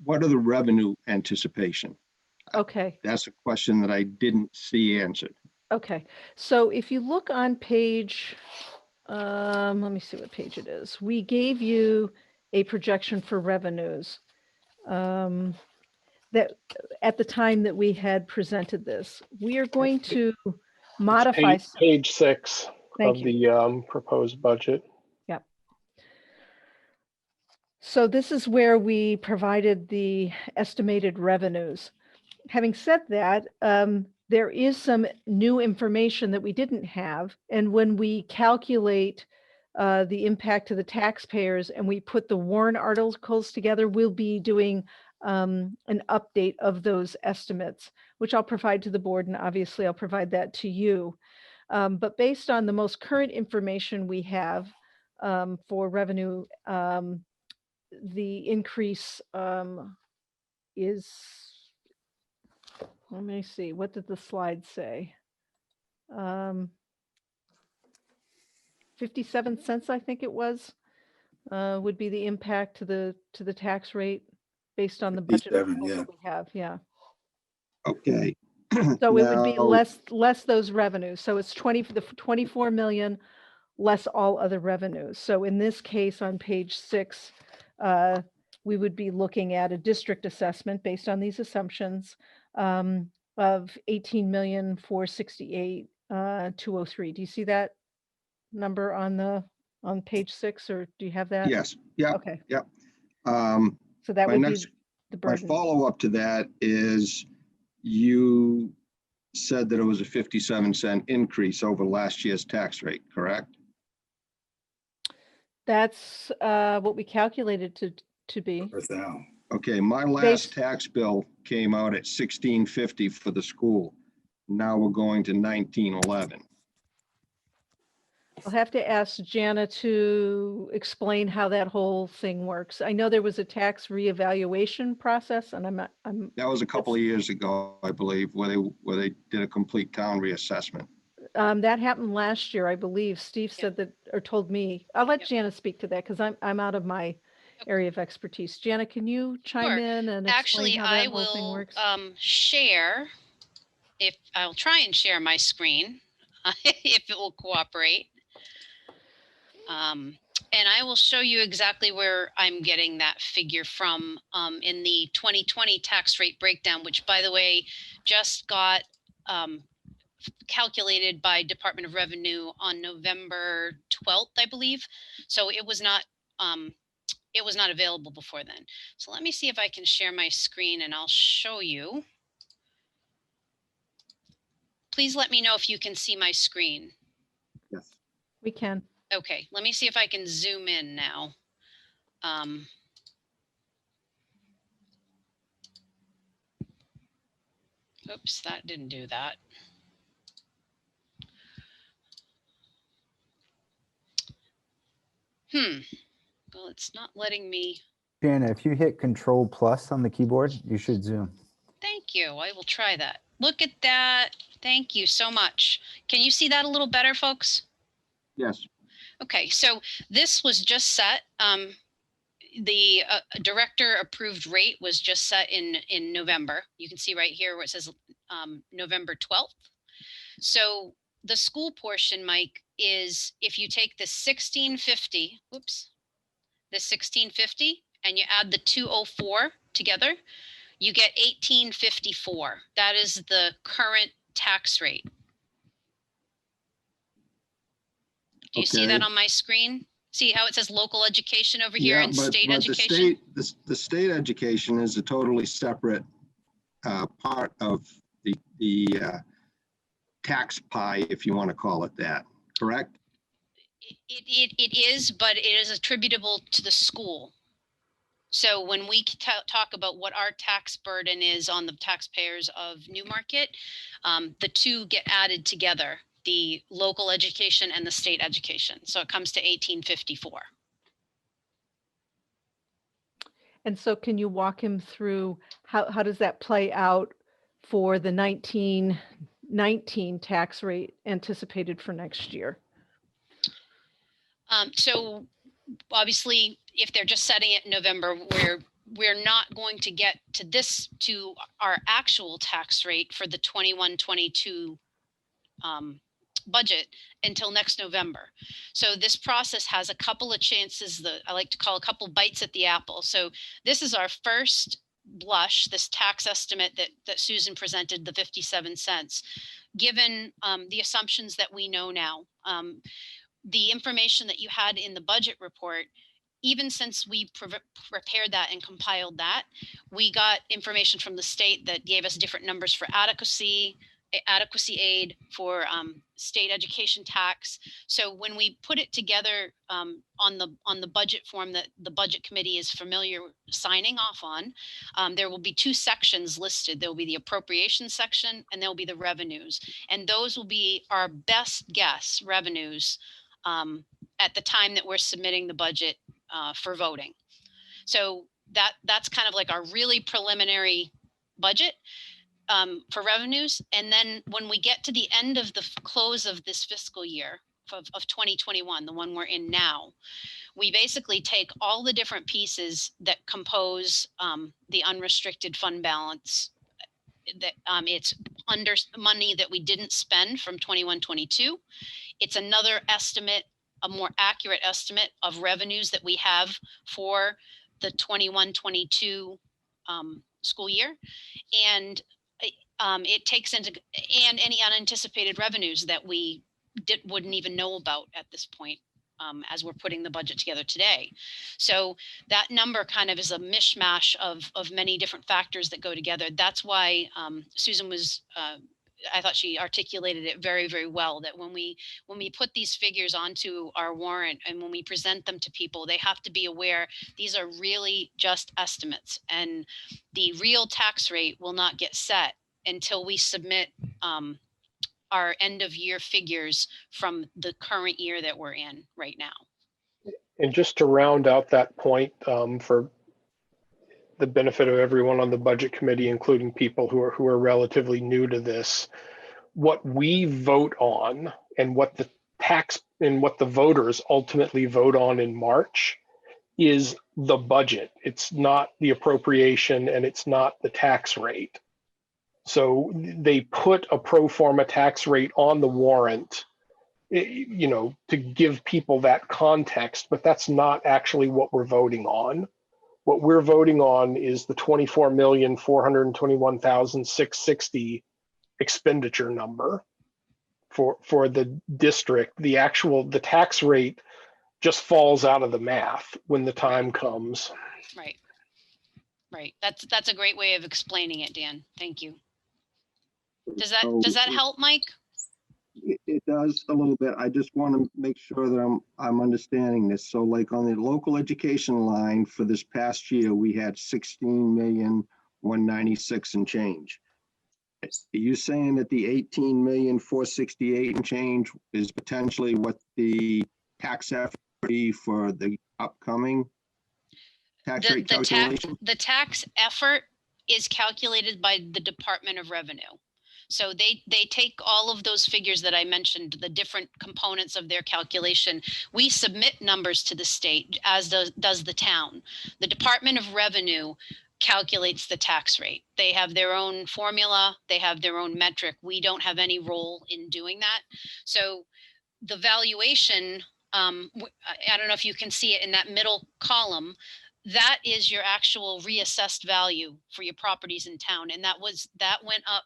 E: are the revenue anticipation?
I: Okay.
E: That's a question that I didn't see answered.
I: Okay. So if you look on page, let me see what page it is. We gave you a projection for revenues that at the time that we had presented this. We are going to modify.
A: Page 6
I: Thank
A: of
I: you.
A: the proposed budget.
I: Yep. So this is where we provided the estimated revenues. Having said that, there is some new information that we didn't have. And when we calculate the impact to the taxpayers and we put the warrant articles together, we'll be doing an update of those estimates, which I'll provide to the board. And obviously I'll provide that to you. But based on the most current information we have for revenue, the increase is, let me see, what did the slide say? 57 cents, I think it was, would be the impact to the tax rate based on the budget
D: 57,
I: proposal
D: yeah.
I: we have, yeah.
E: Okay.
I: So it would be
E: Now-
I: less those revenues. So it's 24 million less all other revenues. So in this case, on page 6, we would be looking at a district assessment based on these assumptions of 18,468,203. Do you see that number on page 6, or do you have that?
E: Yes, yeah.
I: Okay.
E: Yeah.
I: So that
E: My
I: would
E: next-
I: be the
E: My
I: burden.
E: follow-up to that is you said that it was a 57-cent increase over last year's tax rate, correct?
I: That's what we calculated to be.
E: Okay, my last tax bill came out at $16.50 for the school. Now we're going to $19.11.
I: I'll have to ask Jana to explain how that whole thing works. I know there was a tax reevaluation process, and
E: That was a couple of years ago, I believe, where they did a complete town reassessment.
I: that happened last year, I believe. Steve said that, or told me. I'll let Jana speak to that because I'm out of my area of expertise. Jana, can you chime in and explain
K: Actually,
I: how
K: I
I: that whole thing
K: will
I: works?
K: share, if I'll try and share my screen, if it will cooperate. And I will show you exactly where I'm getting that figure from in the 2020 tax rate breakdown, which, by the way, just got calculated by Department of Revenue on November 12th, I believe. So it was not available before then. So let me see if I can share my screen and I'll show you. Please let me know if you can see my screen.
E: Yes.
I: We can.
K: Okay, let me see if I can zoom in now. Oops, that didn't do that. Well, it's not letting me.
P: Jana, if you hit Control Plus on the keyboard, you should zoom.
K: Thank you. I will try that. Look at that. Thank you so much. Can you see that a little better, folks?
E: Yes.
K: Okay, so this was just set. The director approved rate was just set in November. You can see right here where it says November 12th. So the school portion, Mike, is if you take the 1650, the 1650, and you add the 204 together, you get 1854. That is the current tax rate. Do you see that on my screen? See how it says local education over here and state education?
E: The state education is a totally separate part of the tax pie, if you want to call it that, correct?
K: It is, but it is attributable to the school. So when we talk about what our tax burden is on the taxpayers of Newmarket, the two get added together, the local education and the state education. So it comes to 1854.
I: And so can you walk him through how does that play out for the 1919 tax rate anticipated for next year?
K: So obviously, if they're just setting it in November, we're not going to get to our actual tax rate for the 21-22 budget until next November. So this process has a couple of chances that I like to call a couple bites at the apple. So this is our first blush, this tax estimate that Susan presented, the 57 cents, given the assumptions that we know now. The information that you had in the budget report, even since we prepared that and compiled that, we got information from the state that gave us different numbers for adequacy, adequacy aid, for state education tax. So when we put it together on the budget form that the budget committee is familiar signing off on, there will be two sections listed. There will be the appropriation section and there will be the revenues. And those will be our best guess revenues at the time that we're submitting the budget for voting. So that's kind of like our really preliminary budget for revenues. And then when we get to the end of the close of this fiscal year of 2021, the one we're in now, we basically take all the different pieces that compose the unrestricted fund balance. That it's under money that we didn't spend from 21-22. It's another estimate, a more accurate estimate of revenues that we have for the 21-22 school year. And it takes into, and any unanticipated revenues that we wouldn't even know about at this point as we're putting the budget together today. So that number kind of is a mishmash of many different factors that go together. That's why Susan was, I thought she articulated it very, very well, that when we put these figures onto our warrant and when we present them to people, they have to be aware these are really just estimates, and the real tax rate will not get set until we submit our end of year figures from the current year that we're in right now.
A: And just to round out that point, for the benefit of everyone on the budget committee, including people who are relatively new to this, what we vote on and what the voters ultimately vote on in March is the budget. It's not the appropriation and it's not the tax rate. So they put a pro forma tax rate on the warrant, you know, to give people that context, but that's not actually what we're voting on. What we're voting on is the 24,421,660 expenditure number for the district. The tax rate just falls out of the math when the time comes.
K: Right. Right. That's a great way of explaining it, Dan. Thank you. Does that help, Mike?
E: It does a little bit. I just want to make sure that I'm understanding this. So like on the local education line for this past year, we had 16,196 and change. Are you saying that the 18,468 and change is potentially what the tax effort be for the upcoming tax rate calculation?
K: The tax effort is calculated by the Department of Revenue. So they take all of those figures that I mentioned, the different components of their calculation. We submit numbers to the state, as does the town. The Department of Revenue calculates the tax rate. They have their own formula. They have their own metric. We don't have any role in doing that. So the valuation, I don't know if you can see it in that middle column, that is your actual reassessed value for your properties in town. And that went up,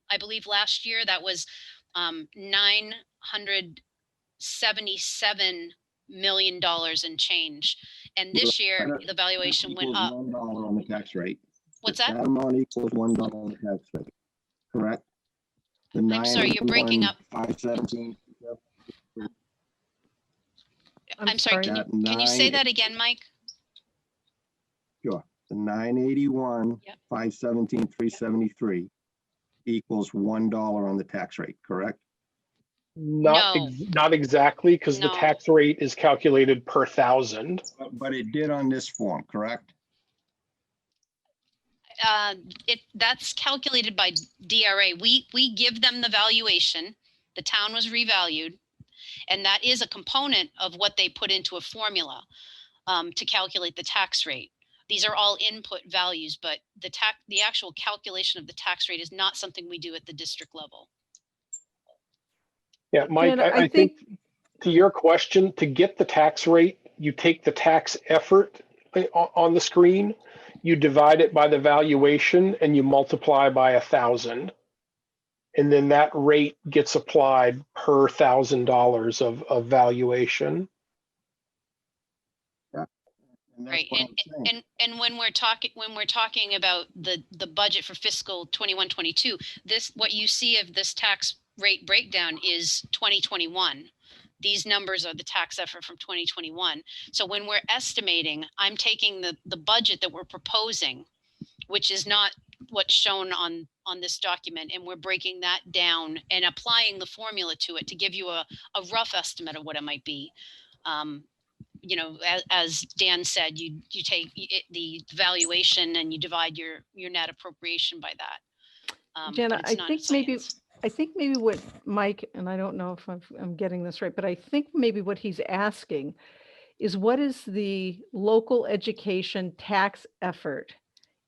K: I believe last year, that was $977 million and change. And this year, the valuation went up.
E: $1 on the tax rate.
K: What's that?
E: That amount equals $1 on the tax rate, correct?
K: I'm sorry, you're breaking up.
E: 517.
K: I'm sorry, can you say that again, Mike?
E: Sure. The 981, 517, 373 equals $1 on the tax rate, correct?
A: Not exactly, because the tax rate is calculated per thousand.
E: But it did on this form, correct?
K: That's calculated by DRA. We give them the valuation. The town was revalued, and that is a component of what they put into a formula to calculate the tax rate. These are all input values, but the actual calculation of the tax rate is not something we do at the district level.
A: Yeah, Mike, I think to your question, to get the tax rate, you take the tax effort on the screen, you divide it by the valuation, and you multiply by 1,000. And then that rate gets applied per $1,000 of valuation.
E: And that's
K: Right,
E: what I'm saying.
K: and when we're talking about the budget for fiscal 21-22, this, what you see of this tax rate breakdown is 2021. These numbers are the tax effort from 2021. So when we're estimating, I'm taking the budget that we're proposing, which is not what's shown on this document, and we're breaking that down and applying the formula to it to give you a rough estimate of what it might be. You know, as Dan said, you take the valuation and you divide your net appropriation by that.
I: Jana,
K: but it's not
I: I think maybe what Mike, and I don't know if I'm getting this right, but I think maybe what he's asking is, what is the local education tax effort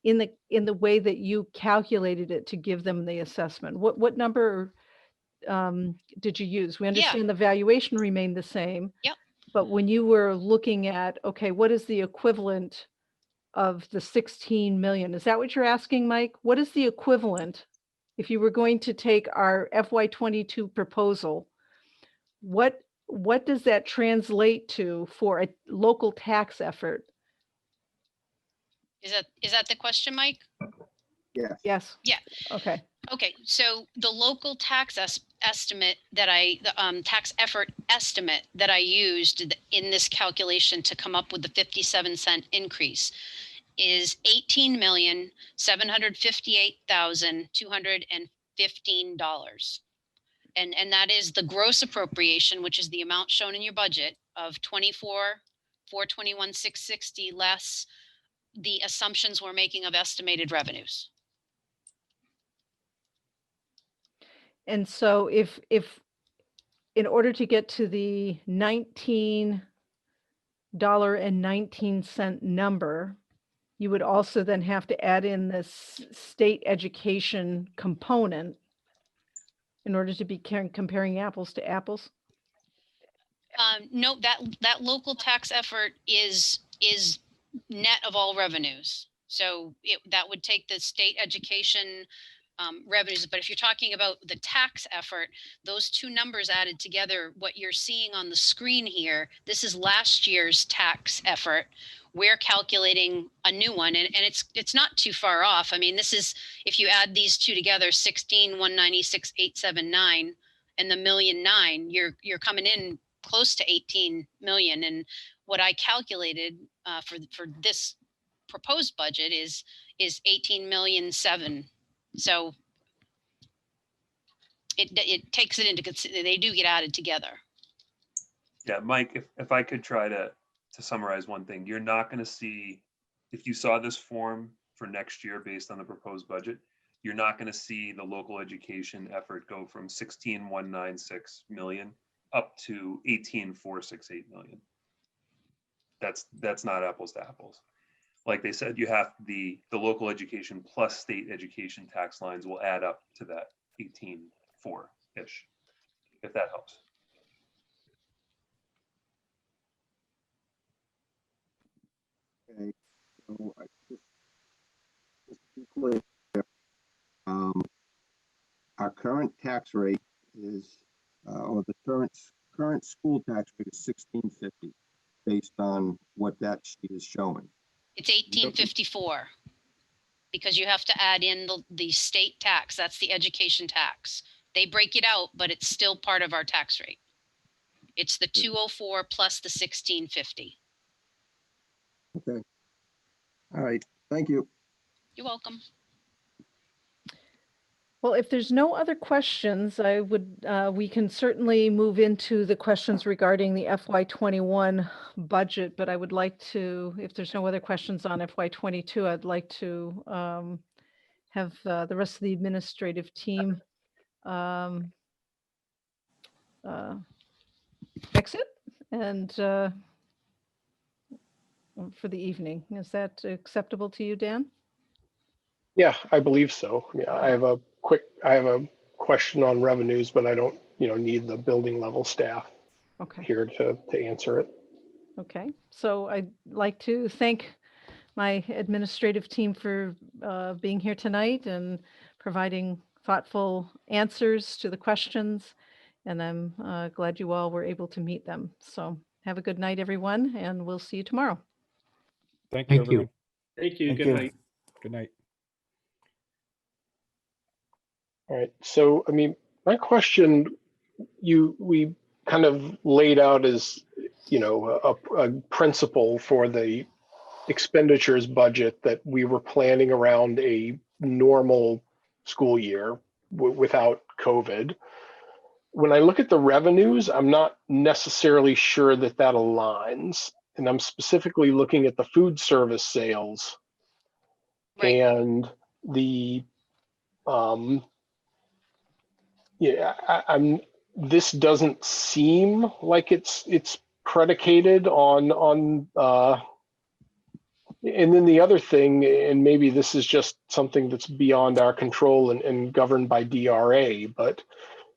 I: in the way that you calculated it to give them the assessment? What number did you use? We understand the valuation remained the same.
K: Yep.
I: But when you were looking at, okay, what is the equivalent of the 16 million? Is that what you're asking, Mike? What is the equivalent? If you were going to take our FY22 proposal, what does that translate to for a local tax effort?
K: Is that the question, Mike?
E: Yeah.
I: Yes.
K: Yeah.
I: Okay.
K: Okay, so the local tax estimate that tax effort estimate that I used in this calculation to come up with the 57-cent increase is $18,758,215. And that is the gross appropriation, which is the amount shown in your budget of 24,421,660 less the assumptions we're making of estimated revenues.
I: And so if in order to get to the $19.19 number, you would also then have to add in this state education component in order to be comparing apples to apples?
K: No, that local tax effort is net of all revenues. So that would take the state education revenues. But if you're talking about the tax effort, those two numbers added together, what you're seeing on the screen here, this is last year's tax effort. We're calculating a new one, and it's not too far off. I mean, this is, if you add these two together, 16,196,879 and the $1.9 million, you're coming in close to 18 million. And what I calculated for this proposed budget is 18.7 million. So it takes it into consideration. They do get added together.
Q: Yeah, Mike, if I could try to summarize one thing, you're not going to see, if you saw this form for next year based on the proposed budget, you're not going to see the local education effort go from 16,196 million up to 18,468 million. That's not apples to apples. Like they said, you have the local education plus state education tax lines will add up to that 18.4-ish, if that helps.
E: Okay, so I just to be clear, our current tax rate is, or the current school tax rate is 1650, based on what that sheet is showing.
K: It's 1854 because you have to add in the state tax. That's the education tax. They break it out, but it's still part of our tax rate. It's the 204 plus the 1650.
E: Okay. All right. Thank you.
K: You're welcome.
I: Well, if there's no other questions, I would, we can certainly move into the questions regarding the FY21 budget, but I would like to, if there's no other questions on FY22, I'd like to have the rest of the administrative team exit and for the evening. Is that acceptable to you, Dan?
A: Yeah, I believe so. Yeah, I have a question on revenues, but I don't, need the building level staff here to answer it.
I: Okay, so I'd like to thank my administrative team for being here tonight and providing thoughtful answers to the questions. And I'm glad you all were able to meet them. So have a good night, everyone, and we'll see you tomorrow.
M: Thank you,
U: Thank you.
M: everyone.
B: Thank you.
P: Thank
B: Good
P: you.
B: night.
M: Good night.
A: All right. So, I mean, my question, we kind of laid out as, a principle for the expenditures budget that we were planning around a normal school year without COVID. When I look at the revenues, I'm not necessarily sure that aligns. And I'm specifically looking at the food service sales and the, this doesn't seem like it's predicated on and then the other thing, and maybe this is just something that's beyond our control and governed by DRA, but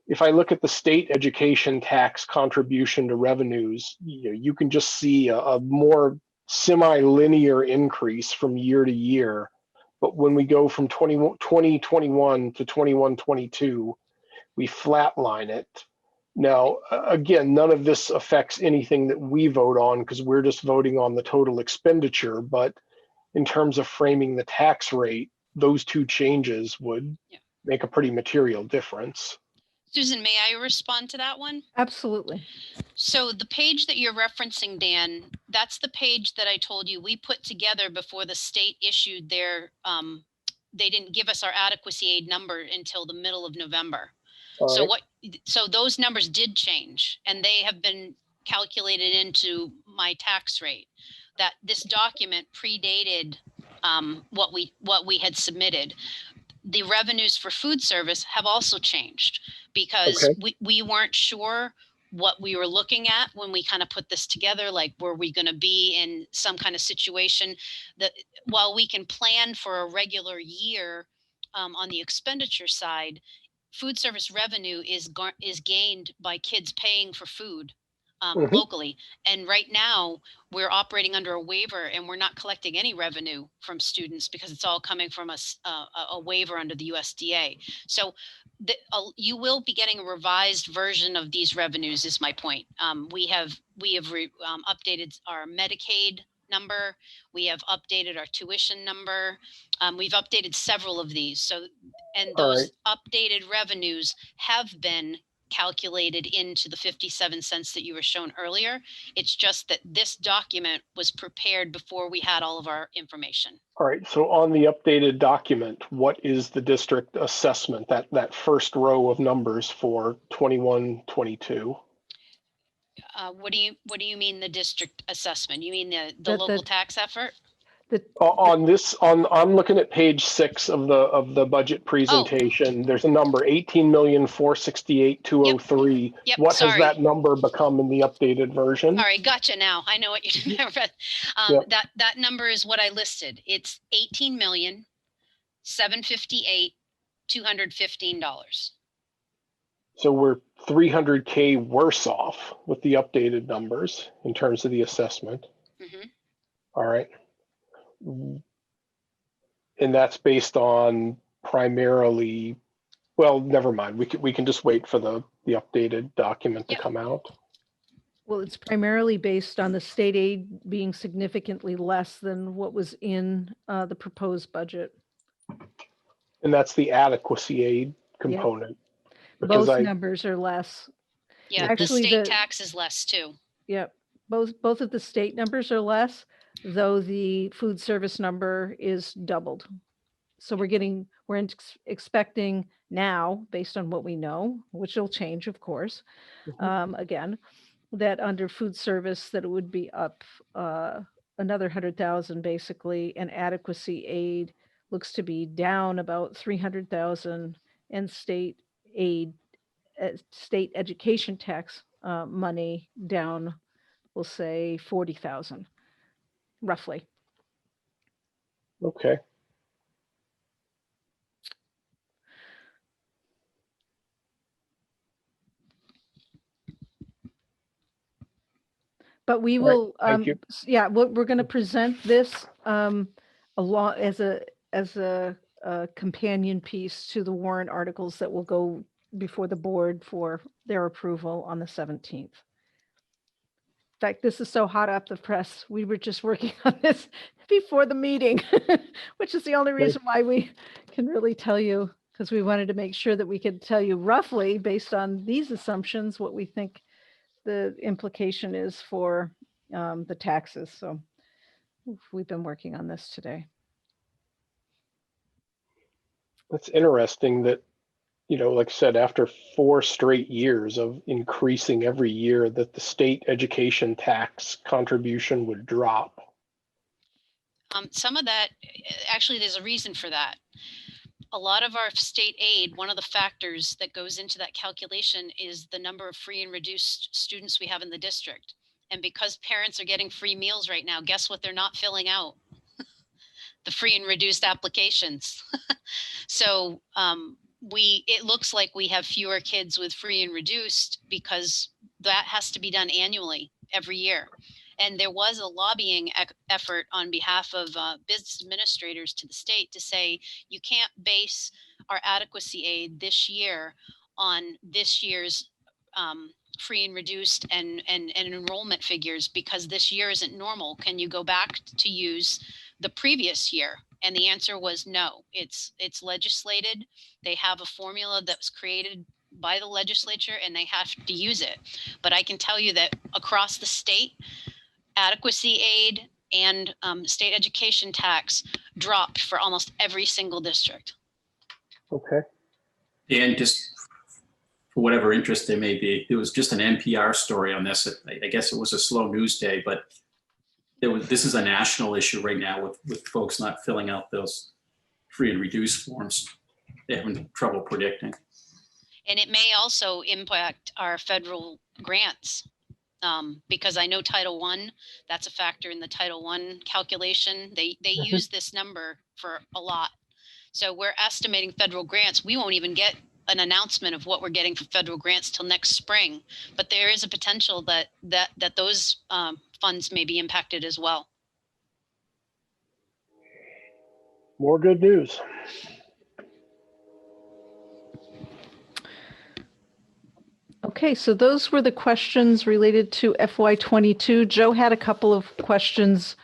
A: if I look at the state education tax contribution to revenues, you can just see a more semi-linear increase from year to year. But when we go from 2021 to 21-22, we flatline it. Now, again, none of this affects anything that we vote on because we're just voting on the total expenditure. But in terms of framing the tax rate, those two changes would make a pretty material difference.
K: Susan, may I respond to that one?
I: Absolutely.
K: So the page that you're referencing, Dan, that's the page that I told you we put together before the state issued their, they didn't give us our adequacy aid number until the middle of November. So those numbers did change and they have been calculated into my tax rate. That this document predated what we had submitted. The revenues for food service have also changed because we weren't sure what we were looking at when we kind of put this together. Like, were we going to be in some kind of situation that while we can plan for a regular year on the expenditure side, food service revenue is gained by kids paying for food locally. And right now we're operating under a waiver and we're not collecting any revenue from students because it's all coming from a waiver under the USDA. So you will be getting a revised version of these revenues is my point. We have updated our Medicaid number. We have updated our tuition number. We've updated several of these. And those updated revenues have been calculated into the 57 cents that you were shown earlier. It's just that this document was prepared before we had all of our information.
A: All right, so on the updated document, what is the district assessment, that first row of numbers for 21-22?
K: What do you mean the district assessment? You mean the local tax effort?
A: I'm looking at page 6 of the budget presentation. There's a number 18,468,203.
K: Yep,
A: What
K: sorry.
A: has that number become in the updated version?
K: All right, gotcha now. I know what you read. That number is what I listed. It's $18,758,215.
A: So we're $300K worse off with the updated numbers in terms of the assessment. All right. And that's based on primarily, well, never mind. We can just wait for the updated document to come out.
I: Well, it's primarily based on the state aid being significantly less than what was in the proposed budget.
A: And that's the adequacy aid component.
I: Both numbers are less.
K: Yeah,
I: actually,
K: the state tax is less too.
I: Yep, both of the state numbers are less, though the food service number is doubled. So we're expecting now, based on what we know, which will change, of course, again, that under food service that it would be up another 100,000 basically, and adequacy aid looks to be down about 300,000, and state aid, state education tax money down, we'll say 40,000, roughly.
A: Okay.
I: But we will, yeah, we're going to present this along as a companion piece to the warrant articles that will go before the board for their approval on the 17th. fact, this is so hot off the press. We were just working on this before the meeting, which is the only reason why we can really tell you, because we wanted to make sure that we could tell you roughly based on these assumptions, what we think the implication is for the taxes. So we've been working on this today.
A: That's interesting that, you know, like I said, after 4 straight years of increasing every year, that the state education tax contribution would drop.
K: Some of that, actually, there's a reason for that. A lot of our state aid, one of the factors that goes into that calculation is the number of free and reduced students we have in the district. And because parents are getting free meals right now, guess what they're not filling out? The free and reduced applications. So it looks like we have fewer kids with free and reduced because that has to be done annually every year. And there was a lobbying effort on behalf of business administrators to the state to say, you can't base our adequacy aid this year on this year's free and reduced and enrollment figures because this year isn't normal. Can you go back to use the previous year? And the answer was no. It's legislated. They have a formula that was created by the legislature and they have to use it. But I can tell you that across the state, adequacy aid and state education tax dropped for almost every single district.
A: Okay.
T: And just for whatever interest there may be, there was just an NPR story on this. I guess it was a slow news day, but this is a national issue right now with folks not filling out those free and reduced forms. They're having trouble predicting.
K: And it may also impact our federal grants. Because I know Title I, that's a factor in the Title I calculation. They use this number for a lot. So we're estimating federal grants. We won't even get an announcement of what we're getting for federal grants till next spring. But there is a potential that those funds may be impacted as well.
A: More good news.
I: Okay, so those were the questions related to FY22. Joe had a couple of questions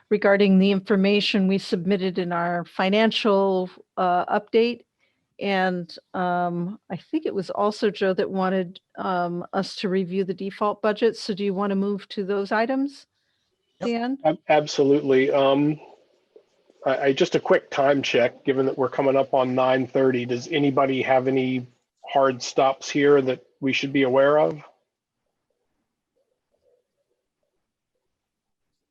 I: regarding the information we submitted in our financial update. And I think it was also Joe that wanted us to review the default budget. So do you want to move to those items, Dan?
A: Absolutely. I just a quick time check, given that we're coming up on 9:30. Does anybody have any hard stops here that we should be aware of?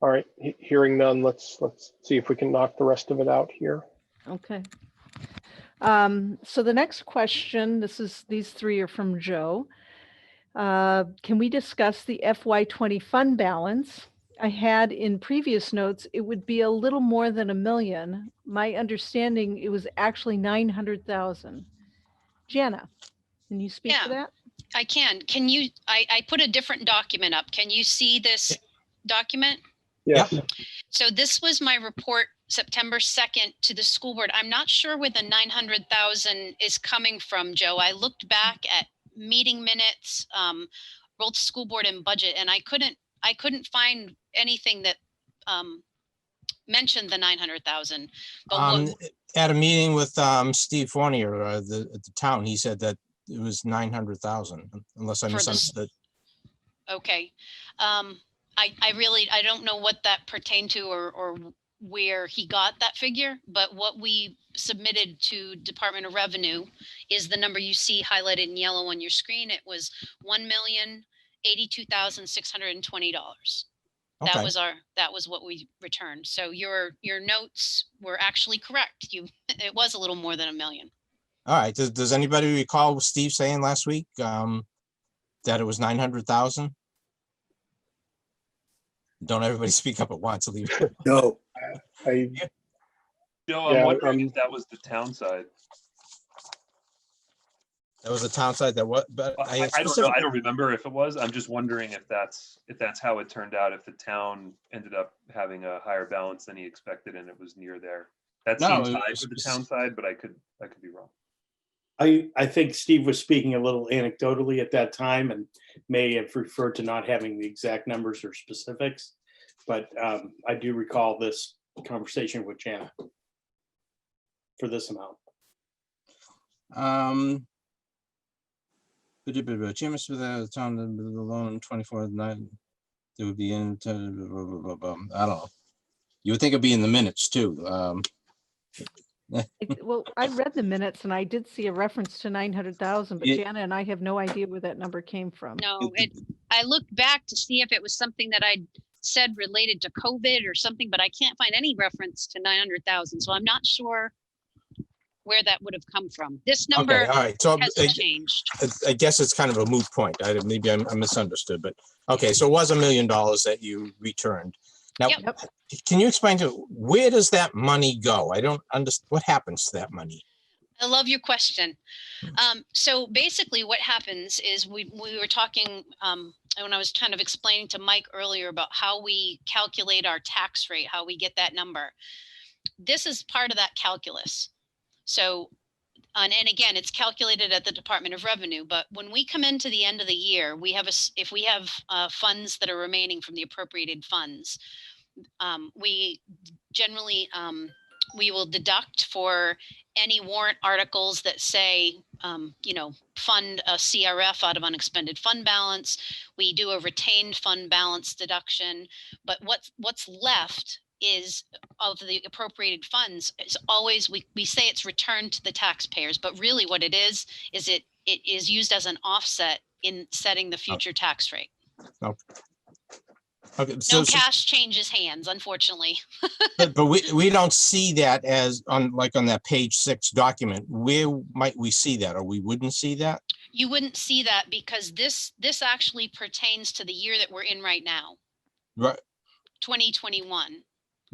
A: All right, hearing none, let's see if we can knock the rest of it out here.
I: Okay. So the next question, these three are from Joe. Can we discuss the FY20 fund balance? I had in previous notes, it would be a little more than $1 million. My understanding, it was actually 900,000. Jana, can you speak to that?
K: I can. Can you, I put a different document up. Can you see this document?
A: Yeah.
K: So this was my report September 2nd to the school board. I'm not sure where the 900,000 is coming from, Joe. I looked back at meeting minutes, both school board and budget, and I couldn't find anything that mentioned the 900,000.
C: At a meeting with Steve Fournier at the town, he said that it was 900,000, unless I misunderstood.
K: Okay. I don't know what that pertained to or where he got that figure, but what we submitted to Department of Revenue is the number you see highlighted in yellow on your screen. It was $1,082,620.
C: Okay.
K: That was what we returned. So your notes were actually correct. It was a little more than $1 million.
C: All right. Does anybody recall Steve saying last week that it was 900,000? Don't everybody speak up at once.
D: No.
Q: Joe, I'm wondering if that was the town side.
C: That was the town side that what? But
Q: I don't know. I don't remember if it was. I'm just wondering if that's how it turned out. If the town ended up having a higher balance than he expected, and it was near there. That seems high for the town side, but I could be wrong.
L: I think Steve was speaking a little anecdotally at that time and may have referred to not having the exact numbers or specifics. But I do recall this conversation with Jana for this amount.
C: Chairman with the town, the loan 24/9, there would be in, I don't know. You would think it'd be in the minutes too.
I: Well, I read the minutes and I did see a reference to 900,000, but Jana and I have no idea where that number came from.
K: No, I looked back to see if it was something that I'd said related to COVID or something, but I can't find any reference to 900,000. So I'm not sure where that would have come from. This number
C: Okay, all right. So
K: has changed.
C: I guess it's kind of a moot point. Maybe I misunderstood, but okay. So it was $1 million that you returned. Now, can you explain where does that money go? I don't understand what happens to that money.
K: I love your question. So basically what happens is we were talking when I was kind of explaining to Mike earlier about how we calculate our tax rate, how we get that number. This is part of that calculus. So, and again, it's calculated at the Department of Revenue, but when we come into the end of the year, we have if we have funds that are remaining from the appropriated funds, we generally, we will deduct for any warrant articles that say, fund a CRF out of unexpended fund balance. We do a retained fund balance deduction, but what's left is of the appropriated funds is always, we say it's returned to the taxpayers, but really what it is it is used as an offset in setting the future tax rate.
C: Okay,
K: no cash changes hands, unfortunately.
C: but we don't see that as on that page 6 document. Where might we see that, or we wouldn't see that?
K: You wouldn't see that because this actually pertains to the year that we're in right now.
C: Right.
K: 2021.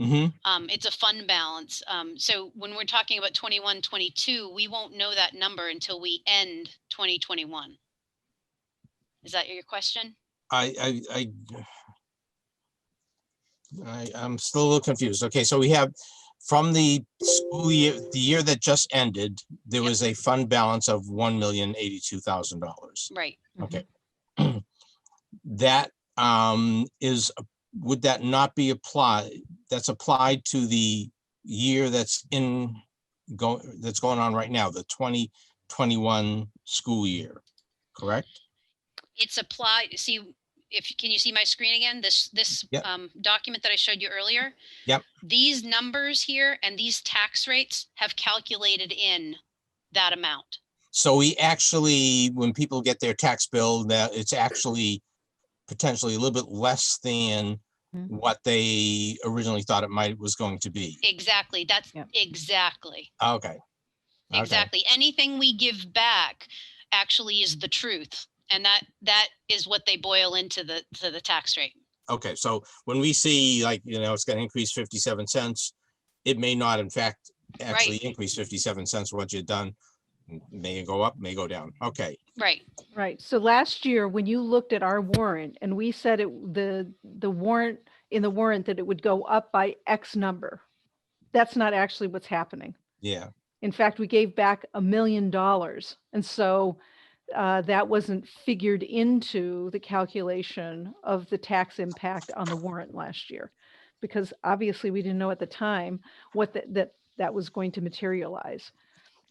K: It's a fund balance. So when we're talking about 21, 22, we won't know that number until we end 2021. Is that your question?
C: I'm still a little confused. Okay, so we have from the school year, the year that just ended, there was a fund balance of $1,082,000.
K: Right.
C: Okay. That would that not be applied? That's applied to the year that's going on right now, the 2021 school year, correct?
K: It's applied. See, can you see my screen again? This document that I showed you earlier.
C: Yep.
K: These numbers here and these tax rates have calculated in that amount.
C: So we actually, when people get their tax bill, that it's actually potentially a little bit less than what they originally thought it was going to be.
K: Exactly. That's exactly.
C: Okay.
K: Exactly. Anything we give back actually is the truth. And that is what they boil into the tax rate.
C: Okay. So when we see it's going to increase 57 cents, it may not in fact actually increase 57 cents what you've done. May go up, may go down. Okay.
K: Right.
I: Right. So last year, when you looked at our warrant and we said the warrant that it would go up by X number, that's not actually what's happening.
C: Yeah.
I: In fact, we gave back $1 million. And so that wasn't figured into the calculation of the tax impact on the warrant last year, because obviously we didn't know at the time what that was going to materialize.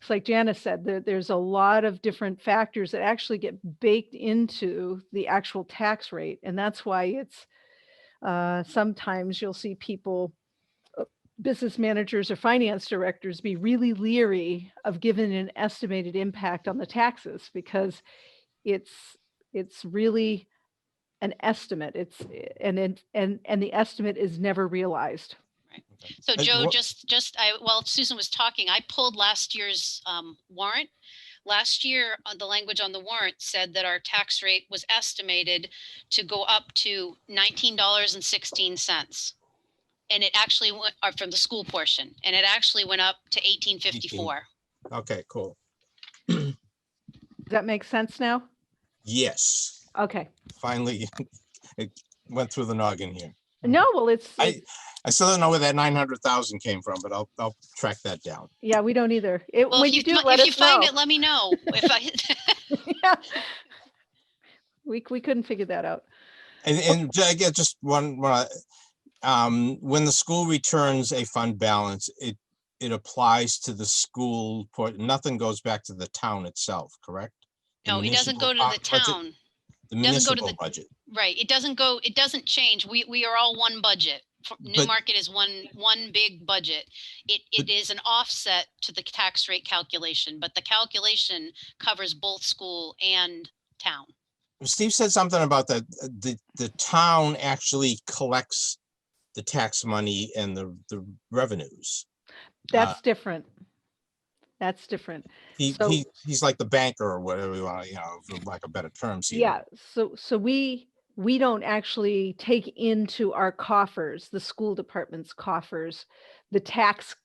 I: It's like Jana said, there's a lot of different factors that actually get baked into the actual tax rate. And that's why it's sometimes you'll see people, business managers or finance directors, be really leery of giving an estimated impact on the taxes, because it's really an estimate. And the estimate is never realized.
K: So Joe, while Susan was talking, I pulled last year's warrant. Last year, the language on the warrant said that our tax rate was estimated to go up to $19.16. And it actually went from the school portion, and it actually went up to $18.54.
C: Okay, cool.
I: Does that make sense now?
C: Yes.
I: Okay.
C: Finally, it went through the noggin here.
I: No, well,
C: I still don't know where that 900,000 came from, but I'll track that down.
I: yeah, we don't either.
K: Well,
I: When
K: if
I: you
K: you,
I: do, let
K: if you
I: us
K: find
I: know.
K: it, let me know. If I,
I: Yeah. We couldn't figure that out.
C: And I get just one, when the school returns a fund balance, it applies to the school port. Nothing goes back to the town itself, correct? The
K: no, it doesn't go to
C: municipal
K: the
C: budget-
K: town.
C: The
K: It doesn't go to
C: municipal
K: the
C: budget.
K: right. It doesn't change. We are all one budget. Newmarket is one big budget. It is an offset to the tax rate calculation, but the calculation covers both school and town.
C: Steve said something about that. The town actually collects the tax money and the revenues.
I: That's different. That's different.
C: He's like the banker or whatever you want, for lack of better terms here.
I: Yeah. So we don't actually take into our coffers, the school department's coffers, the tax,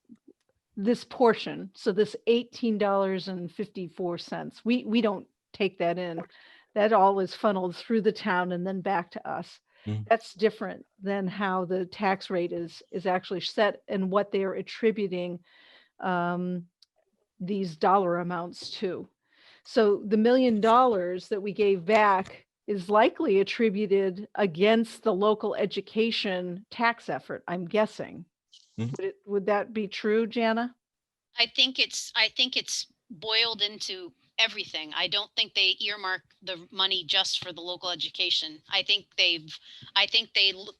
I: this portion. So this $18.54. We don't take that in. That all is funneled through the town and then back to us. That's different than how the tax rate is actually set and what they are attributing these dollar amounts to. So the $1 million that we gave back is likely attributed against the local education tax effort, I'm guessing. Would that be true, Jana?
K: I think it's boiled into everything. I don't think they earmark the money just for the local education. I think they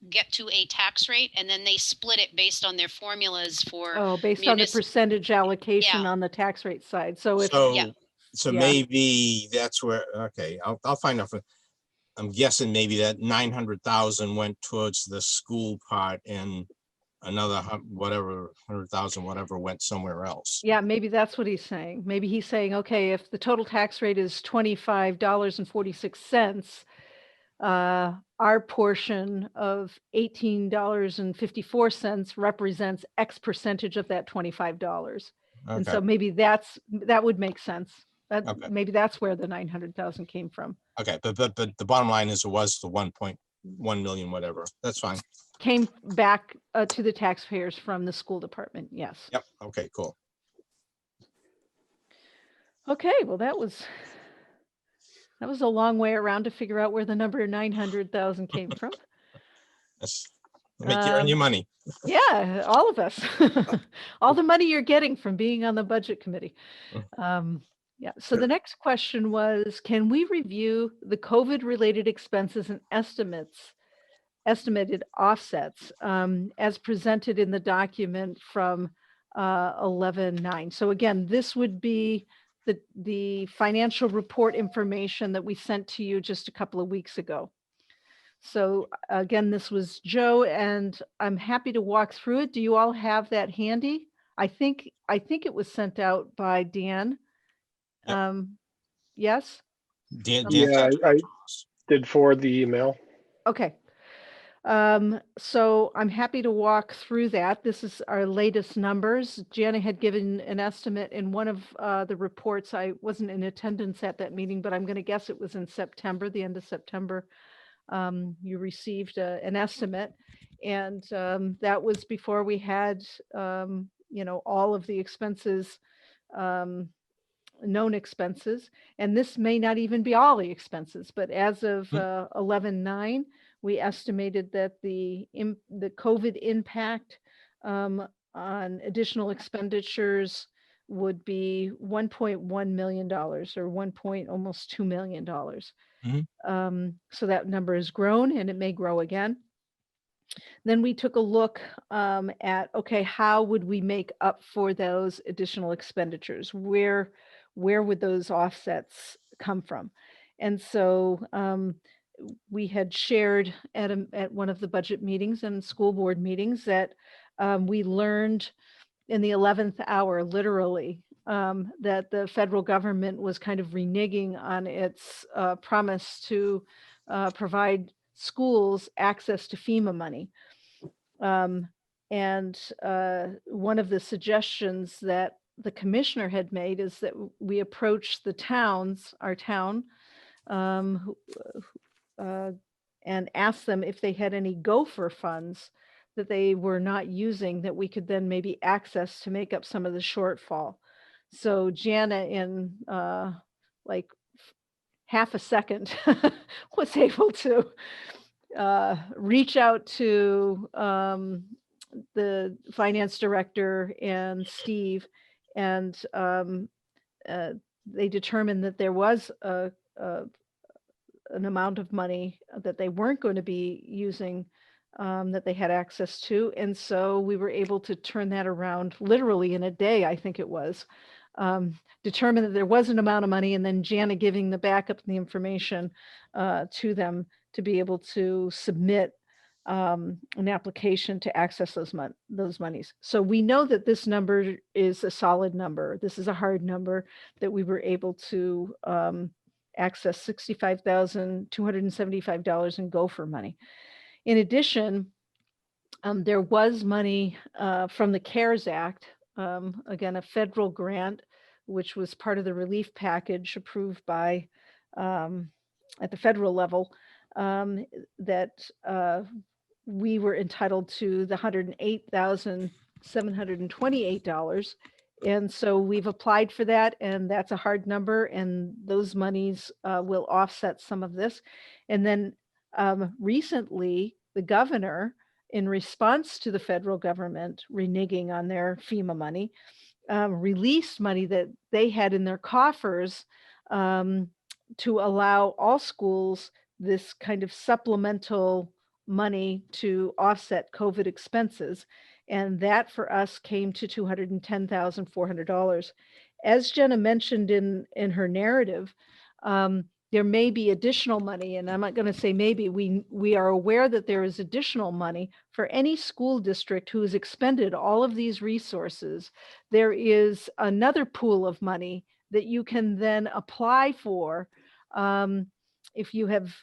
K: get to a tax rate and then they split it based on their formulas for
I: Based on the percentage allocation on the tax rate side. So if
C: So maybe that's where, okay, I'll find out. I'm guessing maybe that 900,000 went towards the school part and another 100,000 whatever went somewhere else.
I: Yeah, maybe that's what he's saying. Maybe he's saying, okay, if the total tax rate is $25.46, our portion of $18.54 represents X percentage of that $25. And so maybe that would make sense. Maybe that's where the 900,000 came from.
C: Okay, but the bottom line is it was the 1.1 million, whatever. That's fine.
I: Came back to the taxpayers from the school department. Yes.
C: Yep. Okay, cool.
I: Okay, well, that was a long way around to figure out where the number 900,000 came from.
C: That's make you earn your money.
I: Yeah, all of us. All the money you're getting from being on the budget committee. Yeah. So the next question was, can we review the COVID-related expenses and estimated offsets as presented in the document from 11/9. So again, this would be the financial report information that we sent to you just a couple of weeks ago. So again, this was Joe, and I'm happy to walk through it. Do you all have that handy? I think it was sent out by Dan. Yes?
C: Dan,
A: yeah, I did forward the email.
I: Okay. So I'm happy to walk through that. This is our latest numbers. Jana had given an estimate in one of the reports. I wasn't in attendance at that meeting, but I'm going to guess it was in September, the end of September. You received an estimate, and that was before we had, all of the expenses, known expenses. And this may not even be all the expenses, but as of 11/9, we estimated that the COVID impact on additional expenditures would be $1.1 million or almost $2 million. So that number has grown and it may grow again. Then we took a look at, okay, how would we make up for those additional expenditures? Where would those offsets come from? And so we had shared at one of the budget meetings and school board meetings that we learned in the 11th hour, literally, that the federal government was kind of reneging on its promise to provide schools access to FEMA money. And one of the suggestions that the commissioner had made is that we approach our town, and asked them if they had any gopher funds that they were not using that we could then maybe access to make up some of the shortfall. So Jana, in like half a second, was able to reach out to the finance director and Steve, and they determined that there was an amount of money that they weren't going to be using, that they had access to. And so we were able to turn that around literally in a day, I think it was, determine that there was an amount of money, and then Jana giving the backup and the information to them to be able to submit an application to access those monies. So we know that this number is a solid number. This is a hard number that we were able to access $65,275 in gopher money. In addition, there was money from the CARES Act, again, a federal grant, which was part of the relief package approved by at the federal level, that we were entitled to the $108,728. And so we've applied for that, and that's a hard number, and those monies will offset some of this. And then recently, the governor, in response to the federal government reneging on their FEMA money, released money that they had in their coffers to allow all schools this kind of supplemental money to offset COVID expenses. And that for us came to $210,400. As Jana mentioned in her narrative, there may be additional money, and I'm not going to say maybe, we are aware that there is additional money for any school district who has expended all of these resources. There is another pool of money that you can then apply for if you have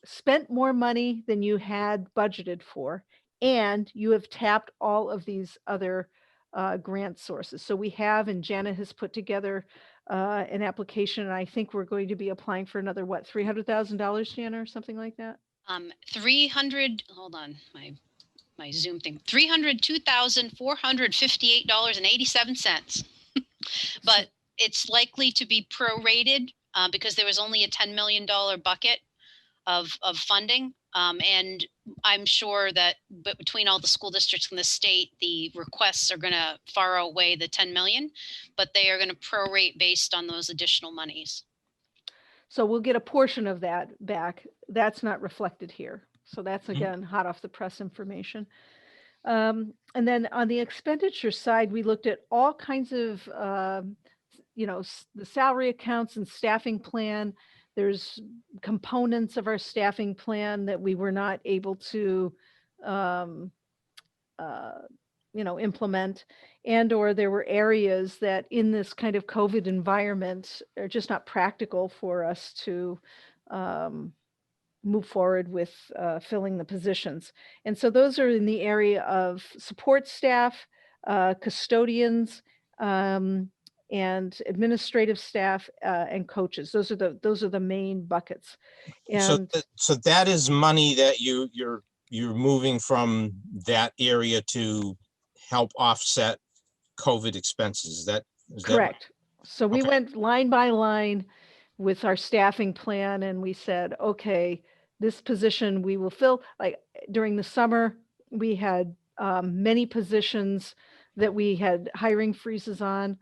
I: spent more money than you had budgeted for, and you have tapped all of these other grant sources. So we have, and Jana has put together an application, and I think we're going to be applying for another, what, $300,000, Jana, or something like that?
K: 300, hold on, my Zoom thing, $302,458.87. But it's likely to be prorated because there was only a $10 million bucket of funding. And I'm sure that between all the school districts in the state, the requests are going to far outweigh the 10 million, but they are going to prorate based on those additional monies.
I: So we'll get a portion of that back. That's not reflected here. So that's, again, hot off the press information. And then on the expenditure side, we looked at all kinds of, the salary accounts and staffing plan. There's components of our staffing plan that we were not able to, implement, and or there were areas that in this kind of COVID environment are just not practical for us to move forward with filling the positions. And so those are in the area of support staff, custodians, and administrative staff, and coaches. Those are the main buckets. And
C: so that is money that you're moving from that area to help offset COVID expenses. Is that
I: correct? So we
C: Okay.
I: went line by line with our staffing plan, and we said, okay, this position we will fill. Like during the summer, we had many positions that we had hiring freezes on.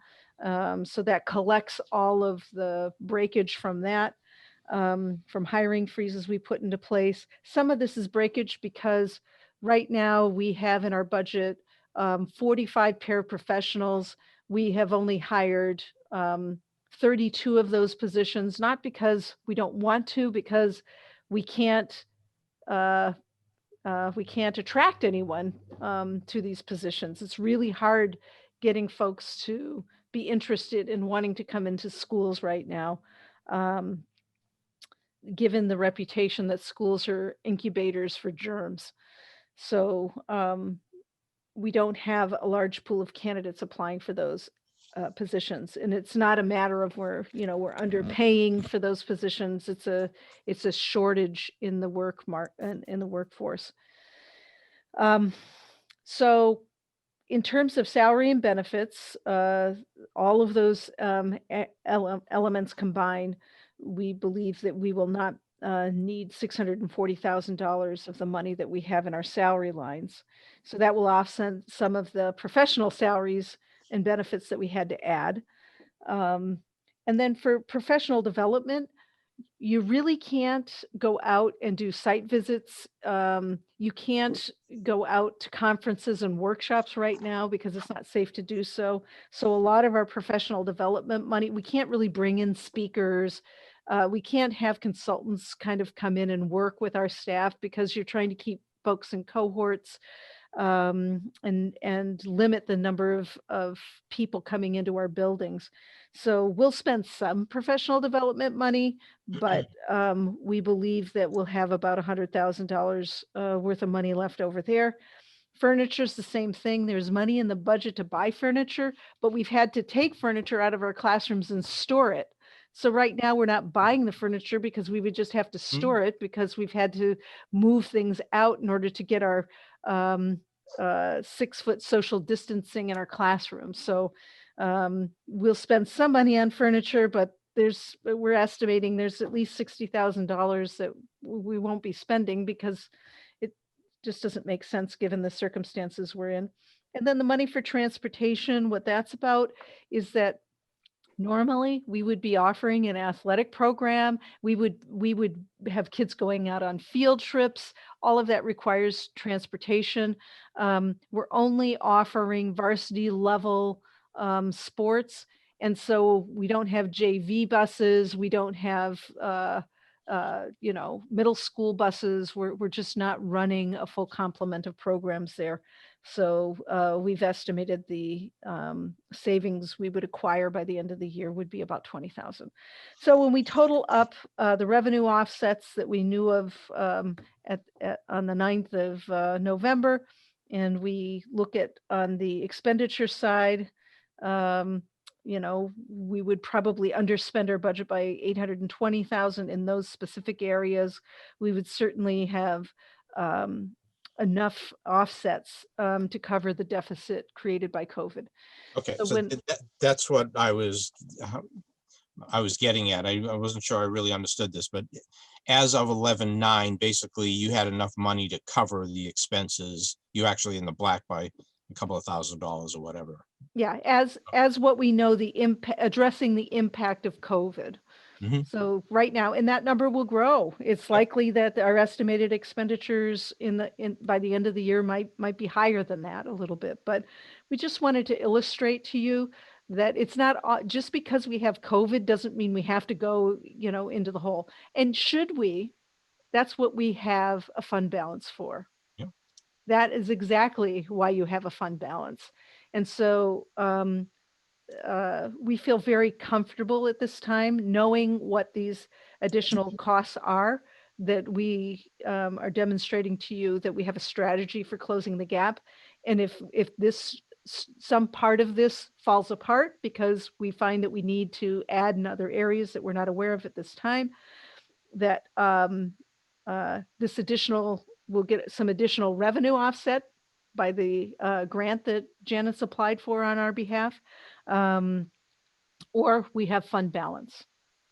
I: So that collects all of the breakage from that, from hiring freezes we put into place. Some of this is breakage because right now we have in our budget 45 paraprofessionals. We have only hired 32 of those positions, not because we don't want to, because we can't attract anyone to these positions. It's really hard getting folks to be interested in wanting to come into schools right now, given the reputation that schools are incubators for germs. So we don't have a large pool of candidates applying for those. positions. And it's not a matter of we're underpaying for those positions. It's a shortage in the in the workforce. So in terms of salary and benefits, all of those elements combined, we believe that we will not need $640,000 of the money that we have in our salary lines. So that will offset some of the professional salaries and benefits that we had to add. And then for professional development, you really can't go out and do site visits. You can't go out to conferences and workshops right now because it's not safe to do so. So a lot of our professional development money, we can't really bring in speakers. We can't have consultants kind of come in and work with our staff because you're trying to keep folks in cohorts and limit the number of people coming into our buildings. So we'll spend some professional development money, but we believe that we'll have about $100,000 worth of money left over there. Furniture is the same thing. There's money in the budget to buy furniture, but we've had to take furniture out of our classrooms and store it. So right now we're not buying the furniture because we would just have to store it because we've had to move things out in order to get our 6-foot social distancing in our classroom. So we'll spend some money on furniture, but we're estimating there's at least $60,000 that we won't be spending because it just doesn't make sense given the circumstances we're in. And then the money for transportation, what that's about is that normally we would be offering an athletic program. We would have kids going out on field trips. All of that requires transportation. We're only offering varsity level sports. And so we don't have JV buses. We don't have, middle school buses. We're just not running a full complement of programs there. So we've estimated the savings we would acquire by the end of the year would be about $20,000. So when we total up the revenue offsets that we knew of on the 9th of November, and we look at on the expenditure side, we would probably underspend our budget by $820,000 in those specific areas. We would certainly have enough offsets to cover the deficit created by COVID.
C: Okay,
I: So
C: so
I: when-
C: that's what I was getting at. I wasn't sure I really understood this, but as of 11/9, basically you had enough money to cover the expenses. You're actually in the black by a couple of $1,000s or whatever.
I: Yeah, as what we know, addressing the impact of COVID.
C: Mhm.
I: So right now, and that number will grow. It's likely that our estimated expenditures by the end of the year might be higher than that a little bit. But we just wanted to illustrate to you that it's not just because we have COVID doesn't mean we have to go, into the hole. And should we, that's what we have a fund balance for.
C: Yeah.
I: That is exactly why you have a fund balance. And so we feel very comfortable at this time knowing what these additional costs are, that we are demonstrating to you that we have a strategy for closing the gap. And if some part of this falls apart because we find that we need to add in other areas that we're not aware of at this time, that we'll get some additional revenue offset by the grant that Janet's applied for on our behalf. Or we have fund balance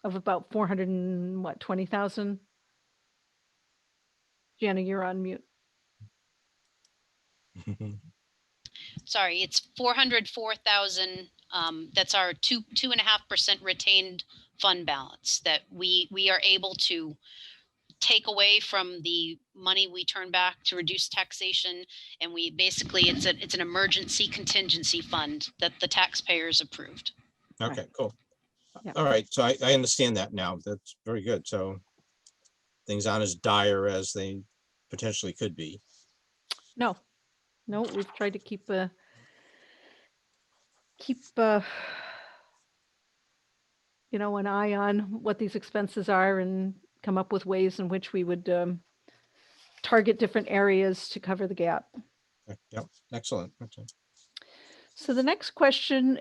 I: of about $420,000. Jana, you're on mute.
K: Sorry, it's 404,000. That's our 2.5% retained fund balance that we are able to take away from the money we turn back to reduce taxation, and we basically it's an emergency contingency fund that the taxpayers approved.
C: Okay, cool.
I: Yeah.
C: All right, so I understand that now. That's very good. So things aren't as dire as they potentially could be.
I: No, we've tried to keep an eye on what these expenses are and come up with ways in which we would target different areas to cover the gap.
C: Yep, excellent. Okay.
I: So the next question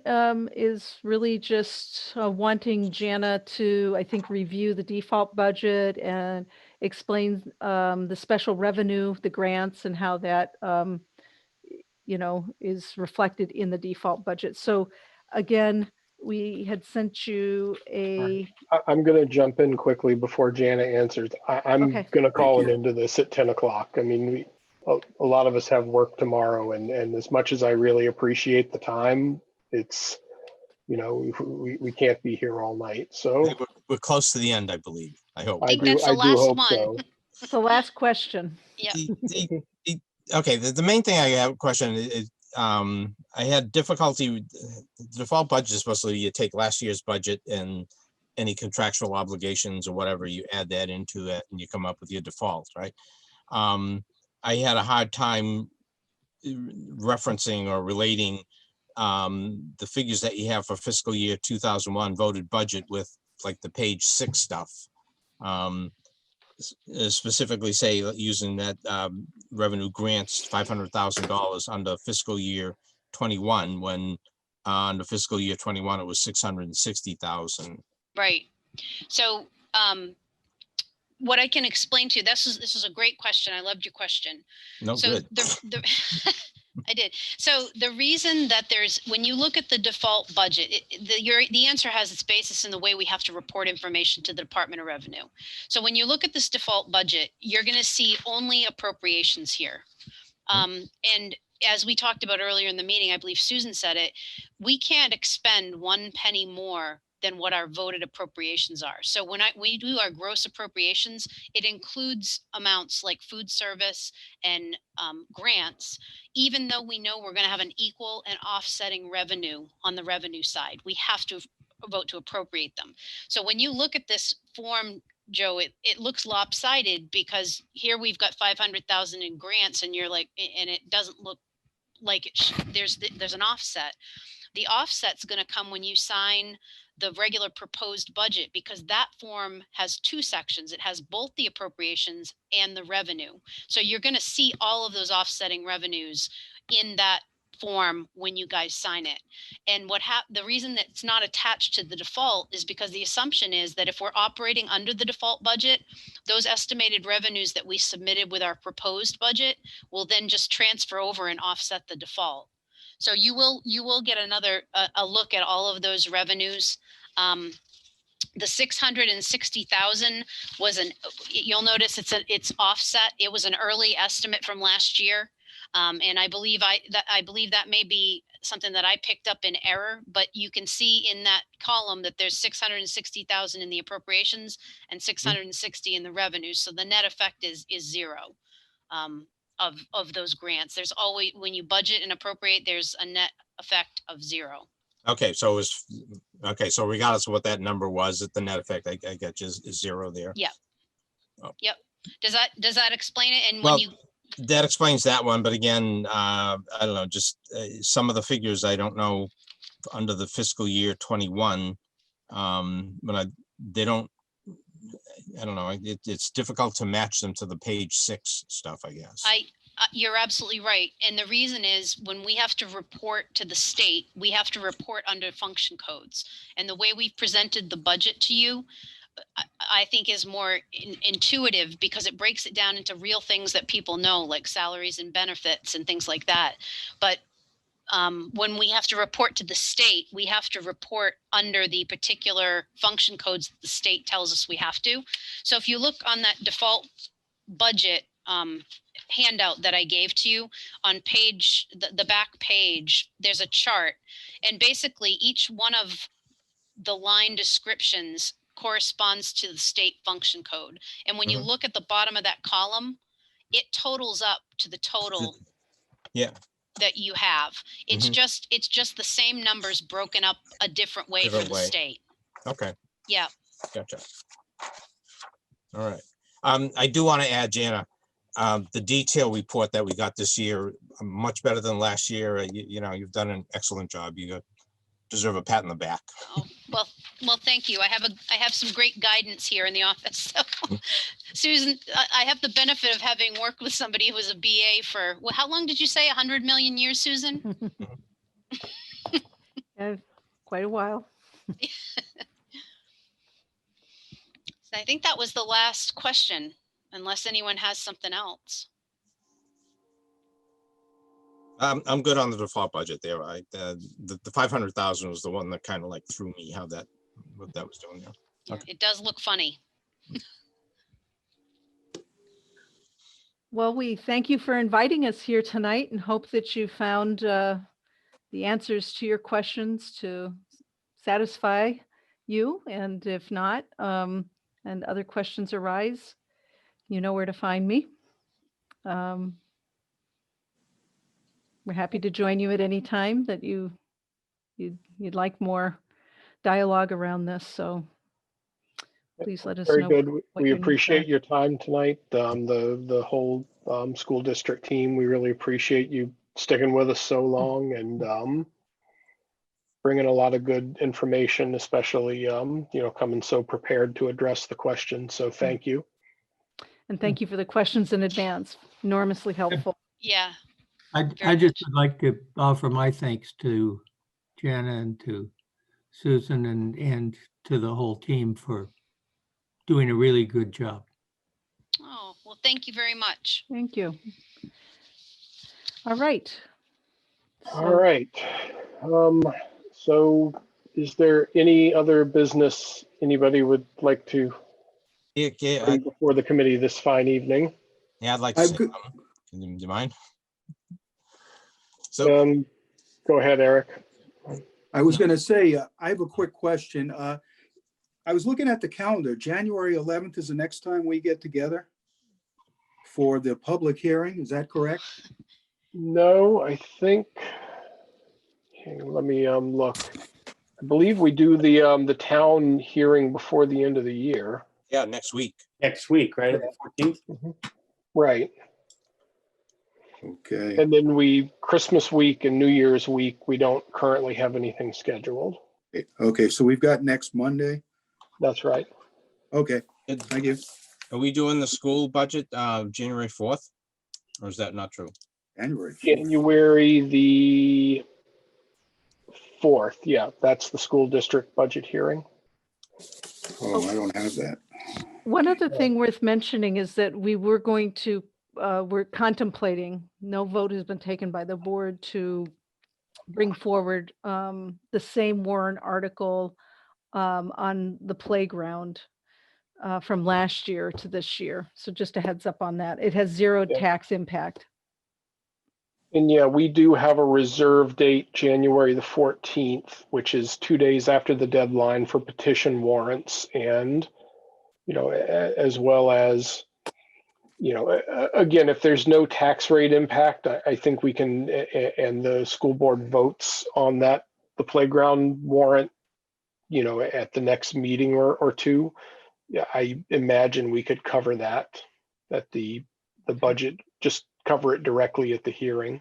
I: is really just wanting Jana to, I think, review the default budget and explain the special revenue, the grants, and how that, is reflected in the default budget. So again, we had sent you a,
A: I'm going to jump in quickly before Jana answers. I'm
I: Okay.
A: going to call
E: Thank
A: it
E: you.
A: into this at 10 o'clock. I mean, a lot of us have work tomorrow, and as much as I really appreciate the time, it's, we can't be here all night. So
C: We're close to the end, I believe. I hope.
K: I think that's the
A: I do
K: last
A: hope
K: one.
A: so.
I: it's the last question.
K: Yeah.
C: Okay, the main thing I have a question is, I had difficulty with the default budget. Is supposed to you take last year's budget and any contractual obligations or whatever, you add that into it and you come up with your default, right? I had a hard time referencing or relating the figures that you have for fiscal year 2001 voted budget with like the page 6 stuff. Specifically say using that revenue grants $500,000 under fiscal year 21, when under fiscal year 21 it was 660,000.
K: Right. So what I can explain to you, this is a great question. I loved your question.
C: No,
K: so
C: good.
K: I did. So the reason that when you look at the default budget, the answer has its basis in the way we have to report information to the Department of Revenue. So when you look at this default budget, you're going to see only appropriations here. And as we talked about earlier in the meeting, I believe Susan said it, we can't expend 1 penny more than what our voted appropriations are. So when we do our gross appropriations, it includes amounts like food service and grants, even though we know we're going to have an equal and offsetting revenue on the revenue side. We have to vote to appropriate them. So when you look at this form, Joe, it looks lopsided because here we've got 500,000 in grants and you're like, and it doesn't look like there's an offset. The offset's going to come when you sign the regular proposed budget, because that form has 2 sections. It has both the appropriations and the revenue. So you're going to see all of those offsetting revenues in that form when you guys sign it. And the reason that it's not attached to the default is because the assumption is that if we're operating under the default budget, those estimated revenues that we submitted with our proposed budget will then just transfer over and offset the default. So you will get another a look at all of those revenues. The 660,000 was you'll notice it's offset. It was an early estimate from last year. And I believe that may be something that I picked up in error, but you can see in that column that there's 660,000 in the appropriations and 660 in the revenue. So the net effect is 0. Of those grants. There's always, when you budget and appropriate, there's a net effect of 0.
C: Okay, so so regardless of what that number was, at the net effect, I get you is 0 there.
K: Yep.
C: Oh.
K: Yep. Does that explain it? And
C: Well,
K: when
C: that explains that one, but again, I don't know, just some of the figures I don't know under the fiscal year 21, but I don't know. It's difficult to match them to the page 6 stuff, I guess.
K: you're absolutely right. And the reason is when we have to report to the state, we have to report under function codes. And the way we've presented the budget to you, I think is more intuitive because it breaks it down into real things that people know, like salaries and benefits and things like that. But when we have to report to the state, we have to report under the particular function codes that the state tells us we have to. So if you look on that default budget handout that I gave to you on page, the back page, there's a chart. And basically each one of the line descriptions corresponds to the state function code. And when you look at the bottom of that column, it totals up to the total.
C: Yeah.
K: That you have. It's just the same numbers broken up a different way for the state.
C: Okay.
K: Yeah.
C: Gotcha. All right. I do want to add, Jana, the detail report that we got this year, much better than last year. You know, you've done an excellent job. You deserve a pat on the back.
K: Oh, well, thank you. I have some great guidance here in the office. So, Susan, I have the benefit of having worked with somebody who was a BA for, well, how long did you say? 100 million years, Susan?
I: Quite a while.
K: So I think that was the last question, unless anyone has something else.
C: I'm good on the default budget there. The 500,000 was the one that kind of like threw me what that was doing there.
K: Yeah,
C: Okay.
K: it does look funny.
I: Well, we thank you for inviting us here tonight and hope that you found the answers to your questions to satisfy you. And if not, and other questions arise, you know where to find me. We're happy to join you at any time that you'd like more dialogue around this. So please let us
A: Very
I: know.
A: good.
I: what
A: We
I: your needs
A: appreciate
I: are.
A: your time tonight. The whole school district team, we really appreciate you sticking with us so long and bringing a lot of good information, especially coming so prepared to address the questions. So thank you.
I: And thank you for the questions in advance. Enormously helpful.
K: Yeah.
U: I just would like to offer my thanks to Jana and to Susan and to the whole team for doing a really good job.
K: Oh, well, thank you very much.
I: Thank you. All right.
A: All right. So is there any other business anybody would like to bring before the committee this fine evening?
C: Yeah, I'd like to say something. Do you mind? So
A: go ahead, Eric.
D: I was going to say, I have a quick question. I was looking at the calendar. January 11th is the next time we get together for the public hearing. Is that correct?
A: No, I think, let me look. I believe we do the town hearing before the end of the year.
C: Yeah, next week.
L: Next week, right? The 14th?
A: Right.
D: Okay.
A: And then Christmas week and New Year's week, we don't currently have anything scheduled.
D: Okay, so we've got next Monday.
A: That's right.
D: Okay, thank you.
C: Are we doing the school budget January 4th? Or is that not true?
D: January 4th.
A: January the 4th. Yeah, that's the school district budget hearing.
D: Oh, I don't have that.
I: One other thing worth mentioning is that we were going to, we're contemplating, no vote has been taken by the board to bring forward the same warrant article on the playground from last year to this year. So just a heads up on that. It has zero tax impact.
A: And yeah, we do have a reserve date, January the 14th, which is 2 days after the deadline for petition warrants. And, as well as, again, if there's no tax rate impact, I think we can, and the school board votes on that, the playground warrant, at the next meeting or two. Yeah, I imagine we could cover that the budget, just cover it directly at the hearing,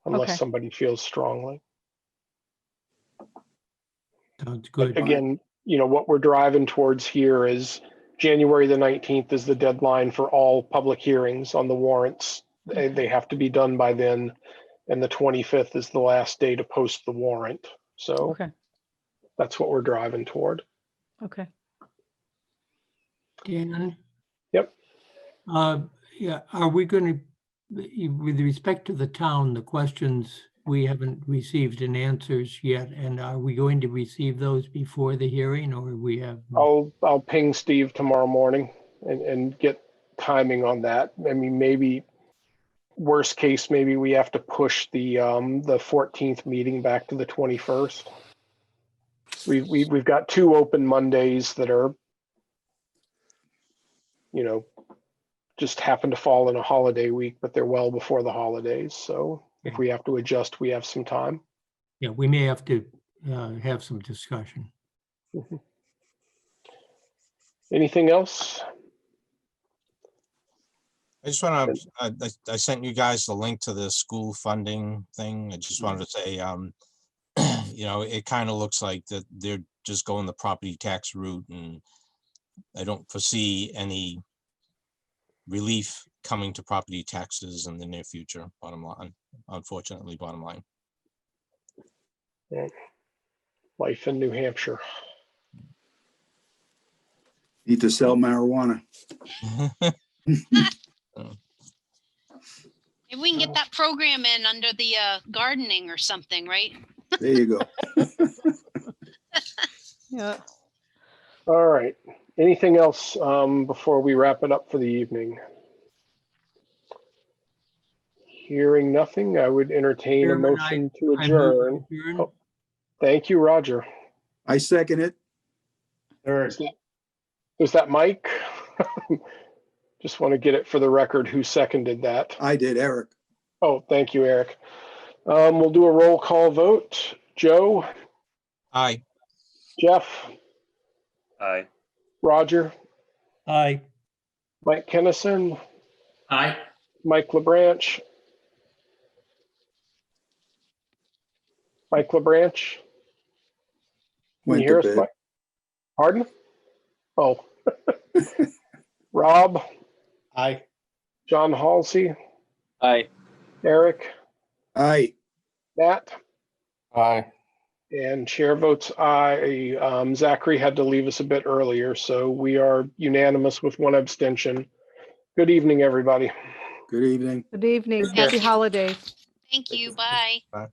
A: unless somebody feels strongly.
U: Sounds good.
A: But again, what we're driving towards here is January the 19th is the deadline for all public hearings on the warrants. They have to be done by then, and the 25th is the last day to post the warrant. So that's what we're driving toward.
I: Okay.
U: Dan?
A: Yep.
U: Yeah, are we going to, with respect to the town, the questions, we haven't received an answers yet, and are we going to receive those before the hearing, or we have?
A: I'll ping Steve tomorrow morning and get timing on that. I mean, maybe worst case, maybe we have to push the 14th meeting back to the 21st. We've got 2 open Mondays that are, just happen to fall in a holiday week, but they're well before the holidays. So if we have to adjust, we have some time.
U: Yeah, we may have to have some discussion.
A: Anything else?
C: I just want to, I sent you guys the link to the school funding thing. I just wanted to say, it kind of looks like that they're just going the property tax route, and I don't foresee any relief coming to property taxes in the near future, bottom line, unfortunately, bottom line.
A: Life in New Hampshire.
D: Need to sell marijuana.
K: Maybe we can get that program in under the gardening or something, right?
D: There you go.
I: Yeah.
A: All right. Anything else before we wrap it up for the evening? Hearing nothing, I would entertain a
U: Chairman,
A: motion to
U: I move
A: adjourn.
U: to adjourn.
A: Oh, thank you, Roger.
D: I second it.
L: Third.
A: Was that Mike? Just want to get it for the record who seconded that.
D: I did, Eric.
A: Oh, thank you, Eric. We'll do a roll call vote. Joe,
C: Aye.
A: Jeff,
Q: Aye.
A: Roger,
U: Aye.
A: Mike Kennison,
T: Aye.
A: Mike LeBranch. Mike LeBranch. Can
D: Went
A: you
D: to
A: hear us,
D: bed.
A: Mike? Pardon? Oh. Rob,
L: Aye.
A: John Halsey,
F: Aye.
A: Eric,
D: Aye.
A: Matt,
M: Aye.
A: and chair votes aye. Zachary had to leave us a bit earlier, so we are unanimous with one abstention. Good evening, everybody.
D: Good evening.
I: Good evening.
K: Thank
I: Happy
K: you.
I: holidays.
K: Thank you. Bye.
C: Bye.